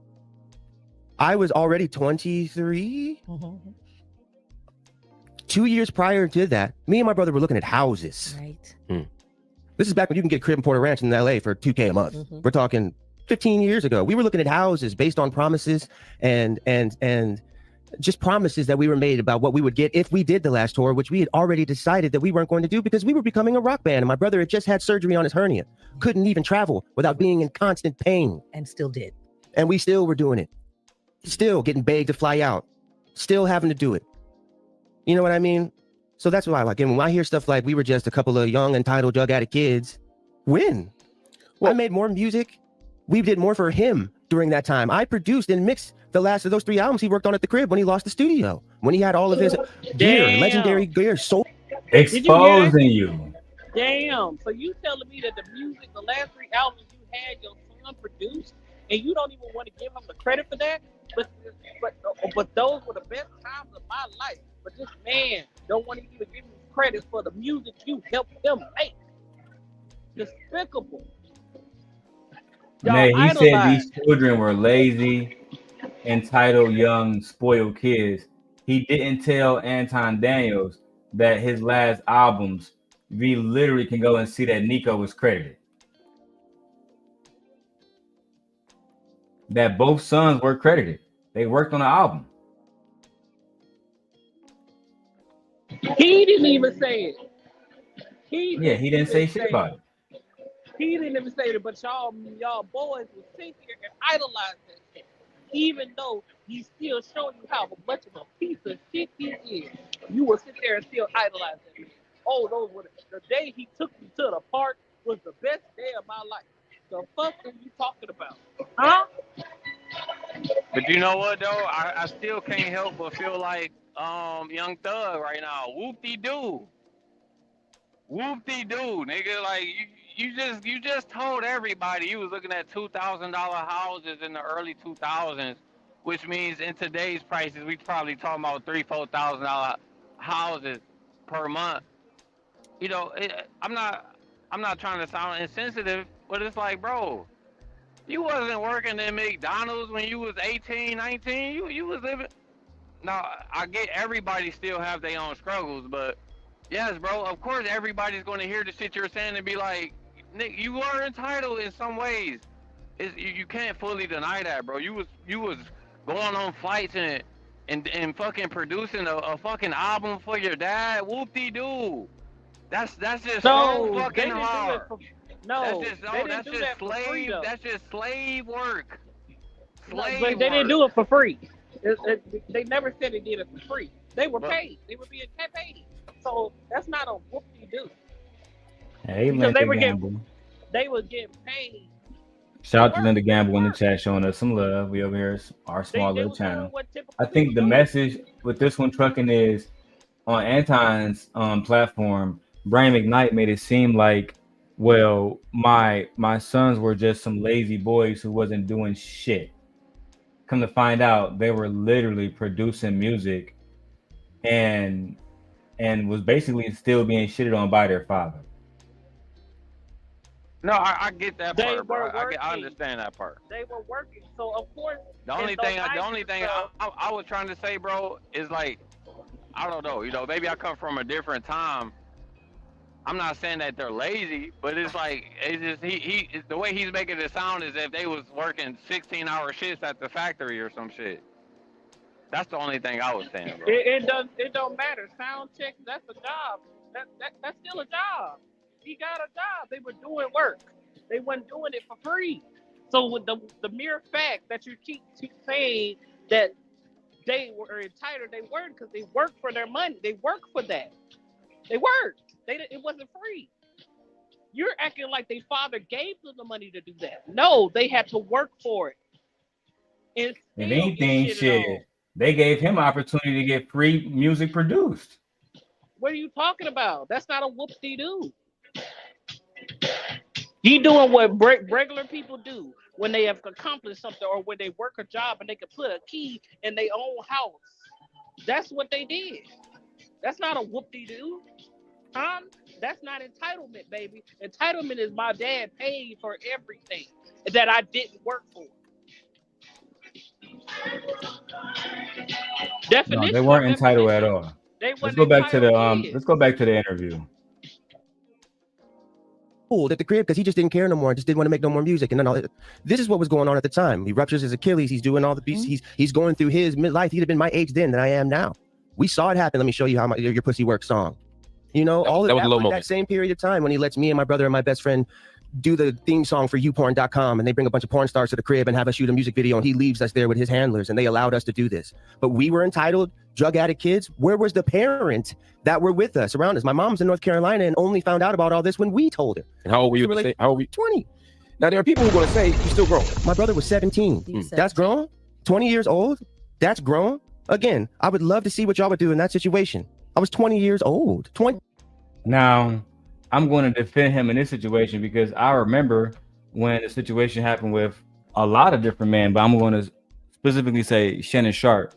[SPEAKER 4] I was already 23. 2 years prior to that, me and my brother were looking at houses. Right. This is back when you can get a crib in Porter Ranch in LA for $2,000 a month. We're talking 15 years ago. We were looking at houses based on promises and just promises that we were made about what we would get if we did the last tour, which we had already decided that we weren't going to do because we were becoming a rock band. And my brother had just had surgery on his hernia, couldn't even travel without being in constant pain.
[SPEAKER 5] And still did.
[SPEAKER 4] And we still were doing it. Still getting begged to fly out. Still having to do it. You know what I mean? So that's why I like it. When I hear stuff like we were just a couple of young, entitled, drug addict kids, when? Well, I made more music. We did more for him during that time. I produced and mixed the last of those 3 albums he worked on at the crib when he lost the studio. When he had all of his gear, legendary gear, so
[SPEAKER 1] exposing you.
[SPEAKER 10] Damn. So you telling me that the music, the last 3 albums you had your son produced, and you don't even want to give him the credit for that? But those were the best times of my life. But this man don't want to even give him credit for the music you helped him make. Despicable.
[SPEAKER 1] Man, he said these children were lazy, entitled, young, spoiled kids. He didn't tell Anton Daniels that his last albums, we literally can go and see that Nico was credited. that both sons were credited. They worked on the album.
[SPEAKER 10] He didn't even say it. He
[SPEAKER 1] He didn't say shit about it.
[SPEAKER 10] He didn't even say it, but y'all boys will sit here and idolize that shit. Even though he's still showing you how much of a piece of shit he is, you will sit there and still idolize that man. Oh, those were the day he took me to the park was the best day of my life. The fuck are you talking about? Huh?
[SPEAKER 9] But you know what though? I still can't help but feel like Young Thug right now. Whoop-de-doo. Whoop-de-doo, nigga. Like you just told everybody you was looking at $2,000 houses in the early 2000s, which means in today's prices we probably talking about $3,000-$4,000 houses per month. You know, I'm not trying to sound insensitive, but it's like, bro, you wasn't working at McDonald's when you was 18, 19. You was living. Now, I get everybody still have their own struggles, but yes, bro, of course everybody's going to hear the shit you're saying and be like, Nick, you are entitled in some ways. You can't fully deny that, bro. You was going on flights and fucking producing a fucking album for your dad. Whoop-de-doo. That's just so fucking hard. That's just slave. That's just slave work. Slave
[SPEAKER 10] but they didn't do it for free. They never said they did it for free. They were paid. They were being paid. So that's not a whoop-de-doo.
[SPEAKER 1] Hey,
[SPEAKER 10] because
[SPEAKER 1] Gamble.
[SPEAKER 10] They were getting paid.
[SPEAKER 1] Shout out to Linda Gamble in the chat showing us some love. We over here, our small little channel. I think the message with this one trucking is on Anton's platform. Brian McKnight made it seem like, well, my sons were just some lazy boys who wasn't doing shit. Come to find out, they were literally producing music and was basically still being shitted on by their father.
[SPEAKER 9] No, I get that part, bro. I understand that part.
[SPEAKER 10] They were working, so of course.
[SPEAKER 9] The only thing I was trying to say, bro, is like, I don't know, maybe I come from a different time. I'm not saying that they're lazy, but it's like it's just the way he's making it sound is if they was working 16-hour shifts at the factory or some shit. That's the only thing I was saying, bro.
[SPEAKER 10] It don't matter. Sound check, that's a job. That's still a job. He got a job. They were doing work. They weren't doing it for free. So with the mere fact that you keep saying that they were entitled, they weren't, because they worked for their money. They worked for that. They worked. It wasn't free. You're acting like their father gave them the money to do that. No, they had to work for it.
[SPEAKER 1] If anything, shit, they gave him opportunity to get free music produced.
[SPEAKER 10] What are you talking about? That's not a whoop-de-doo. He doing what regular people do when they have accomplished something or when they work a job and they can put a key in their own house. That's what they did. That's not a whoop-de-doo. That's not entitlement, baby. Entitlement is my dad paid for everything that I didn't work for.
[SPEAKER 1] No, they weren't entitled at all. Let's go back to the interview.
[SPEAKER 4] At the crib because he just didn't care no more. Just didn't want to make no more music. And then all this is what was going on at the time. He ruptures his Achilles. He's doing all the beats. He's going through his midlife. He'd have been my age then than I am now. We saw it happen. Let me show you how your pussy works song. All of that same period of time when he lets me and my brother and my best friend do the theme song for youporn.com, and they bring a bunch of porn stars to the crib and have us shoot a music video, and he leaves us there with his handlers, and they allowed us to do this. But we were entitled, drug addict kids. Where was the parent that were with us, around us? My mom's in North Carolina and only found out about all this when we told her.
[SPEAKER 3] And how old were you? How old were you?
[SPEAKER 4] 20.
[SPEAKER 3] Now, there are people who are going to say, you're still grown.
[SPEAKER 4] My brother was 17. That's grown? 20 years old? That's grown? Again, I would love to see what y'all would do in that situation. I was 20 years old. 20.
[SPEAKER 1] Now, I'm going to defend him in this situation because I remember when the situation happened with a lot of different men, but I'm going to specifically say Shannon Sharp.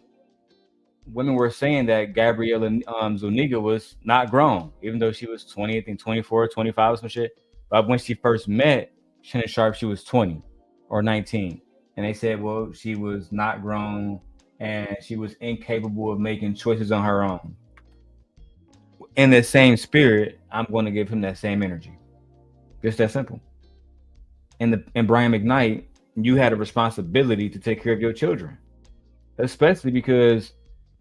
[SPEAKER 1] Women were saying that Gabriella Zuniga was not grown, even though she was 20, I think 24, 25 or some shit. But when she first met Shannon Sharp, she was 20 or 19. And they said, well, she was not grown and she was incapable of making choices on her own. In the same spirit, I'm going to give him that same energy. Just that simple. And Brian McKnight you had a responsibility to take care of your children, especially because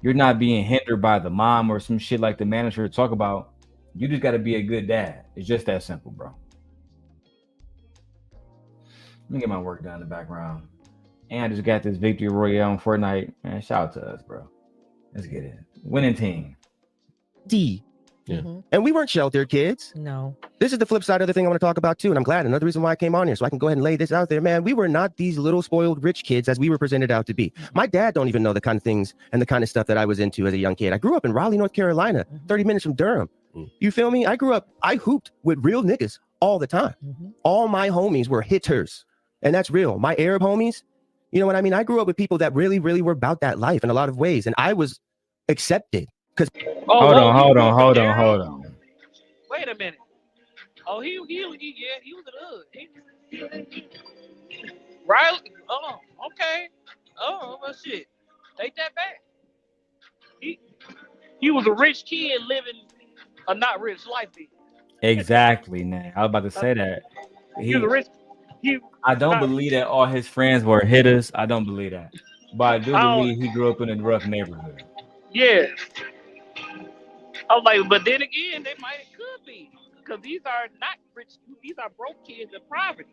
[SPEAKER 1] you're not being hindered by the mom or some shit like the manager talk about. You just got to be a good dad. It's just that simple, bro. Let me get my work done in the background. And I just got this victory royale on Fortnite. Man, shout out to us, bro. Let's get it. Winning team.
[SPEAKER 4] D.
[SPEAKER 5] Mm-hmm.
[SPEAKER 4] And we weren't sheltered kids.
[SPEAKER 5] No.
[SPEAKER 4] This is the flip side of the thing I want to talk about too. And I'm glad. Another reason why I came on here, so I can go ahead and lay this out there, man. We were not these little spoiled rich kids as we were presented out to be. My dad don't even know the kind of things and the kind of stuff that I was into as a young kid. I grew up in Raleigh, North Carolina, 30 minutes from Durham. You feel me? I hooped with real niggas all the time. All my homies were hitters. And that's real. My Arab homies, you know what I mean? I grew up with people that really, really were about that life in a lot of ways. And I was accepted.
[SPEAKER 1] Hold on.
[SPEAKER 10] Wait a minute. Oh, he was a hood. Right? Oh, okay. Oh, well, shit. Ain't that bad. He was a rich kid living a not rich life.
[SPEAKER 1] Exactly, man. I was about to say that.
[SPEAKER 10] He was a rich.
[SPEAKER 1] I don't believe that all his friends were hitters. I don't believe that. But I do believe he grew up in a rough neighborhood.
[SPEAKER 10] Yeah. I was like, but then again, they could be. Because these are not rich. These are broke kids in poverty.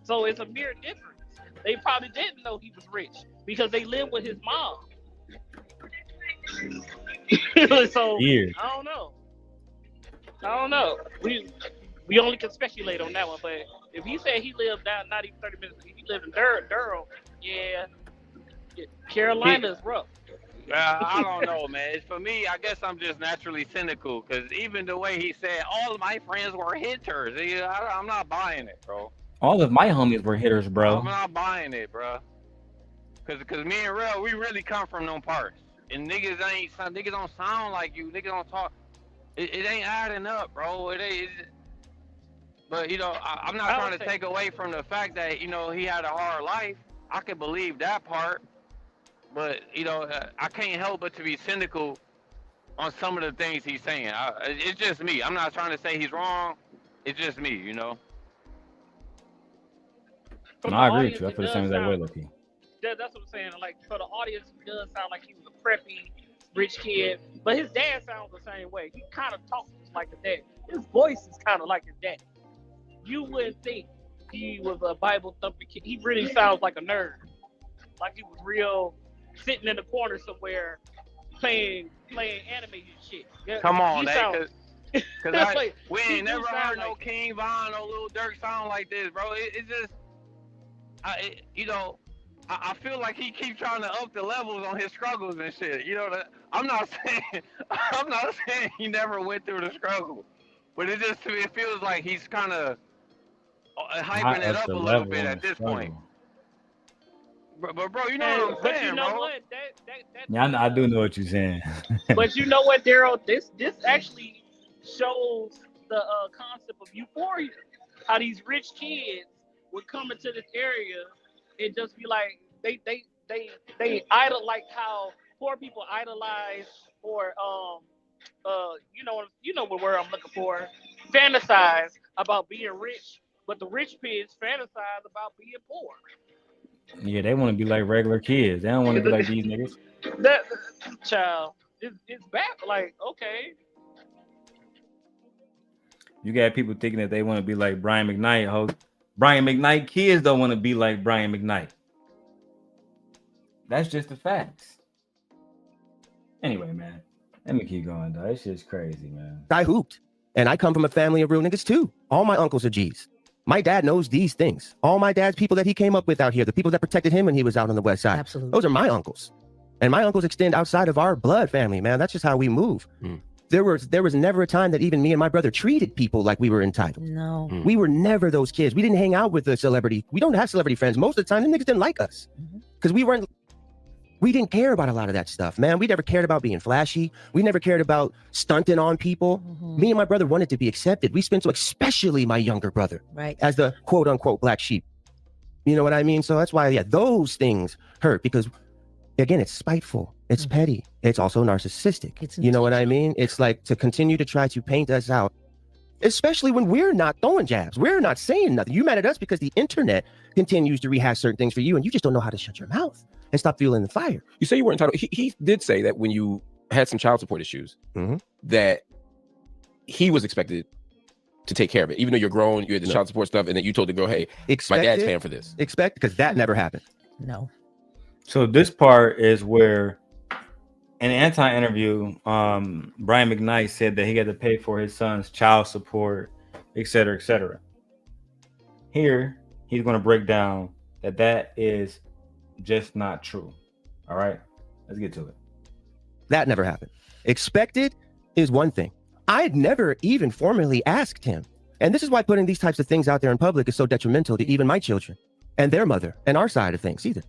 [SPEAKER 10] So it's a mere difference. They probably didn't know he was rich because they lived with his mom. So
[SPEAKER 1] Years.
[SPEAKER 10] I don't know. We only can speculate on that one, but if he said he lived down not even 30 minutes, he lived in Darrel, yeah, Carolina is rough.
[SPEAKER 9] I don't know, man. For me, I guess I'm just naturally cynical because even the way he said, all of my friends were hitters, I'm not buying it, bro.
[SPEAKER 1] All of my homies were hitters, bro.
[SPEAKER 9] I'm not buying it, bro. Cause me and Rel, we really come from them parts. And niggas don't sound like you. Niggas don't talk. It ain't adding up, bro. It ain't. But I'm not trying to take away from the fact that he had a hard life. I can believe that part. But I can't help but to be cynical on some of the things he's saying. It's just me. I'm not trying to say he's wrong. It's just me,
[SPEAKER 1] No, I agree with you. I feel the same exact way, Lucky.
[SPEAKER 10] That's what I'm saying. Like, for the audience, he does sound like he was a preppy, rich kid. But his dad sounds the same way. He kind of talks like his dad. His voice is kind of like his dad. You wouldn't think he was a Bible thumping kid. He really sounds like a nerd. Like he was real, sitting in the corner somewhere, playing anime and shit.
[SPEAKER 9] Come on, because
[SPEAKER 10] like,
[SPEAKER 9] we ain't never heard no King Von or Lil Durk sound like this, bro. It's just, I feel like he keeps trying to up the levels on his struggles and shit. I'm not saying he never went through the struggle, but it feels like he's kind of hyping it up a little bit at this point. But bro, you know what I'm saying,
[SPEAKER 10] you know
[SPEAKER 9] bro?
[SPEAKER 10] What?
[SPEAKER 1] Yeah, I do know what you're saying.
[SPEAKER 10] But you know what, Darrel? This actually shows the concept of euphoria. How these rich kids would come into this area and just be like, they idol, like how poor people idolize or you know what word I'm looking for, fantasize about being rich, but the rich kids fantasize about being poor.
[SPEAKER 1] Yeah, they want to be like regular kids. They don't want to be like these niggas.
[SPEAKER 10] That child, it's bad. Like, okay.
[SPEAKER 1] You got people thinking that they want to be like Brian McKnight. Brian McKnight kids don't want to be like Brian McKnight. That's just the facts. Anyway, man, let me keep going, though. It's just crazy, man.
[SPEAKER 4] I hooped, and I come from a family of real niggas too. All my uncles are G's. My dad knows these things. All my dad's people that he came up with out here, the people that protected him when he was out on the west side.
[SPEAKER 5] Absolutely.
[SPEAKER 4] Those are my uncles. And my uncles extend outside of our blood family, man. That's just how we move. There was never a time that even me and my brother treated people like we were entitled.
[SPEAKER 5] No.
[SPEAKER 4] We were never those kids. We didn't hang out with the celebrity. We don't have celebrity friends. Most of the time, them niggas didn't like us. Because we didn't care about a lot of that stuff, man. We never cared about being flashy. We never cared about stunting on people. Me and my brother wanted to be accepted. We spent, especially my younger brother,
[SPEAKER 5] right,
[SPEAKER 4] as the quote unquote black sheep. You know what I mean? So that's why, yeah, those things hurt because, again, it's spiteful. It's petty. It's also narcissistic. You know what I mean? It's like to continue to try to paint us out especially when we're not throwing jabs. We're not saying nothing. You mad at us because the internet continues to rehash certain things for you, and you just don't know how to shut your mouth and stop fueling the fire.
[SPEAKER 3] You say you weren't entitled. He did say that when you had some child support issues, that he was expected to take care of it, even though you're grown, you had the child support stuff, and then you told the girl, "Hey, my dad's paying for this."
[SPEAKER 4] Because that never happened.
[SPEAKER 5] No.
[SPEAKER 1] So this part is where, in an anti-interview, Brian McKnight said that he had to pay for his son's child support, et cetera, et cetera. Here, he's going to break down that is just not true. All right, let's get to it.
[SPEAKER 4] That never happened. Expected is one thing. I had never even formally asked him. And this is why putting these types of things out there in public is so detrimental to even my children and their mother and our side of things either.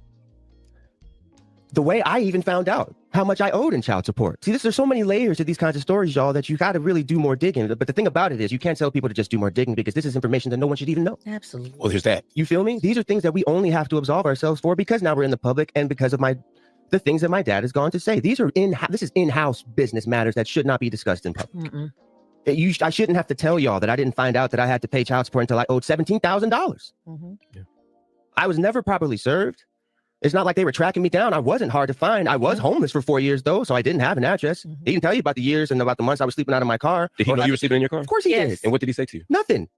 [SPEAKER 4] The way I even found out how much I owed in child support. See, there's so many layers to these kinds of stories, y'all, that you got to really do more digging. But the thing about it is you can't tell people to just do more digging because this is information that no one should even know.
[SPEAKER 5] Absolutely.
[SPEAKER 3] Well, there's that.
[SPEAKER 4] You feel me? These are things that we only have to absolve ourselves for because now we're in the public and because of the things that my dad has gone to say. This is in-house business matters that should not be discussed in public. I shouldn't have to tell y'all that I didn't find out that I had to pay child support until I owed $17,000. I was never properly served. It's not like they were tracking me down. I wasn't hard to find. I was homeless for 4 years, though, so I didn't have an address. He didn't tell you about the years and about the months I was sleeping out of my car.
[SPEAKER 3] Did he know you were sleeping in your car?
[SPEAKER 4] Of course he did.
[SPEAKER 3] And what did he say to you?
[SPEAKER 4] Nothing.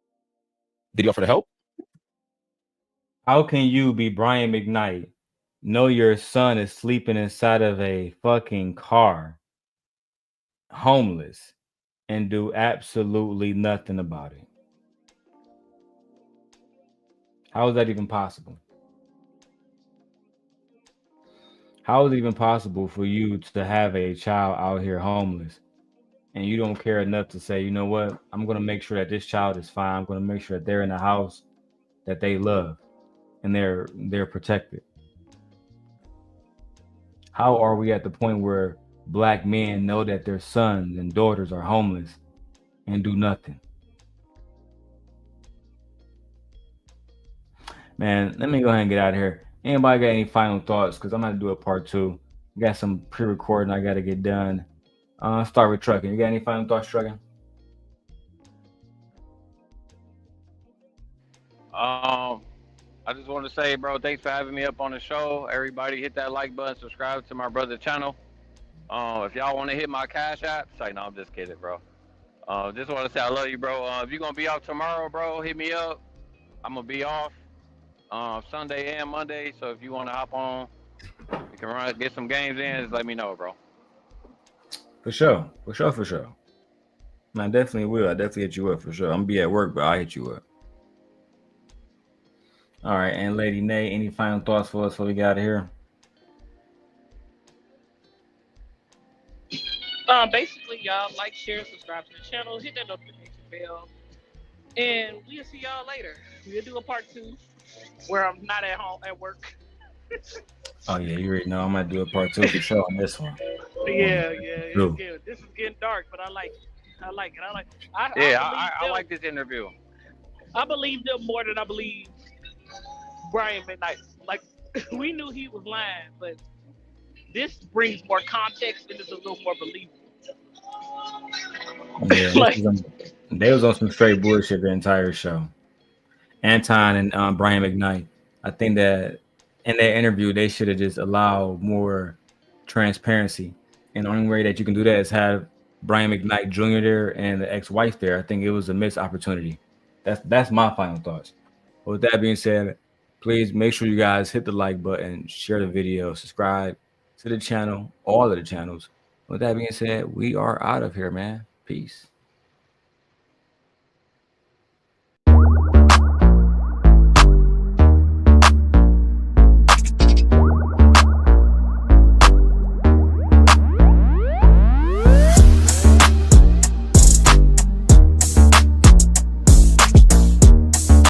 [SPEAKER 3] Did he offer to help?
[SPEAKER 1] How can you be Brian McKnight, know your son is sleeping inside of a fucking car, homeless, and do absolutely nothing about it? How is that even possible? How is it even possible for you to have a child out here homeless and you don't care enough to say, you know what, I'm going to make sure that this child is fine. I'm going to make sure that they're in a house that they love and they're protected. How are we at the point where Black men know that their sons and daughters are homeless and do nothing? Man, let me go ahead and get out of here. Anybody got any final thoughts? Because I'm going to do a part 2. We got some pre-recording I got to get done. Start with Trucking. You got any final thoughts, Trucking?
[SPEAKER 9] I just want to say, bro, thanks for having me up on the show. Everybody hit that like button, subscribe to my brother's channel. If y'all want to hit my Cash App, say no, I'm just kidding, bro. Just want to say I love you, bro. If you're going to be off tomorrow, bro, hit me up. I'm going to be off Sunday and Monday, so if you want to hop on, you can get some games in, just let me know, bro.
[SPEAKER 1] For sure. Man, I definitely will. I definitely hit you up for sure. I'm going to be at work, but I'll hit you up. All right, and Lady Nay, any final thoughts for us before we get out of here?
[SPEAKER 10] Basically, y'all like, share, subscribe to the channel, hit that notification bell, and we'll see y'all later. We'll do a part 2 where I'm not at home at work.
[SPEAKER 1] Oh yeah, you already know I'm gonna do a part 2 for sure on this one.
[SPEAKER 10] Yeah, it's good. This is getting dark, but I like it. I like
[SPEAKER 9] this interview.
[SPEAKER 10] I believe them more than I believe Brian McKnight. Like, we knew he was lying, but this brings more context and it's a little more believable.
[SPEAKER 1] Yeah, they was on some straight bullshit the entire show. Anton and Brian McKnight. I think that in that interview they should have just allowed more transparency, and the only way that you can do that is have Brian McKnight Jr. there and the ex-wife there. I think it was a missed opportunity. That's my final thoughts. But with that being said, please make sure you guys hit the like button, share the video, subscribe to the channel, all of the channels. With that being said, we are out of here, man. Peace.